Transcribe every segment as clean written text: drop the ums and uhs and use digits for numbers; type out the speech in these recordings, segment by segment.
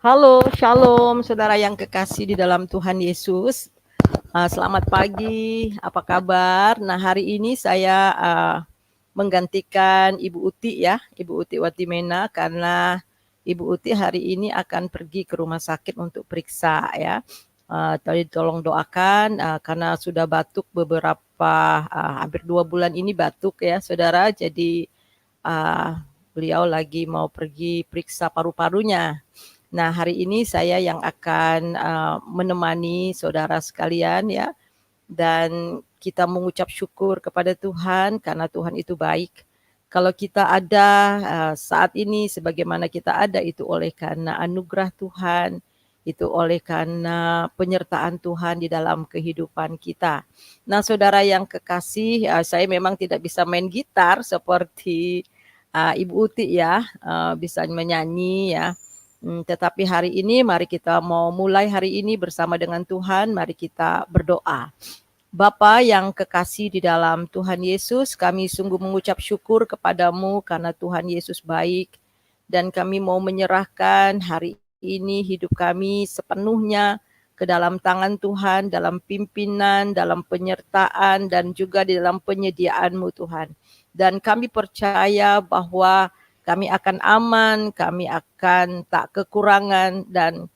Halo, shalom saudara yang kekasih di dalam Tuhan Yesus. Selamat pagi, apa kabar? Nah, hari ini saya menggantikan Ibu Uti ya, Ibu Uti Watimena, karena Ibu Uti hari ini akan pergi ke rumah sakit untuk periksa ya. Tadi tolong doakan karena sudah batuk beberapa hampir 2 bulan ini batuk ya saudara. Jadi beliau lagi mau pergi periksa paru-parunya. Nah, hari ini saya yang akan menemani saudara sekalian ya, dan kita mengucap syukur kepada Tuhan karena Tuhan itu baik. Kalau kita ada saat ini sebagaimana kita ada itu oleh karena anugerah Tuhan, itu oleh karena penyertaan Tuhan di dalam kehidupan kita. Nah, saudara yang kekasih, saya memang tidak bisa main gitar seperti Ibu Uti ya, bisa menyanyi ya. Tetapi hari ini mari kita mau mulai hari ini bersama dengan Tuhan, mari kita berdoa. Bapa yang kekasih di dalam Tuhan Yesus, kami sungguh mengucap syukur kepadamu karena Tuhan Yesus baik, dan kami mau menyerahkan hari ini hidup kami sepenuhnya ke dalam tangan Tuhan, dalam pimpinan, dalam penyertaan, dan juga di dalam penyediaan-Mu Tuhan. Dan kami percaya bahwa kami akan aman, kami akan tak kekurangan, dan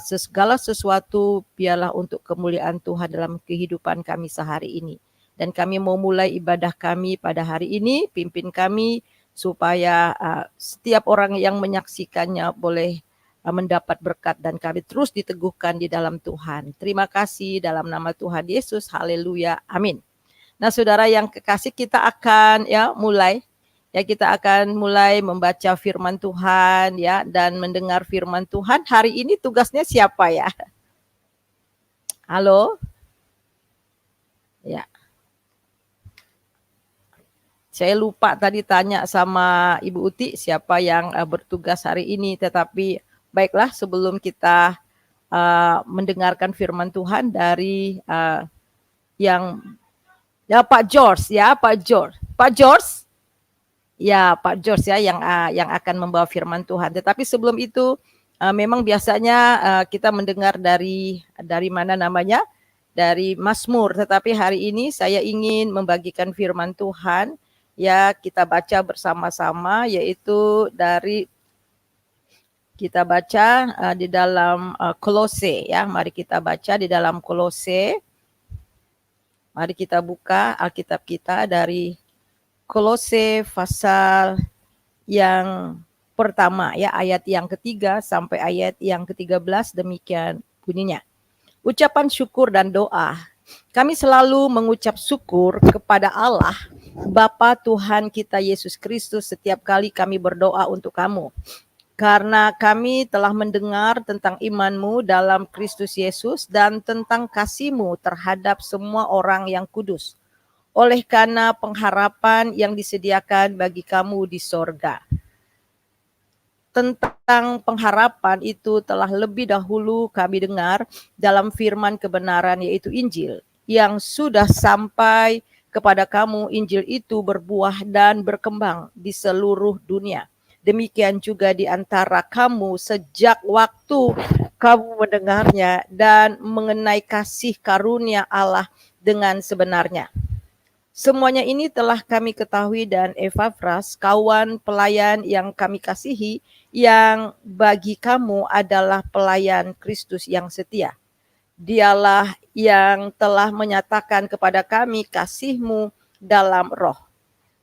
segala sesuatu biarlah untuk kemuliaan Tuhan dalam kehidupan kami sehari ini. Dan kami mau mulai ibadah kami pada hari ini, pimpin kami supaya setiap orang yang menyaksikannya boleh mendapat berkat dan kami terus diteguhkan di dalam Tuhan. Terima kasih dalam nama Tuhan Yesus. Haleluya. Amin. Nah, saudara yang kekasih, kita akan kita akan mulai membaca firman Tuhan ya, dan mendengar firman Tuhan. Hari ini tugasnya siapa ya? Halo? Ya. Saya lupa tadi tanya sama Ibu Uti siapa yang bertugas hari ini, tetapi baiklah, sebelum kita mendengarkan firman Tuhan dari yang Pak George ya, Pak George. Ya, Pak George ya yang akan membawa firman Tuhan. Tetapi sebelum itu memang biasanya kita mendengar dari mana namanya? Dari Mazmur. Tetapi hari ini saya ingin membagikan firman Tuhan ya, kita baca bersama-sama, yaitu dari kita baca di dalam Kolose ya. Mari kita baca di dalam Kolose. Mari kita buka Alkitab kita dari Kolose pasal yang pertama ya, ayat yang ketiga sampai ayat yang ke-13, demikian bunyinya. Ucapan syukur dan doa. Kami selalu mengucap syukur kepada Allah, Bapa Tuhan kita Yesus Kristus, setiap kali kami berdoa untuk kamu. Karena kami telah mendengar tentang iman-Mu dalam Kristus Yesus dan tentang kasih-Mu terhadap semua orang yang kudus, oleh karena pengharapan yang disediakan bagi kamu di sorga. Tentang pengharapan itu telah lebih dahulu kami dengar dalam firman kebenaran, yaitu Injil, yang sudah sampai kepada kamu. Injil itu berbuah dan berkembang di seluruh dunia. Demikian juga di antara kamu sejak waktu kamu mendengarnya dan mengenai kasih karunia Allah dengan sebenarnya. Semuanya ini telah kami ketahui, dan Epafras, kawan pelayan yang kami kasihi, yang bagi kamu adalah pelayan Kristus yang setia. Dialah yang telah menyatakan kepada kami kasih-Mu dalam roh.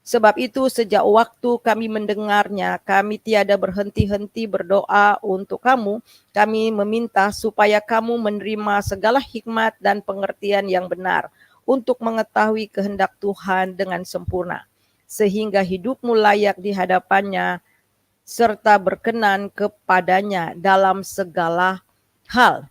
Sebab itu sejak waktu kami mendengarnya, kami tiada berhenti-henti berdoa untuk kamu. Kami meminta supaya kamu menerima segala hikmat dan pengertian yang benar, untuk mengetahui kehendak Tuhan dengan sempurna, sehingga hidupmu layak di hadapannya, serta berkenan kepadanya dalam segala hal.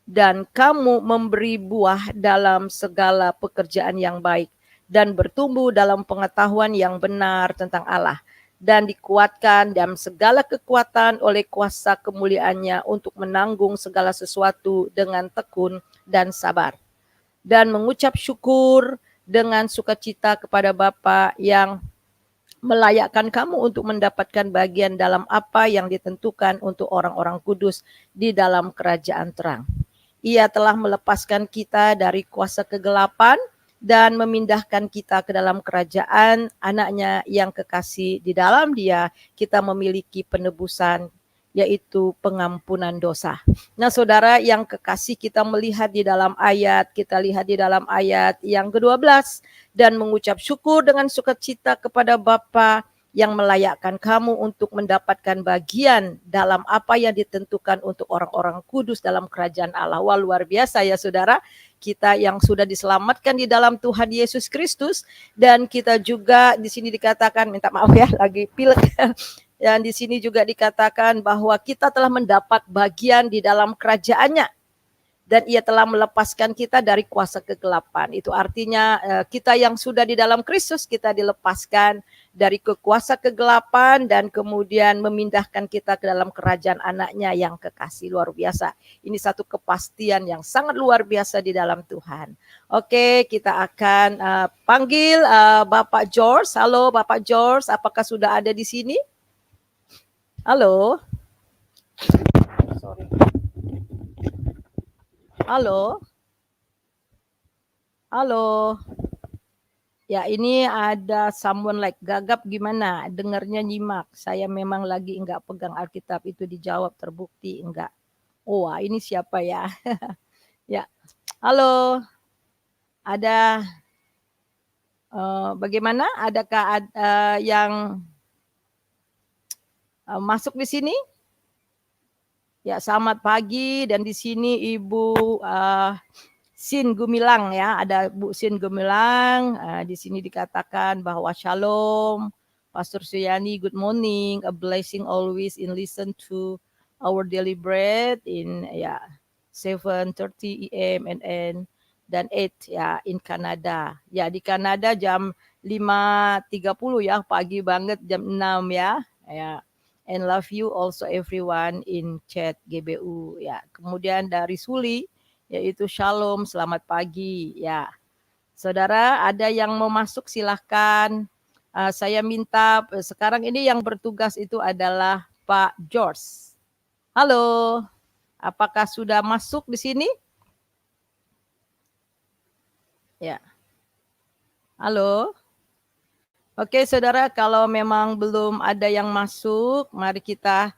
Dan kamu memberi buah dalam segala pekerjaan yang baik, dan bertumbuh dalam pengetahuan yang benar tentang Allah, dan dikuatkan dalam segala kekuatan oleh kuasa kemuliaannya, untuk menanggung segala sesuatu dengan tekun dan sabar, dan mengucap syukur dengan sukacita kepada Bapa yang melayakkan kamu untuk mendapatkan bagian dalam apa yang ditentukan untuk orang-orang kudus di dalam kerajaan terang. Ia telah melepaskan kita dari kuasa kegelapan dan memindahkan kita ke dalam kerajaan anaknya yang kekasih. Di dalam dia kita memiliki penebusan, yaitu pengampunan dosa. Nah saudara yang kekasih, kita melihat di dalam ayat, kita lihat di dalam ayat yang ke-12, dan mengucap syukur dengan sukacita kepada Bapa yang melayakkan kamu untuk mendapatkan bagian dalam apa yang ditentukan untuk orang-orang kudus dalam kerajaan Allah. Wah, luar biasa ya saudara, kita yang sudah diselamatkan di dalam Tuhan Yesus Kristus, dan kita juga di sini dikatakan, minta maaf ya lagi pilek, dan di sini juga dikatakan bahwa kita telah mendapat bagian di dalam kerajaannya. Dan ia telah melepaskan kita dari kuasa kegelapan. Itu artinya kita yang sudah di dalam Kristus, kita dilepaskan dari kuasa kegelapan dan kemudian memindahkan kita ke dalam kerajaan anaknya yang kekasih. Luar biasa. Ini satu kepastian yang sangat luar biasa di dalam Tuhan. Oke, kita akan panggil Bapak George. Halo Bapak George, apakah sudah ada di sini? Halo. Sorry. Halo. Halo. Ya, ini ada someone like gagap gimana? Dengarnya nyimak. Saya memang lagi enggak pegang Alkitab, itu dijawab terbukti enggak. Oh, ini siapa ya? Ya. Halo. Ada bagaimana? Adakah yang masuk di sini? Ya, selamat pagi, dan di sini Ibu Sin Gumilang ya, ada Bu Sin Gumilang. Di sini dikatakan bahwa Shalom, Pastor Suyani, good morning, a blessing always in listen to our daily bread in 7:30 AM and dan 8 ya in Canada. Ya, di Kanada jam 5:30 ya, pagi banget jam 6 ya. Ya. And love you also everyone in chat GBU ya. Kemudian dari Suli yaitu Shalom, selamat pagi ya. Saudara, ada yang mau masuk silahkan. Saya minta sekarang ini yang bertugas itu adalah Pak George. Halo, apakah sudah masuk di sini? Ya. Halo. Oke saudara, kalau memang belum ada yang masuk, mari kita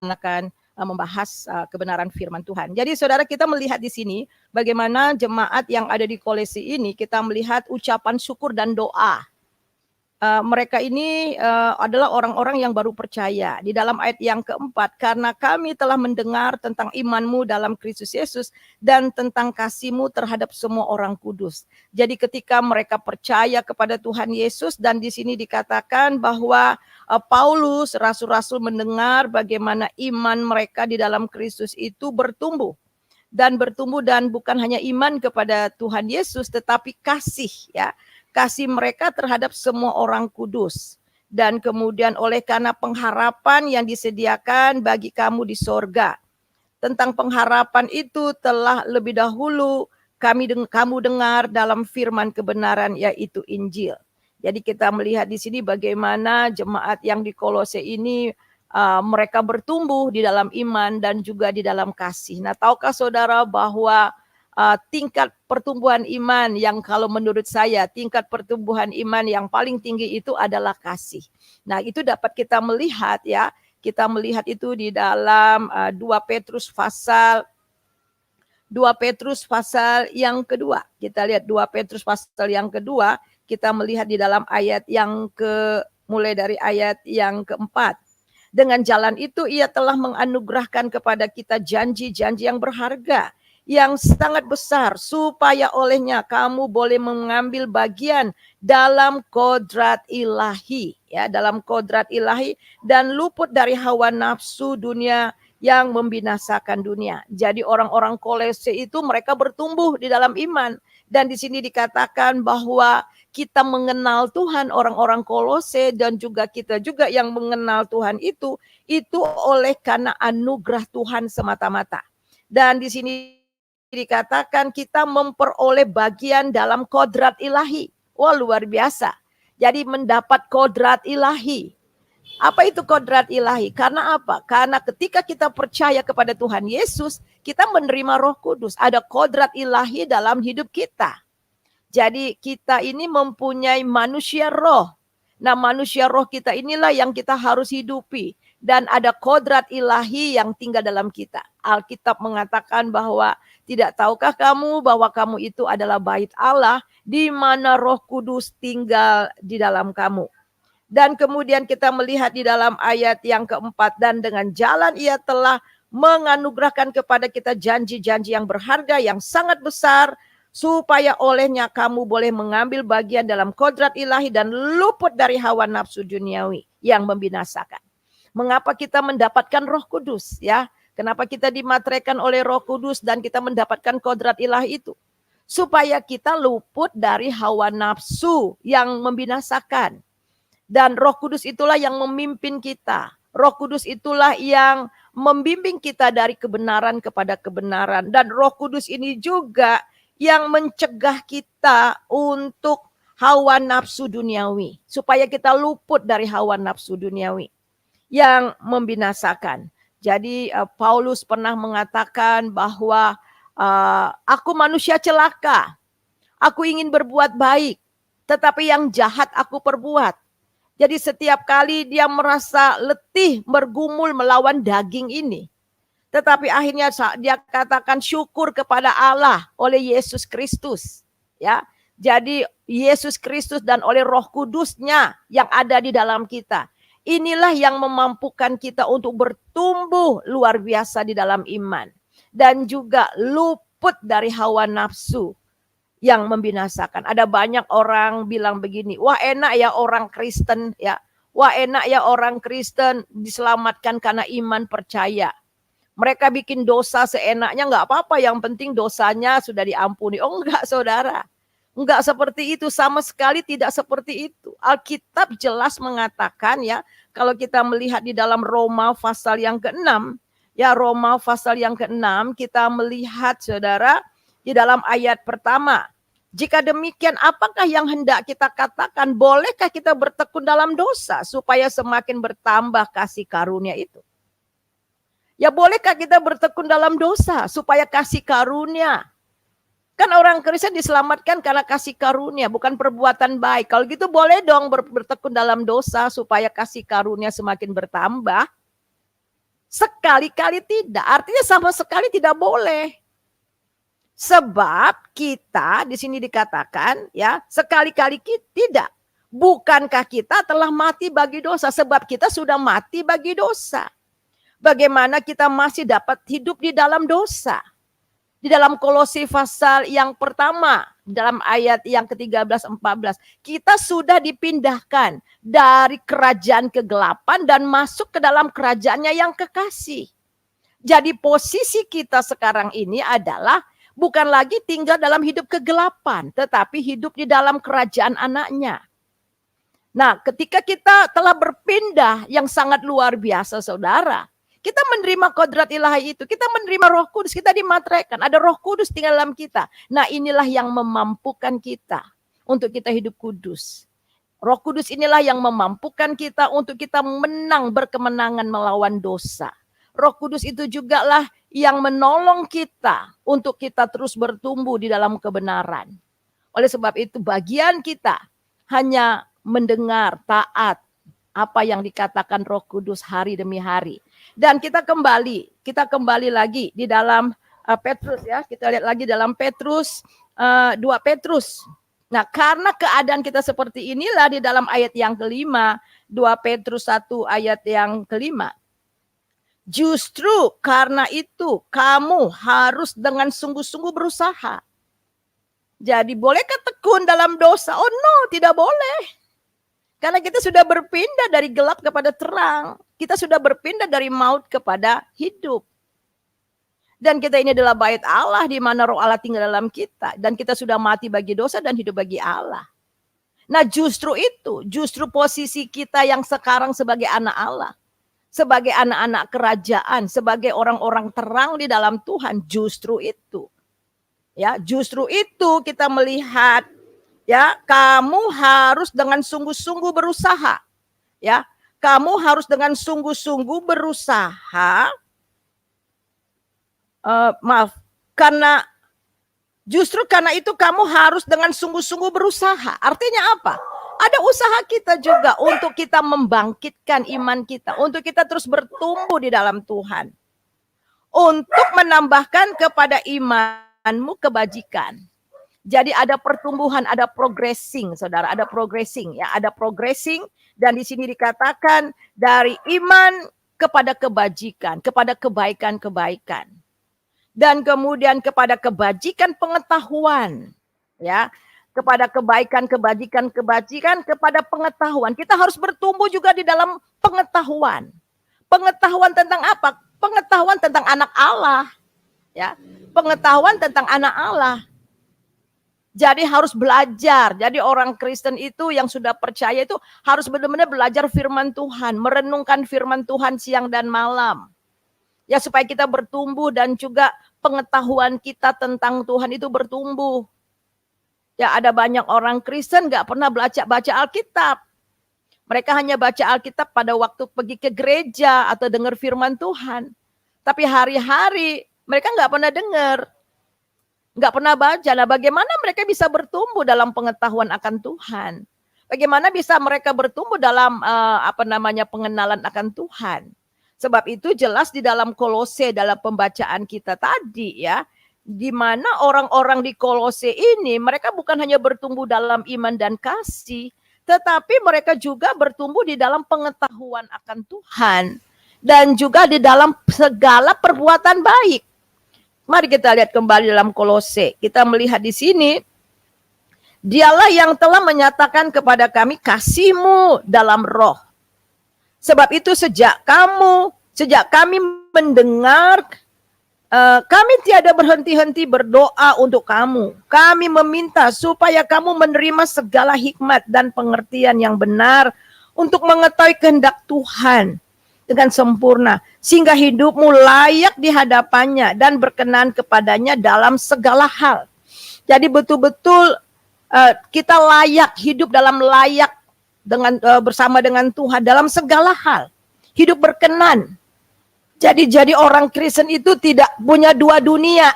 akan membahas kebenaran firman Tuhan. Jadi saudara, kita melihat di sini bagaimana jemaat yang ada di Kolose ini, kita melihat ucapan syukur dan doa. Mereka ini adalah orang-orang yang baru percaya. Di dalam ayat yang keempat, karena kami telah mendengar tentang imanmu dalam Kristus Yesus dan tentang kasihmu terhadap semua orang kudus. Jadi ketika mereka percaya kepada Tuhan Yesus, dan di sini dikatakan bahwa Paulus, rasul-rasul, mendengar bagaimana iman mereka di dalam Kristus itu bertumbuh. Dan bukan hanya iman kepada Tuhan Yesus, tetapi kasih ya. Kasih mereka terhadap semua orang kudus. Dan kemudian oleh karena pengharapan yang disediakan bagi kamu di sorga. Tentang pengharapan itu telah lebih dahulu kamu dengar dalam firman kebenaran, yaitu Injil. Jadi kita melihat di sini bagaimana jemaat yang di Kolose ini mereka bertumbuh di dalam iman dan juga di dalam kasih. Nah, tahukah saudara bahwa tingkat pertumbuhan iman yang kalau menurut saya tingkat pertumbuhan iman yang paling tinggi itu adalah kasih. Nah, itu dapat kita melihat ya. Kita melihat itu di dalam 2 Petrus pasal yang kedua. Kita lihat 2 Petrus pasal yang kedua, kita melihat di dalam ayat yang mulai dari ayat yang keempat. Dengan jalan itu ia telah menganugerahkan kepada kita janji-janji yang berharga, yang sangat besar, supaya olehnya kamu boleh mengambil bagian dalam kodrat ilahi, ya, dalam kodrat ilahi, dan luput dari hawa nafsu dunia yang membinasakan dunia. Jadi orang-orang Kolose itu mereka bertumbuh di dalam iman, dan di sini dikatakan bahwa kita mengenal Tuhan, orang-orang Kolose dan juga kita juga yang mengenal Tuhan itu oleh karena anugerah Tuhan semata-mata. Dan di sini dikatakan kita memperoleh bagian dalam kodrat ilahi. Wah, luar biasa. Jadi mendapat kodrat ilahi. Apa itu kodrat ilahi? Karena apa? Karena ketika kita percaya kepada Tuhan Yesus, kita menerima Roh Kudus. Ada kodrat ilahi dalam hidup kita. Jadi kita ini mempunyai manusia roh. Nah, manusia roh kita inilah yang kita harus hidupi. Dan ada kodrat ilahi yang tinggal dalam kita. Alkitab mengatakan bahwa tidak tahukah kamu bahwa kamu itu adalah bait Allah, di mana Roh Kudus tinggal di dalam kamu. Dan kemudian kita melihat di dalam ayat yang keempat, dan dengan jalan ia telah menganugerahkan kepada kita janji-janji yang berharga, yang sangat besar, supaya olehnya kamu boleh mengambil bagian dalam kodrat ilahi dan luput dari hawa nafsu duniawi yang membinasakan. Mengapa kita mendapatkan Roh Kudus, ya? Kenapa kita dimateraikan oleh Roh Kudus dan kita mendapatkan kodrat ilahi itu? Supaya kita luput dari hawa nafsu yang membinasakan. Dan Roh Kudus itulah yang memimpin kita. Roh Kudus itulah yang membimbing kita dari kebenaran kepada kebenaran. Dan Roh Kudus ini juga yang mencegah kita untuk hawa nafsu duniawi. Supaya kita luput dari hawa nafsu duniawi yang membinasakan. Jadi Paulus pernah mengatakan bahwa aku manusia celaka. Aku ingin berbuat baik, tetapi yang jahat aku perbuat. Jadi setiap kali dia merasa letih bergumul melawan daging ini. Tetapi akhirnya dia katakan syukur kepada Allah oleh Yesus Kristus. Ya, jadi Yesus Kristus dan oleh Roh Kudusnya yang ada di dalam kita. Inilah yang memampukan kita untuk bertumbuh luar biasa di dalam iman. Dan juga luput dari hawa nafsu yang membinasakan. Ada banyak orang bilang begini, wah enak ya orang Kristen, ya. Wah enak ya orang Kristen diselamatkan karena iman percaya. Mereka bikin dosa seenaknya, nggak apa-apa, yang penting dosanya sudah diampuni. Oh enggak saudara. Enggak seperti itu, sama sekali tidak seperti itu. Alkitab jelas mengatakan, ya, kalau kita melihat di dalam Roma pasal yang ke-6, ya Roma pasal yang ke-6 kita melihat saudara di dalam ayat pertama. Jika demikian, apakah yang hendak kita katakan? Bolehkah kita bertekun dalam dosa supaya semakin bertambah kasih karunia itu? Ya bolehkah kita bertekun dalam dosa supaya kasih karunia? Kan orang Kristen diselamatkan karena kasih karunia, bukan perbuatan baik. Kalau gitu boleh dong bertekun dalam dosa supaya kasih karunia semakin bertambah. Sekali-kali tidak, artinya sama sekali tidak boleh. Sebab kita di sini dikatakan, ya, sekali-kali tidak. Bukankah kita telah mati bagi dosa? Sebab kita sudah mati bagi dosa. Bagaimana kita masih dapat hidup di dalam dosa? Di dalam Kolose pasal yang pertama, dalam ayat yang ke-13-14, kita sudah dipindahkan dari kerajaan kegelapan dan masuk ke dalam kerajaannya yang kekasih. Jadi posisi kita sekarang ini adalah bukan lagi tinggal dalam hidup kegelapan, tetapi hidup di dalam kerajaan anaknya. Nah, ketika kita telah berpindah yang sangat luar biasa saudara, kita menerima kodrat ilahi itu. Kita menerima Roh Kudus. Kita dimateraikan. Ada Roh Kudus tinggal dalam kita. Nah inilah yang memampukan kita untuk kita hidup kudus. Roh Kudus inilah yang memampukan kita untuk kita menang berkemenangan melawan dosa. Roh Kudus itu juga lah yang menolong kita untuk kita terus bertumbuh di dalam kebenaran. Oleh sebab itu bagian kita hanya mendengar, taat apa yang dikatakan Roh Kudus hari demi hari. Dan kita kembali lagi di dalam Petrus, ya. Kita lihat lagi dalam Petrus 2 Petrus. Nah, karena keadaan kita seperti inilah di dalam ayat yang kelima, 2 Petrus 1 ayat yang kelima. Justru karena itu kamu harus dengan sungguh-sungguh berusaha. Jadi bolehkah tekun dalam dosa? Oh no, tidak boleh. Karena kita sudah berpindah dari gelap kepada terang. Kita sudah berpindah dari maut kepada hidup. Dan kita ini adalah bait Allah di mana Roh Allah tinggal dalam kita. Dan kita sudah mati bagi dosa dan hidup bagi Allah. Nah justru itu, justru posisi kita yang sekarang sebagai anak Allah. Sebagai anak-anak kerajaan, sebagai orang-orang terang di dalam Tuhan, justru itu. Ya, justru itu kita melihat ya, kamu harus dengan sungguh-sungguh berusaha. Ya, kamu harus dengan sungguh-sungguh berusaha. Maaf, karena justru karena itu kamu harus dengan sungguh-sungguh berusaha. Artinya apa? Ada usaha kita juga untuk kita membangkitkan iman kita, untuk kita terus bertumbuh di dalam Tuhan, untuk menambahkan kepada imanmu kebajikan. Jadi ada pertumbuhan, ada progressing, saudara, ada progressing, ya, ada progressing. Dan di sini dikatakan dari iman kepada kebajikan, kepada kebaikan-kebaikan, dan kemudian kepada kebajikan pengetahuan, ya, kepada kebaikan, kebajikan, kepada pengetahuan. Kita harus bertumbuh juga di dalam pengetahuan. Pengetahuan tentang apa? Pengetahuan tentang anak Allah, ya, pengetahuan tentang anak Allah. Jadi harus belajar. Jadi orang Kristen itu yang sudah percaya itu harus benar-benar belajar firman Tuhan, merenungkan firman Tuhan siang dan malam. Ya, supaya kita bertumbuh dan juga pengetahuan kita tentang Tuhan itu bertumbuh. Ya, ada banyak orang Kristen gak pernah baca Alkitab. Mereka hanya baca Alkitab pada waktu pergi ke gereja atau dengar firman Tuhan. Tapi hari-hari mereka gak pernah dengar, nggak pernah baca. Nah, bagaimana mereka bisa bertumbuh dalam pengetahuan akan Tuhan? Bagaimana bisa mereka bertumbuh dalam pengenalan akan Tuhan? Sebab itu jelas di dalam Kolose, dalam pembacaan kita tadi, ya, di mana orang-orang di Kolose ini mereka bukan hanya bertumbuh dalam iman dan kasih, tetapi mereka juga bertumbuh di dalam pengetahuan akan Tuhan dan juga di dalam segala perbuatan baik. Mari kita lihat kembali dalam Kolose. Kita melihat di sini, dialah yang telah menyatakan kepada kami kasih-Mu dalam roh. Sebab itu sejak kami mendengar, kami tiada berhenti-henti berdoa untuk kamu. Kami meminta supaya kamu menerima segala hikmat dan pengertian yang benar untuk mengetahui kehendak Tuhan dengan sempurna, sehingga hidupmu layak di hadapannya dan berkenan kepadanya dalam segala hal. Jadi betul-betul kita layak, hidup dalam layak dengan bersama dengan Tuhan dalam segala hal. Hidup berkenan. Jadi orang Kristen itu tidak punya dua dunia.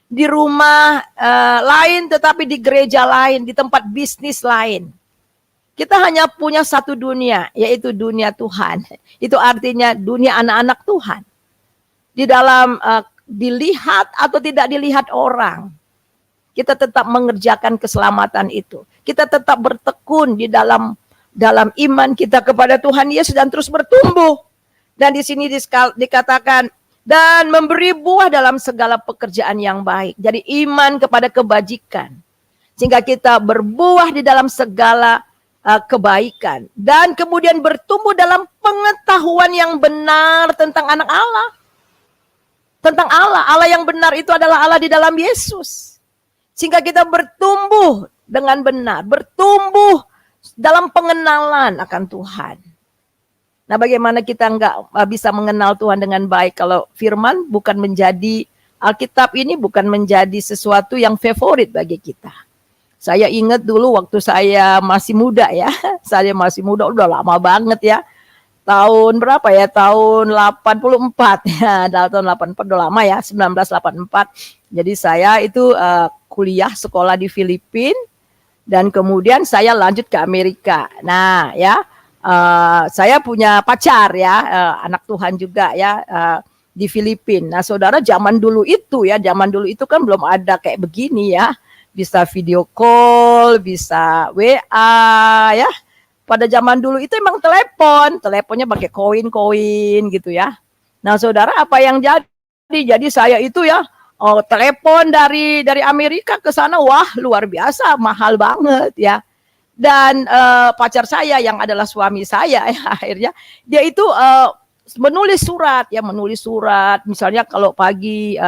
Di rumah lain, tetapi di gereja lain, di tempat bisnis lain. Kita hanya punya satu dunia, yaitu dunia Tuhan. Itu artinya dunia anak-anak Tuhan. Di dalam dilihat atau tidak dilihat orang, kita tetap mengerjakan keselamatan itu. Kita tetap bertekun di dalam iman kita kepada Tuhan Yesus dan terus bertumbuh. Dan di sini dikatakan, dan memberi buah dalam segala pekerjaan yang baik. Jadi iman kepada kebajikan. Sehingga kita berbuah di dalam segala kebaikan. Dan kemudian bertumbuh dalam pengetahuan yang benar tentang anak Allah. Tentang Allah. Allah yang benar itu adalah Allah di dalam Yesus. Sehingga kita bertumbuh dengan benar. Bertumbuh dalam pengenalan akan Tuhan. Nah, bagaimana kita nggak bisa mengenal Tuhan dengan baik kalau firman bukan menjadi, Alkitab ini bukan menjadi sesuatu yang favorit bagi kita. Saya ingat dulu waktu saya masih muda ya. Saya masih muda, udah lama banget ya. Tahun berapa ya? Tahun 84 ya. Tahun 84 udah lama ya, 1984. Jadi saya itu kuliah sekolah di Filipina dan kemudian saya lanjut ke Amerika. Nah, ya, saya punya pacar ya, anak Tuhan juga ya, di Filipina. Nah, saudara, zaman dulu itu kan belum ada kayak begini ya. Bisa video call, bisa WA ya. Pada zaman dulu itu emang teleponnya pakai koin gitu ya. Nah, saudara, apa yang jadi? Jadi saya itu ya, telepon dari Amerika ke sana, wah luar biasa, mahal banget ya. Dan pacar saya yang adalah suami saya ya, akhirnya dia itu menulis surat, misalnya kalau pagi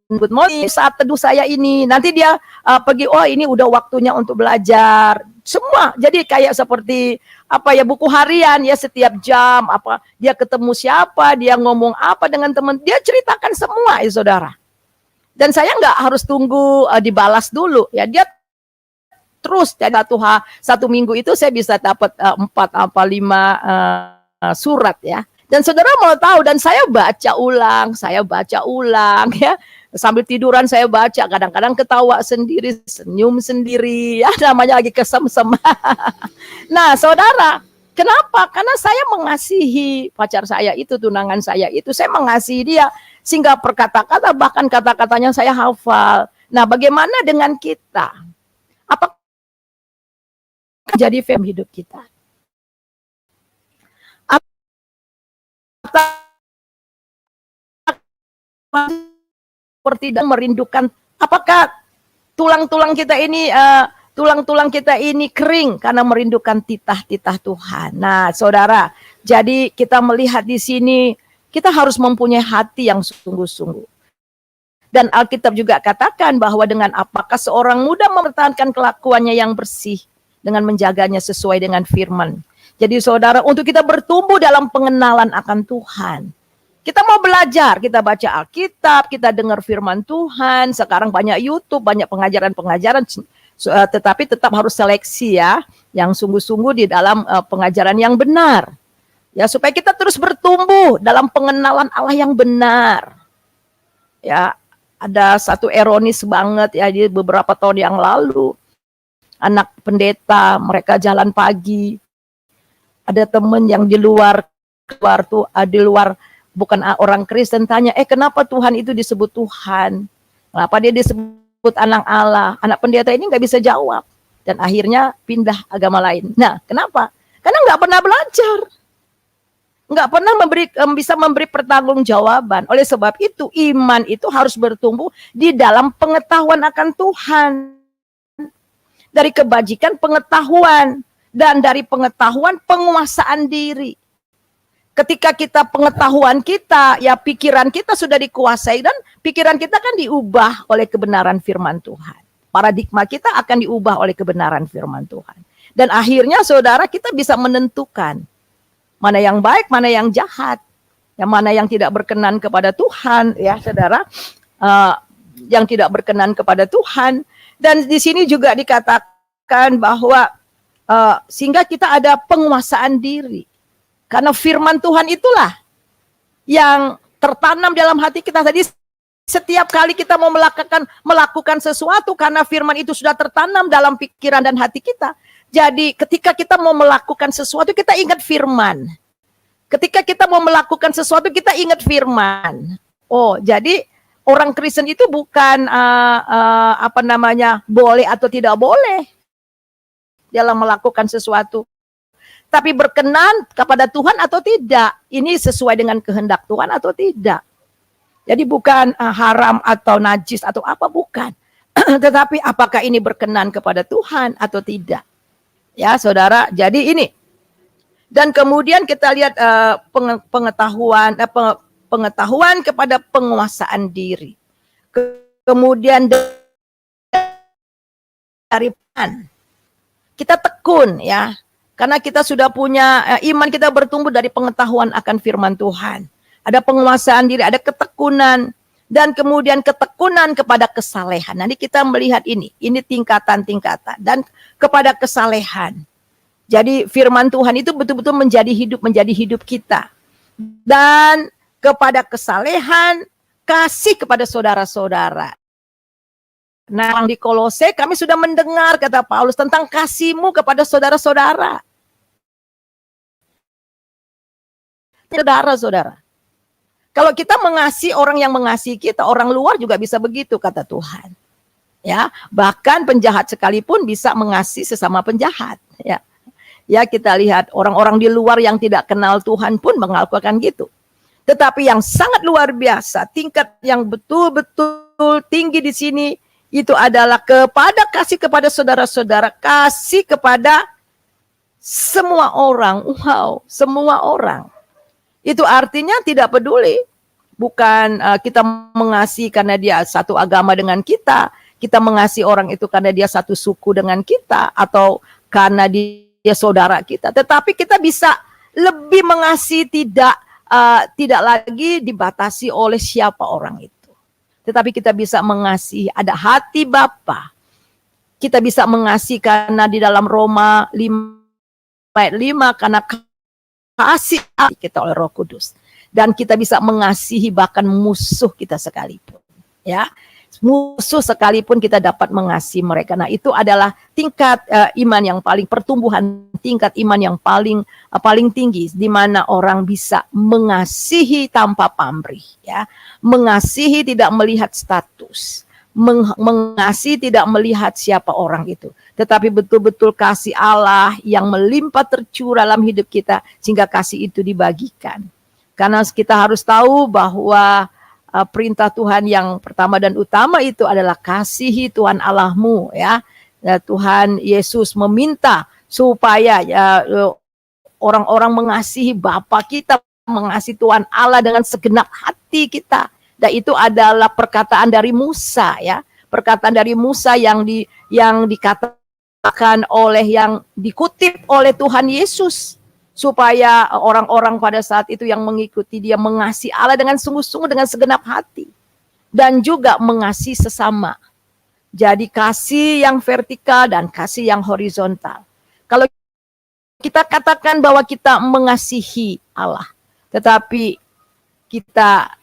good morning, saat teduh saya ini, nanti dia pergi, oh ini udah waktunya untuk belajar, semua. Jadi kayak seperti apa ya, buku harian ya, setiap jam apa dia ketemu siapa, dia ngomong apa dengan teman, dia ceritakan semua ya saudara. Dan saya nggak harus tunggu dibalas dulu ya, dia terus satu minggu itu saya bisa dapat 4 apa 5 surat ya. Dan saudara mau tahu, dan saya baca ulang ya. Sambil tiduran saya baca, kadang-kadang ketawa sendiri, senyum sendiri, ya namanya lagi kesem-sem. Nah saudara, kenapa? Karena saya mengasihi pacar saya itu, tunangan saya itu, saya mengasihi dia, sehingga perkata-kata, bahkan kata-katanya saya hafal. Nah bagaimana dengan kita? Apa jadi film hidup kita? Seperti merindukan, apakah tulang-tulang kita ini kering karena merindukan titah-titah Tuhan. Nah, saudara, jadi kita melihat di sini kita harus mempunyai hati yang sungguh-sungguh. Dan Alkitab juga katakan bahwa dengan apakah seorang muda mempertahankan kelakuannya yang bersih dengan menjaganya sesuai dengan firman. Jadi saudara, untuk kita bertumbuh dalam pengenalan akan Tuhan, kita mau belajar, kita baca Alkitab, kita dengar firman Tuhan. Sekarang banyak YouTube, banyak pengajaran-pengajaran, tetapi tetap harus seleksi ya, yang sungguh-sungguh di dalam pengajaran yang benar. Ya, supaya kita terus bertumbuh dalam pengenalan Allah yang benar. Ya, ada satu ironis banget ya, di beberapa tahun yang lalu, anak pendeta, mereka jalan pagi. Ada teman yang di luar bukan orang Kristen, tanya, kenapa Tuhan itu disebut Tuhan? Kenapa dia disebut anak Allah? Anak pendeta ini nggak bisa jawab. Dan akhirnya pindah agama lain. Nah, kenapa? Karena nggak pernah belajar. Nggak pernah bisa memberi pertanggungjawaban. Oleh sebab itu, iman itu harus bertumbuh di dalam pengetahuan akan Tuhan. Dari kebajikan pengetahuan. Dan dari pengetahuan penguasaan diri. Ketika kita pengetahuan kita, ya pikiran kita sudah dikuasai, dan pikiran kita kan diubah oleh kebenaran firman Tuhan. Paradigma kita akan diubah oleh kebenaran firman Tuhan. Dan akhirnya saudara, kita bisa menentukan mana yang baik, mana yang jahat, yang mana yang tidak berkenan kepada Tuhan, ya saudara, yang tidak berkenan kepada Tuhan. Dan di sini juga dikatakan bahwa sehingga kita ada penguasaan diri. Karena firman Tuhan itulah yang tertanam dalam hati kita. Tadi setiap kali kita mau melakukan sesuatu, karena firman itu sudah tertanam dalam pikiran dan hati kita. Jadi ketika kita mau melakukan sesuatu, kita ingat firman. Ketika kita mau melakukan sesuatu, kita ingat firman. Oh, jadi orang Kristen itu bukan boleh atau tidak boleh dalam melakukan sesuatu, tapi berkenan kepada Tuhan atau tidak. Ini sesuai dengan kehendak Tuhan atau tidak. Jadi bukan haram atau najis atau apa, bukan. Tetapi apakah ini berkenan kepada Tuhan atau tidak. Ya saudara, jadi ini. Dan kemudian kita lihat pengetahuan kepada penguasaan diri. Kemudian dari kita tekun ya. Karena kita sudah punya iman, kita bertumbuh dari pengetahuan akan firman Tuhan. Ada penguasaan diri, ada ketekunan. Dan kemudian ketekunan kepada kesalehan. Nanti kita melihat ini tingkatan-tingkatan. Dan kepada kesalehan. Jadi firman Tuhan itu betul-betul menjadi hidup kita. Dan kepada kesalehan, kasih kepada saudara-saudara. Nah, di Kolose kami sudah mendengar kata Paulus tentang kasihmu kepada saudara-saudara. Saudara-saudara. Kalau kita mengasihi orang yang mengasihi kita, orang luar juga bisa begitu kata Tuhan. Ya, bahkan penjahat sekalipun bisa mengasihi sesama penjahat, ya. Ya, kita lihat orang-orang di luar yang tidak kenal Tuhan pun melakukan gitu. Tetapi yang sangat luar biasa, tingkat yang betul-betul tinggi di sini, itu adalah kasih kepada saudara-saudara, kasih kepada semua orang. Wow, semua orang. Itu artinya tidak peduli. Bukan kita mengasihi karena dia satu agama dengan kita. Kita mengasihi orang itu karena dia satu suku dengan kita. Atau karena dia saudara kita, tetapi kita bisa lebih mengasihi, tidak lagi dibatasi oleh siapa orang itu. Tetapi kita bisa mengasihi, ada hati Bapa. Kita bisa mengasihi karena di dalam Roma 5 ayat 5, karena kasih kita oleh Roh Kudus. Dan kita bisa mengasihi bahkan musuh kita sekalipun. Ya, musuh sekalipun kita dapat mengasihi mereka. Nah, itu adalah tingkat iman yang paling, pertumbuhan tingkat iman yang paling tinggi, di mana orang bisa mengasihi tanpa pamrih, ya, mengasihi tidak melihat status, mengasihi tidak melihat siapa orang itu, tetapi betul-betul kasih Allah yang melimpah tercurah dalam hidup kita, sehingga kasih itu dibagikan. Karena kita harus tahu bahwa perintah Tuhan yang pertama dan utama itu adalah kasihi Tuhan Allahmu, ya. Tuhan Yesus meminta supaya orang-orang mengasihi Bapa kita, mengasihi Tuhan Allah dengan segenap hati kita. Dan itu adalah perkataan dari Musa, ya. Perkataan dari Musa yang dikatakan oleh, yang dikutip oleh Tuhan Yesus, supaya orang-orang pada saat itu yang mengikuti dia mengasihi Allah dengan sungguh-sungguh, dengan segenap hati, dan juga mengasihi sesama. Jadi kasih yang vertikal dan kasih yang horizontal. Kalau kita katakan bahwa kita mengasihi Allah, tetapi kita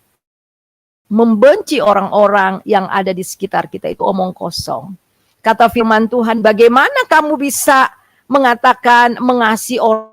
membenci orang-orang yang ada di sekitar kita, itu omong kosong. Kata firman Tuhan, bagaimana kamu bisa mengatakan mengasihi orang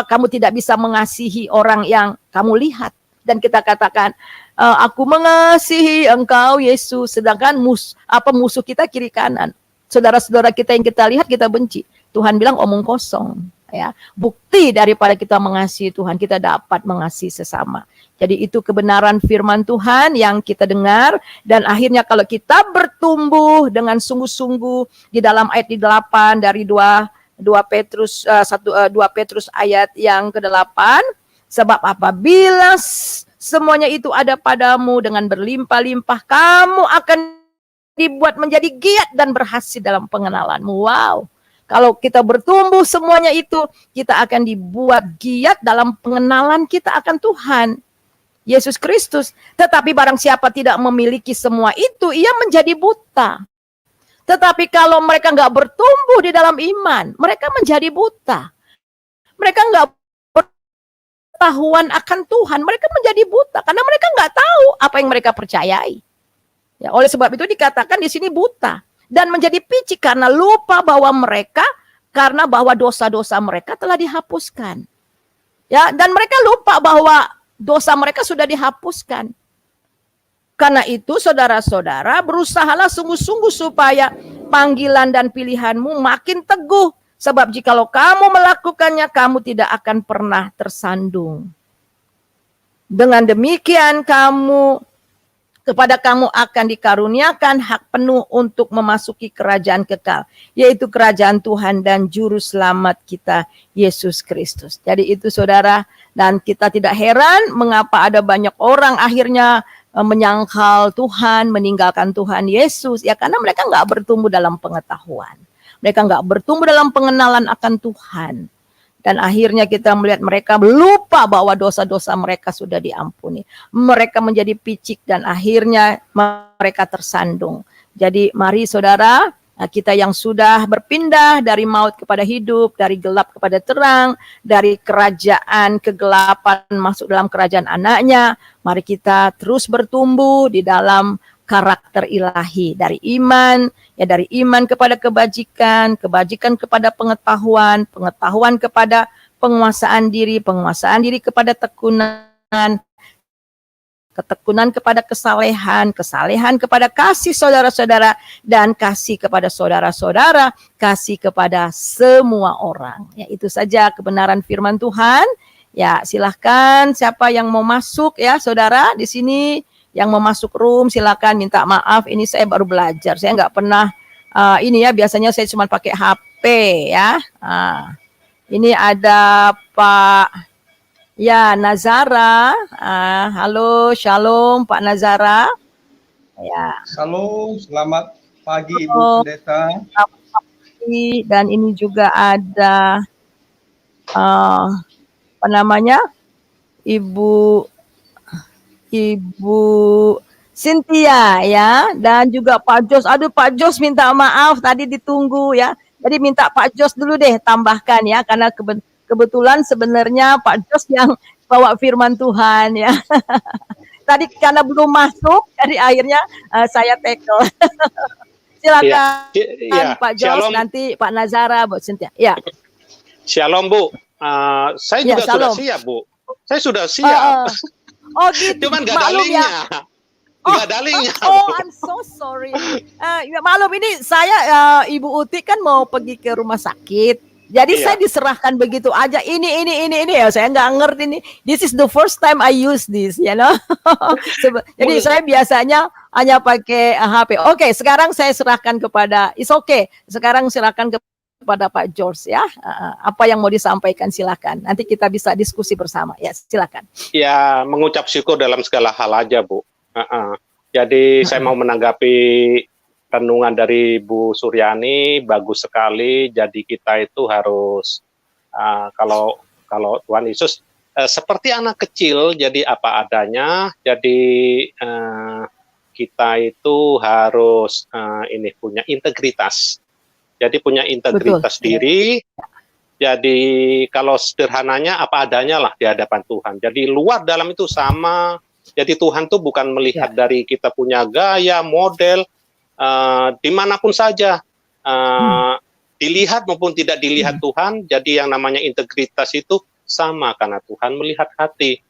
kamu tidak bisa mengasihi orang yang kamu lihat, dan kita katakan aku mengasihi engkau Yesus, sedangkan musuh kita kiri kanan, saudara-saudara kita yang kita lihat kita benci. Tuhan bilang omong kosong, ya. Bukti daripada kita mengasihi Tuhan, kita dapat mengasihi sesama. Jadi itu kebenaran firman Tuhan yang kita dengar, dan akhirnya kalau kita bertumbuh dengan sungguh-sungguh di dalam ayat 8 dari 2 Petrus ayat yang ke-8, sebab apabila semuanya itu ada padamu dengan berlimpah-limpah, kamu akan dibuat menjadi giat dan berhasil dalam pengenalanmu. Wow. Kalau kita bertumbuh semuanya itu, kita akan dibuat giat dalam pengenalan kita akan Tuhan Yesus Kristus. Tetapi barang siapa tidak memiliki semua itu, ia menjadi buta. Tetapi kalau mereka nggak bertumbuh di dalam iman, mereka menjadi buta. Mereka nggak berpengetahuan akan Tuhan, mereka menjadi buta karena mereka nggak tahu apa yang mereka percayai. Ya, oleh sebab itu dikatakan di sini buta dan menjadi picik karena lupa bahwa dosa-dosa mereka telah dihapuskan. Ya, dan mereka lupa bahwa dosa mereka sudah dihapuskan. Karena itu saudara-saudara, berusahalah sungguh-sungguh supaya panggilan dan pilihanmu makin teguh. Sebab jikalau kamu melakukannya, kamu tidak akan pernah tersandung. Dengan demikian kepada kamu akan dikaruniakan hak penuh untuk memasuki kerajaan kekal, yaitu kerajaan Tuhan dan juru selamat kita, Yesus Kristus. Jadi itu saudara, dan kita tidak heran mengapa ada banyak orang akhirnya menyangkal Tuhan, meninggalkan Tuhan Yesus, ya karena mereka nggak bertumbuh dalam pengetahuan, mereka nggak bertumbuh dalam pengenalan akan Tuhan, dan akhirnya kita melihat mereka lupa bahwa dosa-dosa mereka sudah diampuni, mereka menjadi picik dan akhirnya mereka tersandung. Jadi mari saudara, kita yang sudah berpindah dari maut kepada hidup, dari gelap kepada terang, dari kerajaan kegelapan masuk dalam kerajaan anaknya, mari kita terus bertumbuh di dalam karakter ilahi, dari iman kepada kebajikan, kebajikan kepada pengetahuan, pengetahuan kepada penguasaan diri kepada ketekunan, ketekunan kepada kesalehan, kesalehan kepada kasih saudara-saudara, dan kasih kepada saudara-saudara, kasih kepada semua orang. Ya, itu saja kebenaran firman Tuhan. Ya, silahkan siapa yang mau masuk ya saudara di sini, yang mau masuk room silakan. Minta maaf, ini saya baru belajar, saya nggak pernah ini ya, biasanya saya cuma pakai HP ya. Ini ada Pak ya, Nazara. Halo, shalom Pak Nazara. Ya. Halo, selamat pagi Ibu Oh, Pendeta. selamat pagi. Dan ini juga ada apa namanya, Ibu Cynthia ya, dan juga Pak Jos. Aduh, Pak Jos minta maaf tadi ditunggu ya. Jadi minta Pak Jos dulu deh tambahkan ya, karena kebetulan sebenarnya Pak Jos yang bawa firman Tuhan ya. Tadi karena belum masuk, jadi akhirnya saya tackle. Silakan Ya, Pak Jos, Shalom, nanti Pak Nazara buat Cynthia. Ya, Shalom Bu. Saya ya, juga sudah Shalom. siap Bu. Saya sudah siap. Oh gitu. Cuman nggak ada Maklum ya. linknya. Nggak ada linknya. Oh, I'm so sorry. Ya, maklum ini saya Ibu Uti kan mau pergi ke rumah sakit. Jadi Iya. saya diserahkan begitu aja. Ini ya, saya nggak ngerti ini. This is the first time I use this, you know. Jadi saya biasanya hanya pakai HP. Oke, sekarang saya serahkan kepada. It's okay. Sekarang serahkan kepada Pak George ya. Apa yang mau disampaikan silakan. Nanti kita bisa diskusi bersama. Ya, silakan. Ya, mengucap syukur dalam segala hal aja Bu. Jadi saya mau menanggapi renungan dari Bu Suryani, bagus sekali. Jadi kita itu harus kalau Tuhan Yesus seperti anak kecil, jadi apa adanya. Jadi kita itu harus ini punya integritas. Jadi punya integritas diri. Jadi kalau sederhananya apa adanya lah di hadapan Tuhan. Jadi luar dalam itu sama. Jadi Tuhan tuh bukan melihat dari kita punya gaya, model, dimanapun saja, dilihat maupun tidak dilihat Tuhan. Jadi yang namanya integritas itu sama karena Tuhan melihat hati.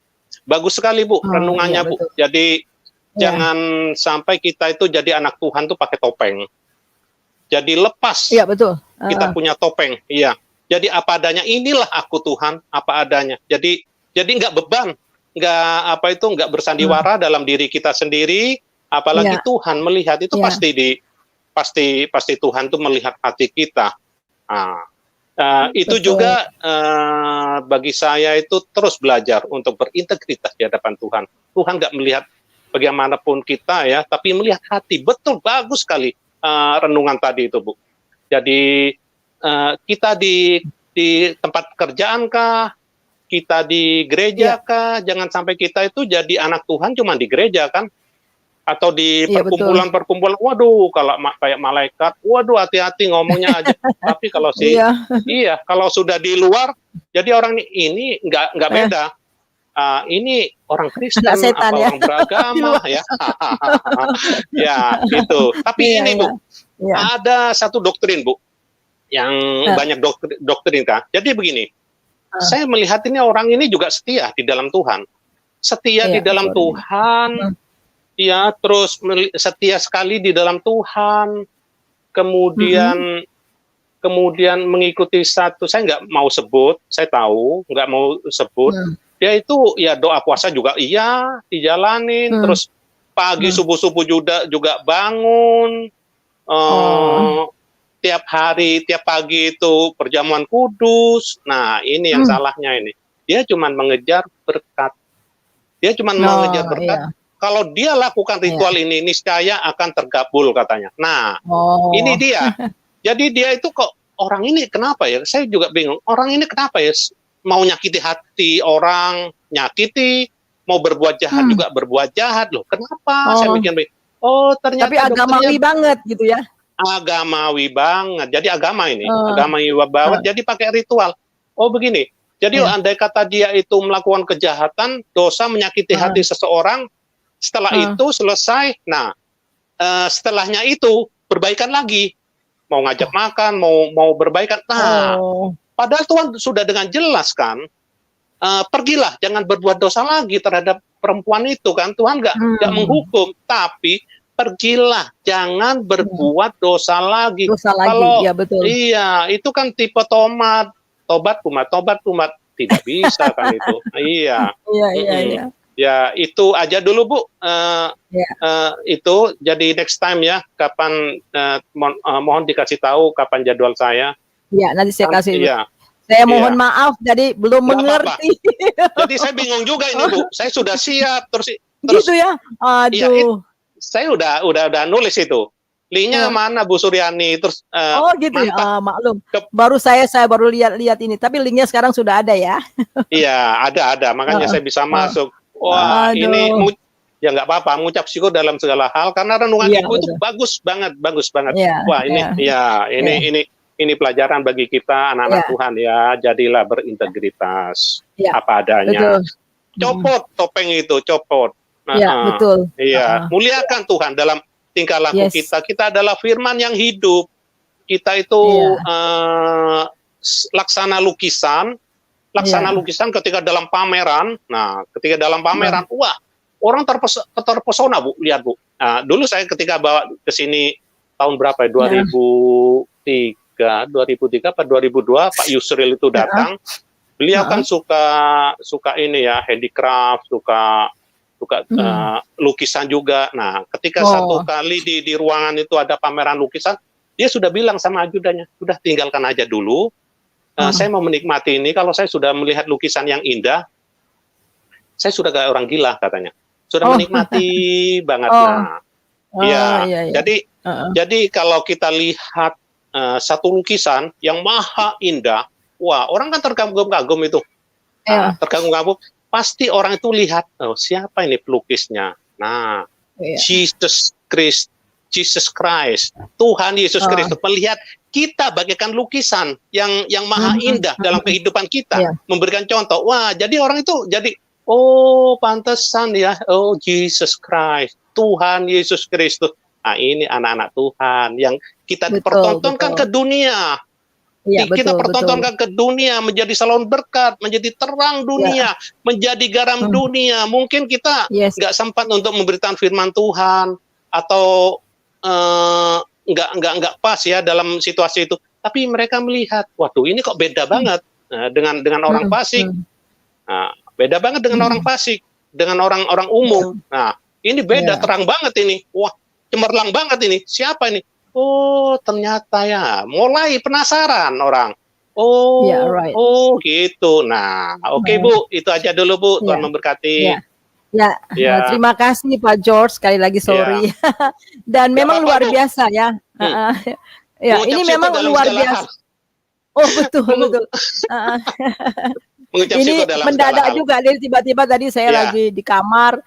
Bagus sekali Bu renungannya Bu. Jadi jangan sampai kita itu jadi anak Tuhan tuh pakai topeng. Jadi lepas. Iya betul. Kita punya topeng. Iya. Jadi apa adanya, inilah aku Tuhan, apa adanya. Jadi nggak beban. Nggak bersandiwara dalam diri kita sendiri, apalagi Tuhan melihat itu pasti Tuhan tuh melihat hati kita. Itu juga bagi saya itu terus belajar untuk berintegritas di hadapan Tuhan. Tuhan nggak melihat bagaimanapun kita ya, tapi melihat hati. Betul, bagus sekali renungan tadi itu Bu. Jadi kita di tempat kerjaan kah? Kita di gereja kah? Jangan sampai kita itu jadi anak Tuhan cuma di gereja kan? Atau di perkumpulan-perkumpulan, waduh kalau kayak malaikat, waduh hati-hati ngomongnya aja. Tapi kalau kalau sudah di luar, jadi orang ini nggak beda. Ini orang Kristen, orang beragama ya. Ya itu. Tapi ini Bu, ada satu doktrin Bu, yang banyak doktrin kah? Jadi begini. Saya melihat ini orang ini juga setia di dalam Tuhan. Setia di dalam Tuhan. Ya, terus setia sekali di dalam Tuhan. Kemudian mengikuti satu, saya nggak mau sebut, saya tahu, nggak mau sebut. Dia itu ya doa puasa juga dijalanin. Terus pagi subuh-subuh juga bangun. Tiap hari, tiap pagi itu perjamuan kudus. Nah, ini yang salahnya ini. Dia cuma mengejar berkat. Mengejar berkat. Kalau dia lakukan ritual ini, niscaya akan tergabul katanya. Nah, ini dia. Jadi dia itu kok, orang ini kenapa ya? Saya juga bingung. Orang ini kenapa ya? Mau nyakiti hati orang, nyakiti. Mau berbuat jahat juga berbuat jahat. Loh, kenapa? Saya mikir, ternyata. Tapi agamawi banget gitu ya. Agamawi banget. Jadi agama ini, agamawi banget. Jadi pakai ritual. Oh begini. Jadi andai kata dia itu melakukan kejahatan, dosa menyakiti hati seseorang, setelah itu selesai. Nah, setelahnya itu perbaikan lagi. Mau ngajak makan, mau berbaikan. Nah, padahal Tuhan sudah dengan jelas kan, pergilah, jangan berbuat dosa lagi terhadap perempuan itu kan. Tuhan nggak menghukum, tapi pergilah, jangan berbuat dosa lagi. Kalau ya betul. Iya, itu kan tipe tobat kumat, tidak bisa kan itu. Iya. Ya, itu aja dulu Bu. Itu jadi next time ya, kapan mohon dikasih tahu kapan jadwal saya. Ya, nanti saya kasih. Saya mohon maaf, jadi belum mengerti. Jadi saya bingung juga ini Bu. Saya sudah siap terus gitu ya. Aduh. Saya udah nulis itu. Linknya Iya. mana Bu Suryani? Terus Oh gitu ya, mantap. maklum. Ke- Baru saya baru lihat ini, tapi linknya sekarang sudah ada ya. Iya, ada. Makanya Heeh, saya bisa heeh. masuk. Wah, ini Aduh, ya nggak apa-apa, mengucap syukur dalam segala hal karena renungan iya Ibu itu betul. bagus banget, bagus banget. Iya, Wah, iya, ini ya, iya, ini pelajaran bagi kita anak-anak iya, Tuhan ya. Jadilah berintegritas iya, apa adanya. betul. Mm-mm. Copot topeng itu, copot. Iya, Heeh. betul. Iya, Heeh. muliakan Tuhan dalam tingkah laku Yes, kita. Kita adalah firman yang hidup. Kita itu iya, laksana lukisan, iya. ketika dalam pameran. Nah, ketika dalam Heeh, pameran, wah, orang terpesona, Bu. Lihat, Bu. Nah, dulu saya ketika bawa ke sini tahun berapa ya? iya, 2003 apa 2002, Pak Yusril itu heeh, datang. Beliau kan heeh. suka ini ya, handicraft, suka Hmm. lukisan juga. Nah, ketika satu Oh, kali di ruangan itu ada pameran lukisan, dia sudah bilang sama ajudannya, sudah tinggalkan aja dulu. oh. Saya mau menikmati ini. Kalau saya sudah melihat lukisan yang indah, saya sudah kayak orang gila katanya. Sudah Oh, menikmati banget. oh, Nah, oh, ya. iya, iya. Heeh. Jadi kalau kita lihat satu lukisan yang maha indah, wah, orang kan terkagum-kagum itu. Iya, Terganggu-ganggu, pasti orang itu lihat, oh, siapa ini pelukisnya? Nah, iya. Jesus Christ, Tuhan Yesus Oh, Kristus melihat kita bagaikan lukisan yang maha mhm, indah dalam mhm. kehidupan kita, Iya, memberikan contoh. Wah, jadi orang itu jadi, oh, pantesan ya, oh, Jesus Christ, Tuhan Yesus Kristus. Nah, ini anak-anak Tuhan yang kita betul, pertontonkan betul. ke dunia. Iya, Kita betul, betul. pertontonkan ke dunia, menjadi salon berkat, menjadi terang Iya, dunia, menjadi garam hmm, dunia. Mungkin kita yes, nggak sempat untuk memberitakan firman Tuhan, atau eh, nggak pas ya dalam situasi itu. Tapi mereka melihat, waduh, ini kok beda hmm, banget dengan orang hmm, fasik. hmm, Nah, beda banget dengan orang hmm. fasik, dengan orang-orang Iya, umum. Nah, ini beda, iya, terang banget ini. Wah, cemerlang banget ini. Siapa ini? Oh, ternyata ya. Mulai penasaran orang. iya, Oh, right. oh gitu. Nah, oke Oh, Bu, itu aja dulu Bu. iya, Tuhan iya. memberkati. Ya, Ya, terima kasih Pak George, sekali lagi ya. sorry. Dan Nggak memang apa-apa luar Bu. biasa ya. Hmm. Heeh. Ya, Mengucap ini syukur memang dalam luar segala hal. biasa. Oh, betul, Mengu- betul. Heeh. Mengucap syukur Ini dalam segala mendadak hal. juga, jadi tiba-tiba tadi saya Ya, lagi di kamar,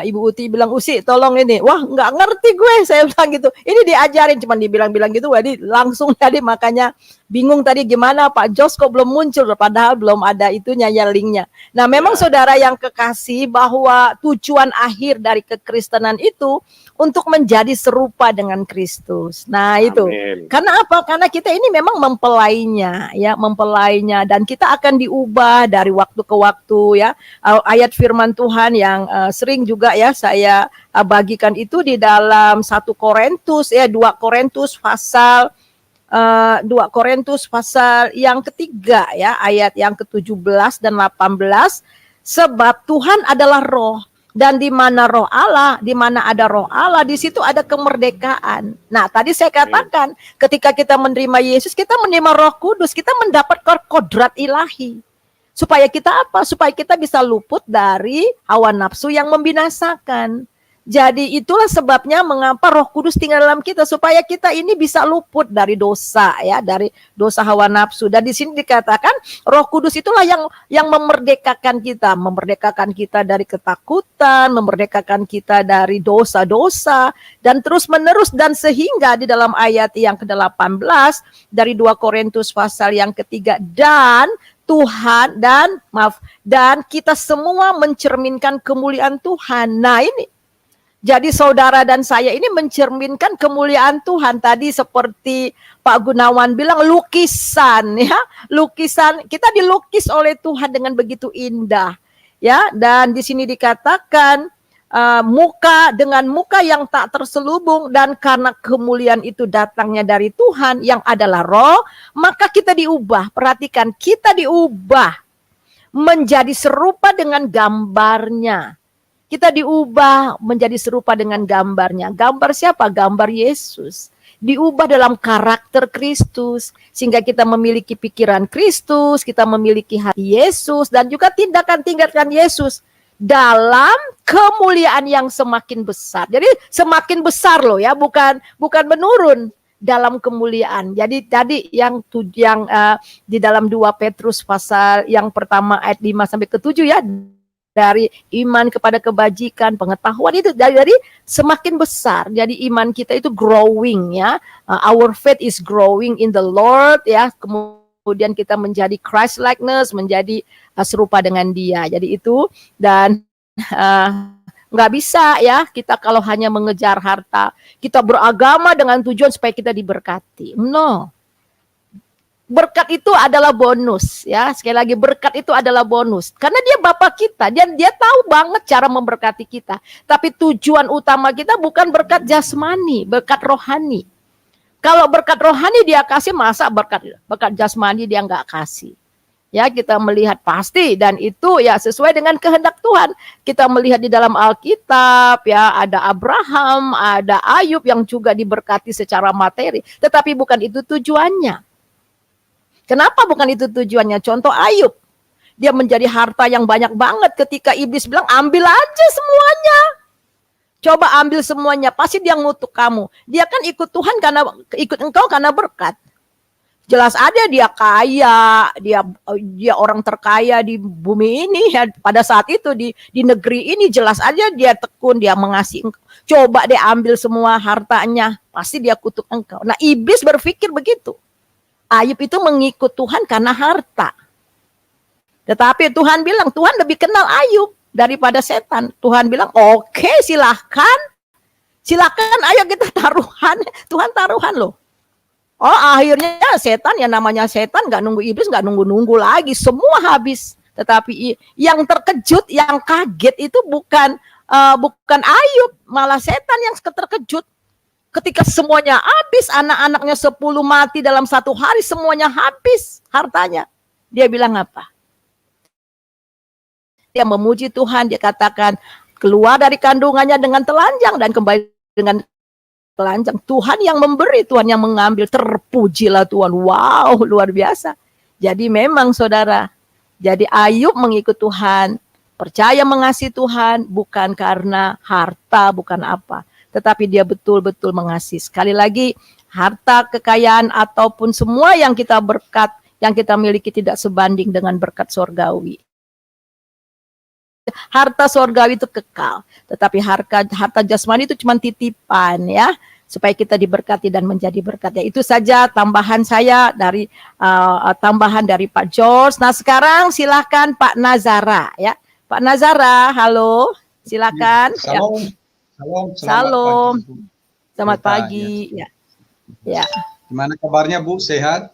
Ibu Uti bilang, "Usi, tolong ini." Wah, nggak ngerti gue, saya bilang gitu. Ini diajarin, cuman dibilang-bilang gitu, jadi langsung tadi makanya bingung tadi gimana Pak Jos kok belum muncul, padahal belum ada itunya ya linknya. Nah, memang ya. saudara yang kekasih bahwa tujuan akhir dari kekristenan itu untuk menjadi serupa dengan Kristus. Nah, itu. Amin. Karena apa? Karena kita ini memang mempelainya, ya, mempelainya, dan kita akan diubah dari waktu ke waktu, ya. Ayat firman Tuhan yang sering juga ya saya bagikan itu di dalam 1 Korintus ya, 2 Korintus pasal 2 Korintus pasal yang ketiga ya, ayat yang ke-17 dan 18. Sebab Tuhan adalah roh, dan di mana roh Allah, di mana ada roh Allah, di situ ada kemerdekaan. Nah, tadi saya Amin. katakan, ketika kita menerima Yesus, kita menerima Roh Kudus, kita mendapat kodrat ilahi. Supaya kita apa? Supaya kita bisa luput dari hawa nafsu yang membinasakan. Jadi itulah sebabnya mengapa Roh Kudus tinggal dalam kita, supaya kita ini bisa luput dari dosa ya, dari dosa hawa nafsu. Dan di sini dikatakan Roh Kudus itulah yang memerdekakan kita dari ketakutan, memerdekakan kita dari dosa-dosa, dan terus menerus, dan sehingga di dalam ayat yang ke-18 dari 2 Korintus pasal yang ketiga, dan Tuhan dan kita semua mencerminkan kemuliaan Tuhan. Nah, ini jadi saudara dan saya ini mencerminkan kemuliaan Tuhan. Tadi seperti Pak Gunawan bilang, lukisan ya, lukisan kita dilukis oleh Tuhan dengan begitu indah ya. Dan di sini dikatakan muka yang tak terselubung, dan karena kemuliaan itu datangnya dari Tuhan yang adalah Roh, maka kita diubah. Perhatikan, kita diubah menjadi serupa dengan gambarnya. Kita diubah menjadi serupa dengan gambarnya. Gambar siapa? Gambar Yesus. Diubah dalam karakter Kristus, sehingga kita memiliki pikiran Kristus, kita memiliki hati Yesus, dan juga tindakan-tindakan Yesus. dalam kemuliaan yang semakin besar. Jadi semakin besar loh ya, bukan menurun, dalam kemuliaan. Jadi tadi yang di dalam 2 Petrus pasal yang pertama ayat 5 sampai ke 7 ya, dari iman kepada kebajikan, pengetahuan itu dari semakin besar. Jadi iman kita itu growing ya. Our faith is growing in the Lord ya. Kemudian kita menjadi Christ likeness, menjadi serupa dengan Dia. Jadi itu, dan nggak bisa ya kita kalau hanya mengejar harta. Kita beragama dengan tujuan supaya kita diberkati. No. Berkat itu adalah bonus ya. Sekali lagi, berkat itu adalah bonus. Karena Dia Bapa kita, dia tahu banget cara memberkati kita. Tapi tujuan utama kita bukan berkat jasmani, berkat rohani. Kalau berkat rohani Dia kasih, masa berkat jasmani Dia nggak kasih? Ya, kita melihat pasti, dan itu ya sesuai dengan kehendak Tuhan. Kita melihat di dalam Alkitab ya, ada Abraham, ada Ayub yang juga diberkati secara materi, tetapi bukan itu tujuannya. Kenapa bukan itu tujuannya? Contoh Ayub, dia menjadi harta yang banyak banget ketika iblis bilang ambil aja semuanya. Coba ambil semuanya, pasti dia ngutuk kamu. Dia kan ikut Tuhan karena ikut engkau karena berkat. Jelas aja dia kaya, dia orang terkaya di bumi ini ya, pada saat itu di negeri ini, jelas aja dia tekun, dia mengasihi engkau. Coba deh ambil semua hartanya, pasti dia kutuk engkau. Nah, iblis berpikir begitu. Ayub itu mengikut Tuhan karena harta. Tetapi Tuhan bilang, Tuhan lebih kenal Ayub daripada setan. Tuhan bilang, oke, silakan ayo kita taruhan. Tuhan taruhan loh. Oh, akhirnya setan, ya namanya setan, nggak nunggu iblis, nggak nunggu lagi, semua habis. Tetapi yang terkejut, yang kaget itu bukan Ayub, malah setan yang terkejut. Ketika semuanya habis, anak-anaknya 10 mati dalam 1 hari, semuanya habis hartanya. Dia bilang apa? Dia memuji Tuhan, dia katakan keluar dari kandungannya dengan telanjang dan kembali dengan telanjang. Tuhan yang memberi, Tuhan yang mengambil, terpujilah Tuhan. Wow, luar biasa. Jadi memang saudara, jadi Ayub mengikut Tuhan, percaya mengasihi Tuhan, bukan karena harta, bukan apa, tetapi dia betul-betul mengasihi. Sekali lagi, harta, kekayaan, ataupun semua yang kita berkat, yang kita miliki tidak sebanding dengan berkat surgawi. Harta surgawi itu kekal, tetapi harta jasmani itu cuma titipan ya, supaya kita diberkati dan menjadi berkat. Ya, itu saja tambahan saya dari tambahan dari Pak George. Nah, sekarang silakan Pak Nazara ya. Pak Nazara, halo. Silakan. Salam. Ya. Salam. Selamat pagi. Ya. Ya. Gimana kabarnya, Bu? Sehat?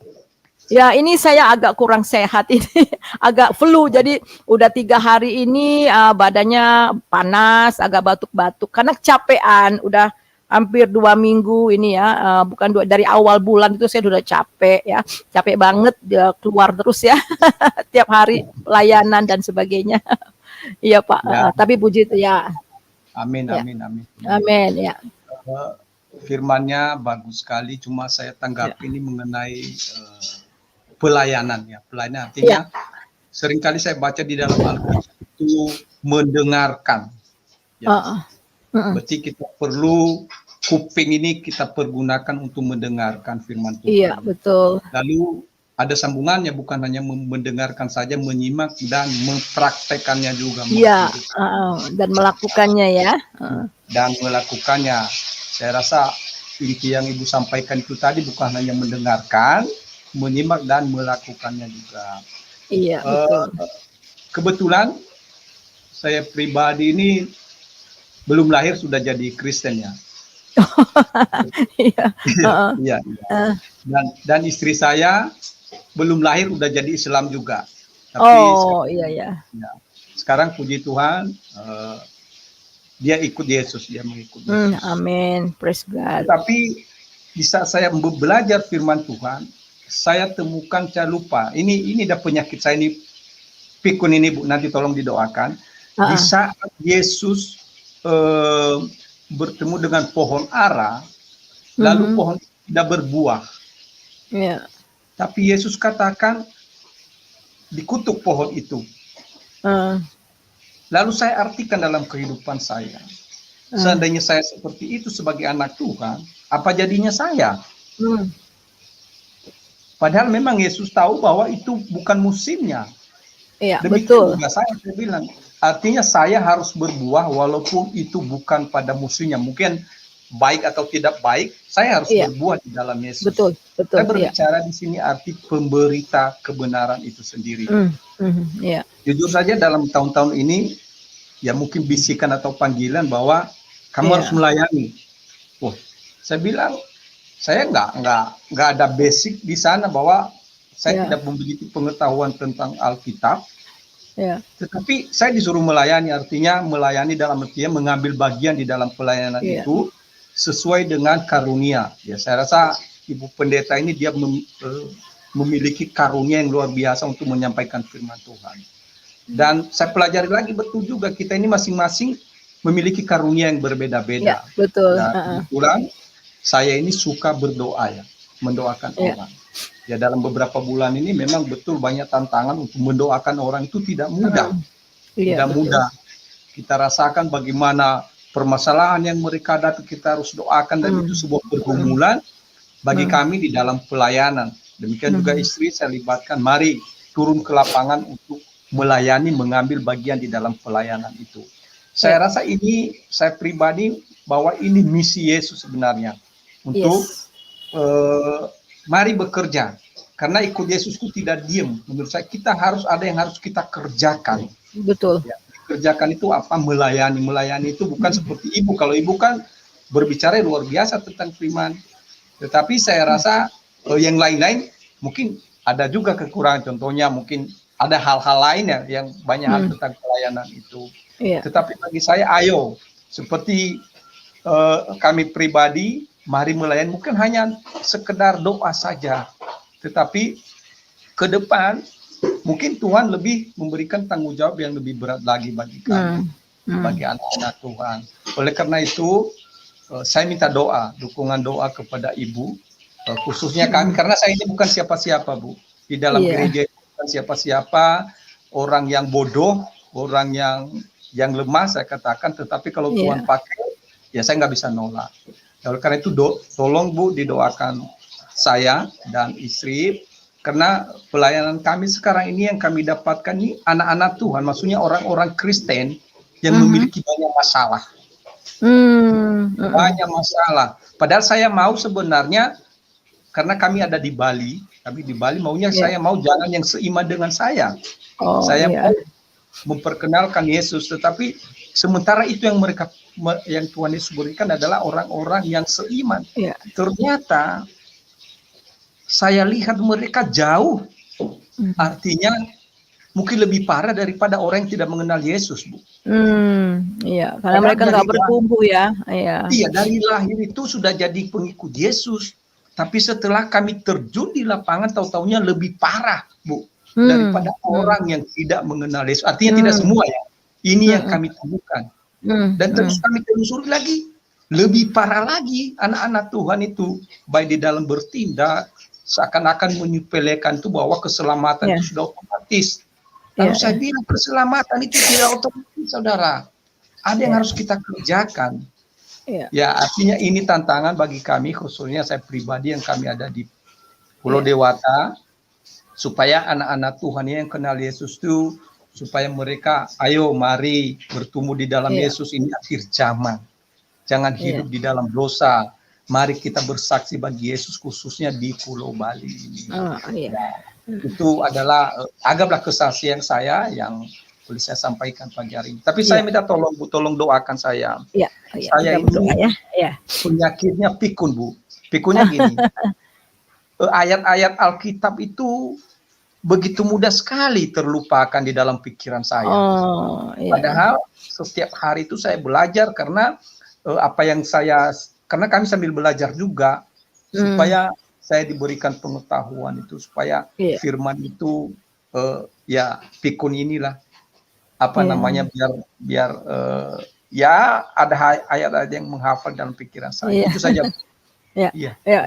Ya, ini saya agak kurang sehat ini, agak flu. Jadi udah 3 hari ini badannya panas, agak batuk-batuk karena kecapean. Udah hampir 2 minggu ini ya, bukan dari awal bulan itu saya udah capek ya, capek banget, keluar terus ya, tiap hari pelayanan dan sebagainya. Iya Pak, Ya. tapi puji itu ya. Amin, Ya. amin, amin. Amin ya. Firmannya bagus sekali, cuma saya tanggapi ini mengenai pelayanan ya. Pelayanan artinya seringkali saya baca di dalam Alkitab itu mendengarkan. Ya. Berarti kita perlu kuping ini kita pergunakan untuk mendengarkan firman Tuhan. Iya, betul. Lalu ada sambungannya, bukan hanya mendengarkan saja, menyimak dan mempraktekannya juga. Iya, dan melakukannya ya. Dan melakukannya. Saya rasa inti yang Ibu sampaikan itu tadi bukan hanya mendengarkan, menyimak dan melakukannya juga. Iya, betul. Kebetulan saya pribadi ini belum lahir sudah jadi Kristen ya. Iya. Iya. Dan istri saya belum lahir udah jadi Islam juga. Tapi iya. Sekarang puji Tuhan, dia ikut Yesus, dia mengikut Yesus. Amin, praise God. Tapi di saat saya belajar firman Tuhan, saya temukan, saya lupa. Ini dah penyakit saya ini, pikun ini Bu, nanti tolong didoakan. Di saat Yesus bertemu dengan pohon ara, lalu pohon tidak berbuah. Yeah. Tapi Yesus katakan dikutuk pohon itu. lalu saya artikan dalam kehidupan saya. Seandainya saya seperti itu sebagai anak Tuhan, apa jadinya saya? Padahal memang Yesus tahu bahwa itu bukan musimnya. Iya, Demikian betul. juga saya bilang, artinya saya harus berbuah walaupun itu bukan pada musimnya. Mungkin baik atau tidak baik, saya harus Iya. berbuah di dalam Yesus. Betul, betul. Saya Iya. berbicara di sini arti pemberita kebenaran itu sendiri. Iya. Jujur saja dalam tahun-tahun ini, ya mungkin bisikan atau panggilan bahwa kamu Iya. harus melayani. Wah, saya bilang saya nggak ada basic di sana bahwa saya Iya. tidak memiliki pengetahuan tentang Alkitab. Iya. Tetapi saya disuruh melayani, artinya melayani dalam artinya mengambil bagian di dalam pelayanan Iya. itu sesuai dengan karunia. Ya, saya rasa Ibu Pendeta ini dia memiliki karunia yang luar biasa untuk menyampaikan firman Tuhan. Dan saya pelajari lagi betul juga kita ini masing-masing memiliki karunia yang berbeda-beda. Iya, betul. Nah, kebetulan saya ini suka berdoa ya, mendoakan orang. Ya dalam beberapa bulan ini memang betul banyak tantangan untuk mendoakan orang itu tidak mudah. Tidak mudah. Kita rasakan bagaimana permasalahan yang mereka hadapi kita harus doakan dan itu sebuah pergumulan bagi kami di dalam pelayanan. Demikian juga istri saya libatkan, mari turun ke lapangan untuk melayani, mengambil bagian di dalam pelayanan itu. Saya rasa ini, saya pribadi bahwa ini misi Yesus sebenarnya. Untuk mari bekerja. Karena ikut Yesus itu tidak diam. Menurut saya kita harus ada yang harus kita kerjakan. Betul. Ya, kerjakan itu apa? Melayani. Melayani itu bukan seperti ibu. Kalau ibu kan berbicara luar biasa tentang firman. Tetapi saya rasa yang lain-lain mungkin ada juga kekurangan. Contohnya mungkin ada hal-hal lain ya yang banyak hal tentang pelayanan itu. Tetapi bagi saya, ayo seperti kami pribadi, mari melayani. Bukan hanya sekedar doa saja, tetapi ke depan mungkin Tuhan lebih memberikan tanggung jawab yang lebih berat lagi bagi kami, bagi anak-anak Tuhan. Oleh karena itu, saya minta doa, dukungan doa kepada Ibu, khususnya kami, karena saya ini bukan siapa-siapa, Bu. Di dalam gereja bukan siapa-siapa, orang yang bodoh, orang yang lemah, saya katakan. Tetapi kalau Tuhan pakai, ya saya nggak bisa nolak. Oleh karena itu, tolong Bu didoakan saya dan istri, karena pelayanan kami sekarang ini yang kami dapatkan ini anak-anak Tuhan, maksudnya orang-orang Kristen yang memiliki banyak masalah. Banyak masalah. Padahal saya mau sebenarnya, karena kami ada di Bali, maunya saya mau jalan yang seiman dengan saya. Saya mau memperkenalkan Yesus, tetapi sementara itu yang Tuhan Yesus berikan adalah orang-orang yang seiman. Ternyata saya lihat mereka jauh, artinya mungkin lebih parah daripada orang yang tidak mengenal Yesus, Bu. Iya, karena mereka nggak bertumbuh ya. Iya, dari lahir itu sudah jadi pengikut Yesus, tapi setelah kami terjun di lapangan, tahu-taunya lebih parah, Bu, daripada orang yang tidak mengenal Yesus. Artinya tidak semua ya. Ini yang kami temukan. Dan terus kami telusuri lagi, lebih parah lagi anak-anak Tuhan itu, baik di dalam bertindak, seakan-akan menyepelekan itu bahwa keselamatan itu sudah otomatis. Lalu saya bilang keselamatan itu tidak otomatis, saudara. Ada yang harus kita kerjakan. Ya, artinya ini tantangan bagi kami, khususnya saya pribadi yang kami ada di Pulau Dewata, supaya anak-anak Tuhan yang kenal Yesus itu, supaya mereka, ayo mari bertumbuh di dalam Yesus, ini akhir zaman. Jangan hidup di dalam dosa. Mari kita bersaksi bagi Yesus, khususnya di Pulau Bali ini. Itu adalah anggaplah kesaksian saya yang boleh saya sampaikan pagi hari ini. Tapi saya minta tolong Bu, tolong doakan saya. Saya ini penyakitnya pikun, Bu. Pikunnya gini. Ayat-ayat Alkitab itu begitu mudah sekali terlupakan di dalam pikiran saya. Padahal setiap hari itu saya belajar karena karena kami sambil belajar juga supaya saya diberikan pengetahuan itu, supaya firman itu pikun inilah namanya biar ada ayat-ayat yang menghafal dalam pikiran saya. Itu saja.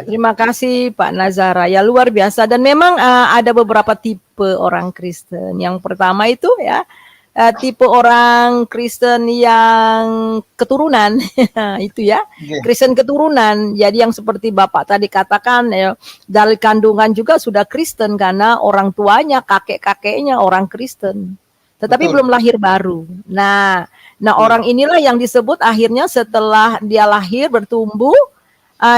Terima kasih Pak Nazara. Ya, luar biasa. Dan memang ada beberapa tipe orang Kristen. Yang pertama itu tipe orang Kristen yang keturunan itu ya, Oke. Kristen keturunan. Jadi yang seperti Bapak tadi katakan ya, dari kandungan juga sudah Kristen karena orang tuanya, kakek-kakeknya orang Kristen. Tetapi Betul. belum lahir baru. Nah, orang inilah yang disebut akhirnya setelah dia lahir bertumbuh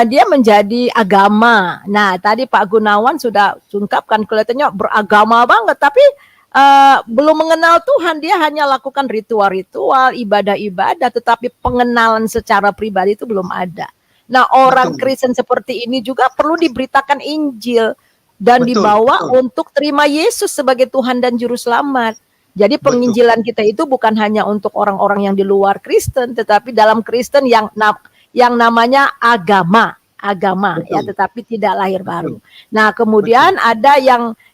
dia menjadi agama. Nah, tadi Pak Gunawan sudah ungkapkan kelihatannya beragama banget, tapi belum mengenal Tuhan, dia hanya lakukan ritual-ritual, ibadah-ibadah, tetapi pengenalan secara pribadi itu belum ada. Nah, orang Betul. Kristen seperti ini juga perlu diberitakan Injil dan Betul, dibawa betul. untuk terima Yesus sebagai Tuhan dan Juru Selamat. Jadi penginjilan kita itu bukan hanya untuk orang-orang yang di luar Kristen, tetapi dalam Kristen yang namanya agama ya, Betul. tetapi tidak lahir baru. Nah, kemudian ada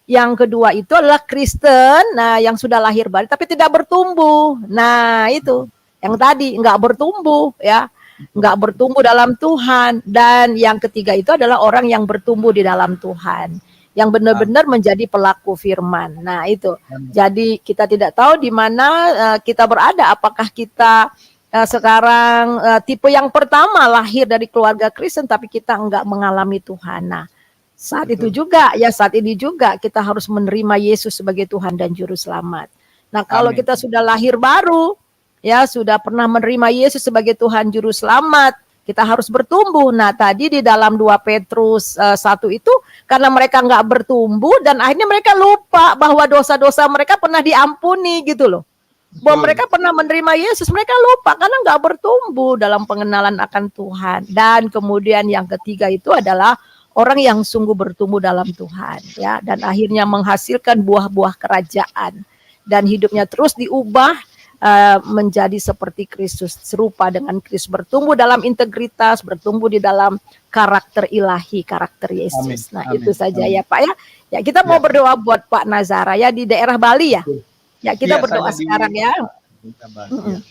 yang kedua itu adalah Kristen, nah yang sudah lahir baru tapi tidak bertumbuh. Nah, itu yang tadi nggak bertumbuh ya, nggak bertumbuh dalam Tuhan. Dan yang ketiga itu adalah orang yang bertumbuh di dalam Tuhan, yang benar-benar menjadi pelaku firman. Nah, itu. Jadi kita tidak tahu di mana kita berada, apakah kita sekarang tipe yang pertama lahir dari keluarga Kristen tapi kita enggak mengalami Tuhan. Nah, saat itu juga ya, saat ini juga kita harus menerima Yesus sebagai Tuhan dan Juru Selamat. Nah, kalau Amin. kita sudah lahir baru, ya sudah pernah menerima Yesus sebagai Tuhan Juru Selamat, kita harus bertumbuh. Nah, tadi di dalam 2 Petrus 1 itu, karena mereka nggak bertumbuh dan akhirnya mereka lupa bahwa dosa-dosa mereka pernah diampuni gitu loh. Bahwa mereka pernah menerima Yesus, mereka lupa karena nggak bertumbuh dalam pengenalan akan Tuhan. Dan kemudian yang ketiga itu adalah orang yang sungguh bertumbuh dalam Tuhan, ya, dan akhirnya menghasilkan buah-buah kerajaan dan hidupnya terus diubah menjadi seperti Kristus, serupa dengan Kristus, bertumbuh dalam integritas, bertumbuh di dalam karakter ilahi, karakter Yesus. Nah, itu saja ya Pak ya. Ya, kita mau berdoa buat Pak Nazara ya di daerah Bali ya. Ya, kita berdoa sekarang ya. Betul.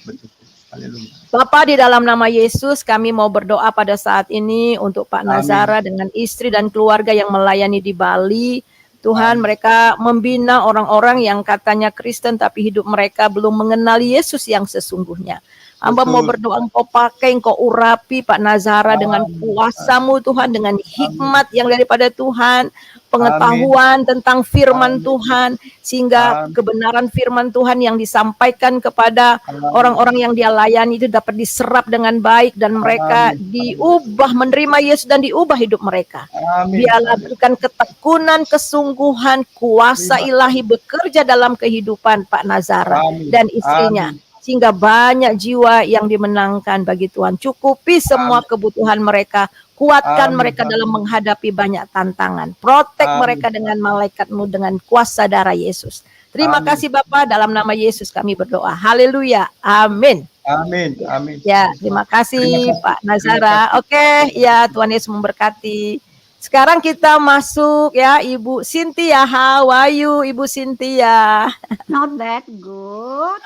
Haleluya. Bapa, di dalam nama Yesus kami mau berdoa pada saat ini untuk Pak Nazara dengan istri dan keluarga yang melayani di Bali. Tuhan, mereka membina orang-orang yang katanya Kristen tapi hidup mereka belum mengenali Yesus yang sesungguhnya. Hamba mau berdoa, Engkau pakai, Engkau urapi Pak Nazara dengan kuasa-Mu Tuhan, dengan hikmat yang daripada Tuhan, pengetahuan tentang firman Tuhan, sehingga kebenaran firman Tuhan yang disampaikan kepada orang-orang yang dia layani itu dapat diserap dengan baik dan mereka diubah, menerima Yesus dan diubah hidup mereka. Biarlah berikan ketekunan, kesungguhan, kuasa ilahi bekerja dalam kehidupan Pak Nazara dan istrinya. Sehingga banyak jiwa yang dimenangkan bagi Tuhan. Cukupi semua kebutuhan mereka. Kuatkan mereka dalam menghadapi banyak tantangan. Protek mereka dengan malaikat-Mu dengan kuasa darah Yesus. Terima kasih Bapak, dalam nama Yesus kami berdoa. Haleluya. Amin. Amin. Ya, terima kasih Pak Nazara. Oke, ya, Tuhan Yesus memberkati. Sekarang kita masuk ya, Ibu Cynthia. How are you, Ibu Cynthia? Not bad, good.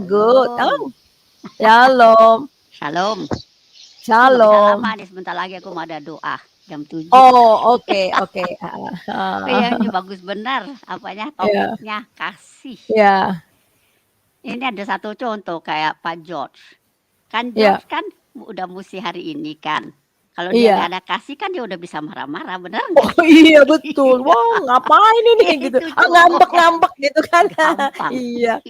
Good. Oh. Shalom. Shalom. Shalom. Lama nih, sebentar lagi aku mau ada doa jam 7. Oh, oke. Ini bagus benar apanya topiknya kasih. Ya. Ini ada satu contoh kayak Pak George. Kan George kan udah mesti hari ini kan. Kalau dia nggak ada kasih kan dia udah bisa marah-marah, bener nggak? Oh iya betul. Wah, ngapain ini gitu? Ngambek-ngambek gitu kan? Iya.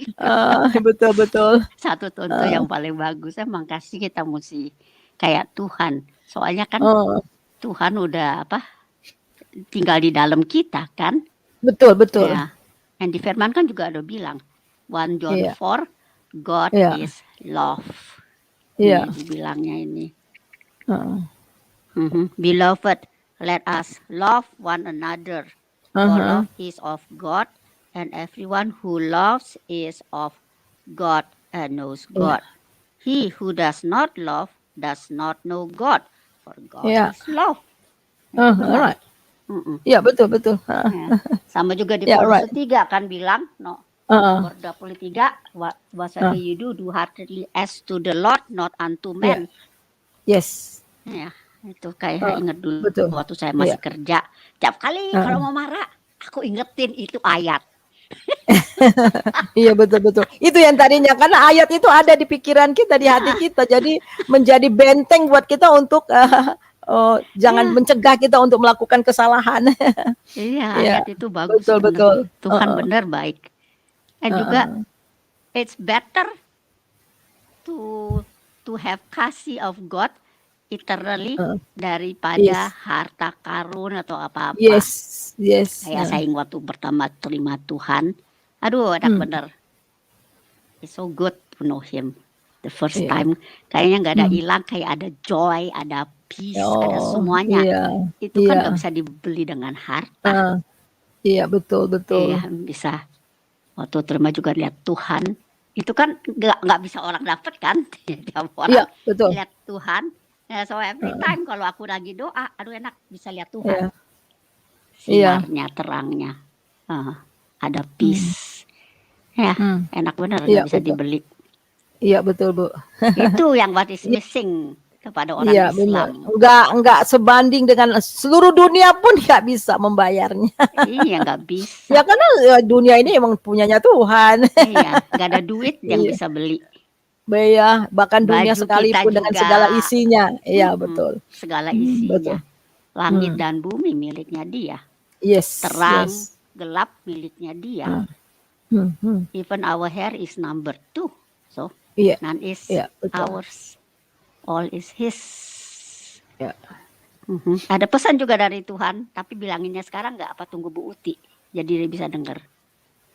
Betul. Satu contoh yang paling bagus emang kasih, kita mesti kayak Tuhan. Soalnya kan Tuhan udah tinggal di dalam kita kan? Betul. Ya. Dan di firman kan juga ada bilang 1 John 4, God is love. Iya. Bilangnya ini. Beloved, let us love one another. For love is of God, and everyone who loves is of God and knows God. He who does not love does not know God, for God is love. Alright. Ya, betul. Sama juga di Kolose 3 kan bilang, nomor 23, whatsoever you do heartily as to the Lord, not unto men. Yes. Ya. Itu kayak inget dulu waktu saya masih kerja. Tiap kali kalau mau marah, aku ingetin itu ayat. Iya betul-betul. Itu yang tadinya karena ayat itu ada di pikiran kita, di hati kita, jadi menjadi benteng buat kita untuk jangan mencegah kita untuk melakukan kesalahan. Iya, Iya, ayat itu bagus betul bener. betul. Tuhan Heeh, benar baik. Dan juga it's better to have kasih of God eternally daripada Yes. harta karun atau apa-apa. Yes, yes. Kayak saya waktu pertama terima Tuhan, aduh enak bener. It's so good to know Him. The first Iya. time kayaknya nggak ada hilang, kayak ada joy, ada peace, ada semuanya. Iya, Itu kan iya. nggak bisa dibeli dengan harta. Iya betul betul. Iya bisa. Waktu terima juga lihat Tuhan, itu kan nggak bisa orang dapat kan? Tiap orang Iya betul. lihat Tuhan. Ya, so every time kalau aku lagi doa, aduh enak bisa lihat Tuhan. Iya. Sinarnya, terangnya, ada peace. Ya, enak benar, Iya, nggak bisa betul. dibeli. Iya betul Bu. Itu yang what is missing kepada orang Iya benar. Islam. Enggak sebanding dengan seluruh dunia pun nggak bisa membayarnya. Iya, nggak bisa. Ya karena dunia ini emang punyanya Tuhan. Iya, nggak ada duit yang bisa beli. Ya, bahkan dunia Baju sekalipun kita dengan juga. segala isinya. Iya betul. Segala isinya. Betul. Langit dan bumi miliknya Dia. Yes. Terang, yes. gelap miliknya Dia. Even our hair is number 2. So, Iya. none is Iya, betul. ours. All is His. Ya. Ada pesan juga dari Tuhan, tapi bilanginnya sekarang nggak apa, tunggu Bu Uti. Jadi dia bisa dengar.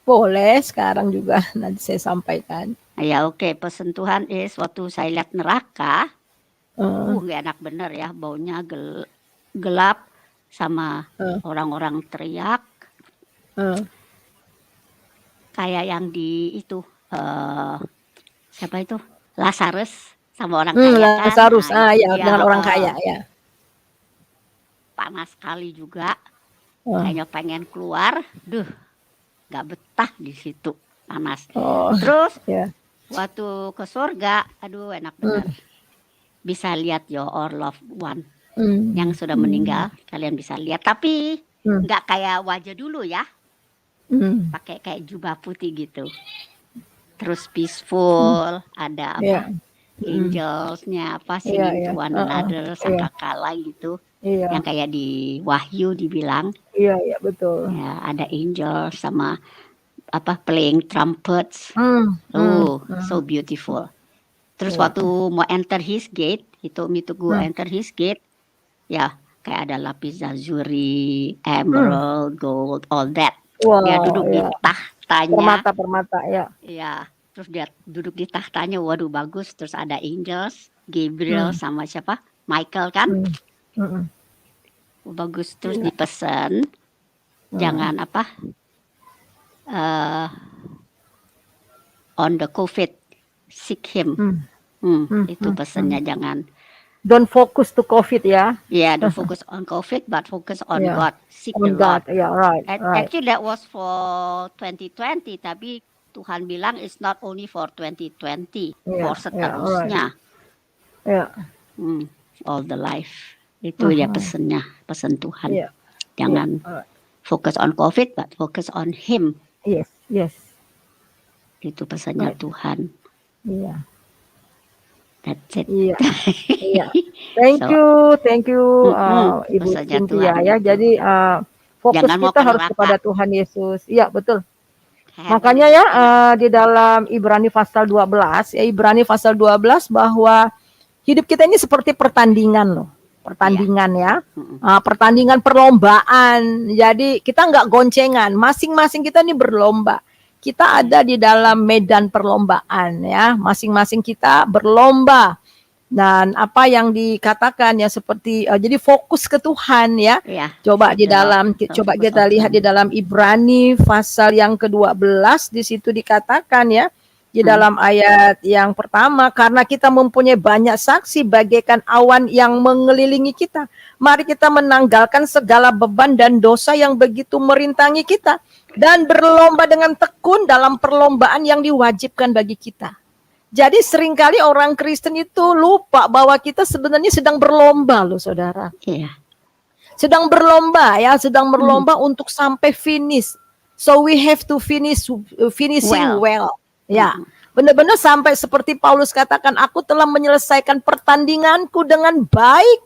Boleh sekarang juga nanti saya sampaikan. Ya oke, pesan Tuhan is waktu saya lihat neraka, nggak enak bener ya, baunya gelap sama orang-orang teriak. Kayak yang di itu, siapa itu? Lazarus sama orang kaya kan. Lazarus, ya, dia, dengan orang kaya ya. Panas sekali juga, kayaknya pengen keluar, nggak betah di situ, panas. Terus waktu ke surga, aduh enak benar. Bisa lihat your loved one yang sudah meninggal, kalian bisa lihat. Tapi nggak kayak wajah dulu ya, pakai kayak jubah putih gitu. Terus peaceful, ada apa? Angelsnya apa sih to one another, sangkakala gitu. Yang kayak di Wahyu dibilang. Iya, betul. Ya, ada angel sama apa playing trumpets. So beautiful. Terus waktu mau enter his gate, itu me to go enter his gate, ya kayak ada lapis lazuli, emerald, gold, all that. Wow, dia duduk di tahtanya. Permata ya. Iya, terus dia duduk di tahtanya, waduh bagus. Terus ada angels, Gabriel sama siapa? Michael kan? Bagus. Terus dipesan jangan apa? On the COVID, seek him. Itu pesannya jangan. Don't focus to COVID ya. Yeah, don't focus on COVID, but focus on God. Seek on the God. Lord. Yeah, right. Actually that was for 2020, tapi Tuhan bilang it's not only for 2020, for seterusnya. All the life. Itu ya pesannya, pesan Tuhan. Jangan focus on COVID, but focus on Him. Yes. Itu pesannya Tuhan. Iya. That's it. Iya. Thank you, Ibu Cynthia ya. Jadi fokus jangan kita harus kepada Tuhan Yesus. Iya betul. Makanya ya di dalam Ibrani pasal 12 ya, Ibrani pasal 12 bahwa hidup kita ini seperti pertandingan loh. Pertandingan ya. Pertandingan perlombaan. Jadi kita nggak goncengan, masing-masing kita ini berlomba. Kita ada di dalam medan perlombaan ya, masing-masing kita berlomba. Dan apa yang dikatakan ya seperti jadi fokus ke Tuhan ya. Coba di dalam kita lihat di dalam Ibrani pasal yang ke-12, di situ dikatakan ya di dalam ayat yang pertama, karena kita mempunyai banyak saksi bagaikan awan yang mengelilingi kita, mari kita menanggalkan segala beban dan dosa yang begitu merintangi kita dan berlomba dengan tekun dalam perlombaan yang diwajibkan bagi kita. Jadi seringkali orang Kristen itu lupa bahwa kita sebenarnya sedang berlomba loh saudara. Sedang berlomba ya, sedang berlomba untuk sampai finish. So we have to finishing well. Ya, benar-benar sampai seperti Paulus katakan, aku telah menyelesaikan pertandinganku dengan baik.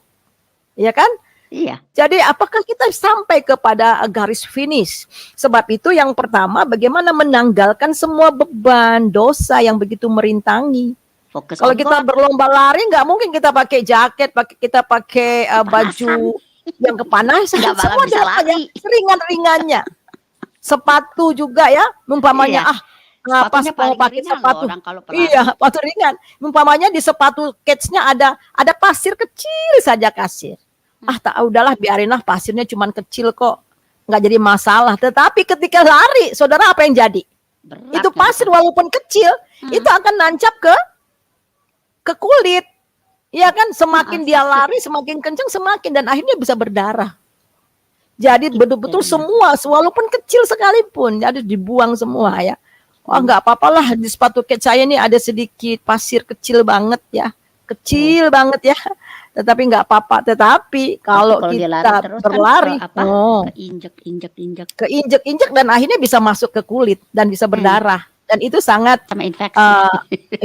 Ya kan? Iya. Jadi apakah kita sampai kepada garis finish? Sebab itu yang pertama, bagaimana menanggalkan semua beban dosa yang begitu merintangi. Fokus Kalau on kita God. berlomba lari, nggak mungkin kita pakai jaket, kita pakai baju yang kepanasan. Nggak malah Semua bisa ada lari. ringan-ringannya. Sepatu juga ya, umpamanya Iya. pas Sepatunya mau paling pakai ringan loh sepatu. orang kalau pelari. Iya, sepatu ringan. Umpamanya di sepatu ketsnya ada pasir kecil saja kasir. Udahlah biarinlah pasirnya cuman kecil kok. Nggak jadi masalah. Tetapi ketika lari, saudara apa yang jadi? Berat Itu nggak pasir kan? walaupun kecil, itu akan nancap ke kulit. Iya kan, semakin dia lari, semakin kencang, semakin dan akhirnya bisa berdarah. Jadi betul-betul semua, walaupun kecil sekalipun, jadi dibuang semua ya. Oh nggak apa-apalah, di sepatu kets saya ini ada sedikit pasir kecil banget ya. Kecil banget ya. Tetapi nggak apa-apa. Tetapi kalau dia kita lari terus berlari, kan keinjek-injek dan akhirnya bisa masuk ke kulit dan bisa berdarah. Dan itu sangat sama infeksi.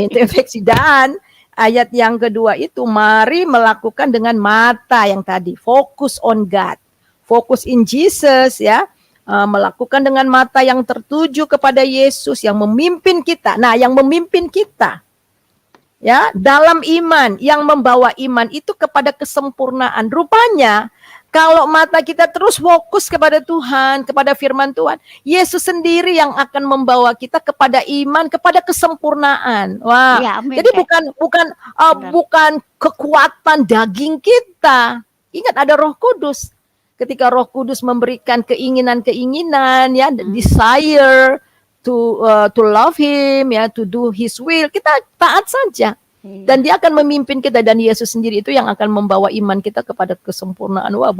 infeksi. Dan ayat yang kedua itu, mari melakukan dengan mata yang tadi, fokus on God, fokus in Jesus ya, melakukan dengan mata yang tertuju kepada Yesus yang memimpin kita. Nah, yang memimpin kita ya dalam iman, yang membawa iman itu kepada kesempurnaan. Rupanya kalau mata kita terus fokus kepada Tuhan, kepada firman Tuhan, Yesus sendiri yang akan membawa kita kepada iman, kepada kesempurnaan. Wah, Ya, amin. jadi bukan kekuatan daging kita. Ingat ada Roh Kudus. Ketika Roh Kudus memberikan keinginan-keinginan ya, desire to love Him ya, to do His will, kita taat saja. Dan Dia akan memimpin kita, dan Yesus sendiri itu yang akan membawa iman kita kepada kesempurnaan. Wah,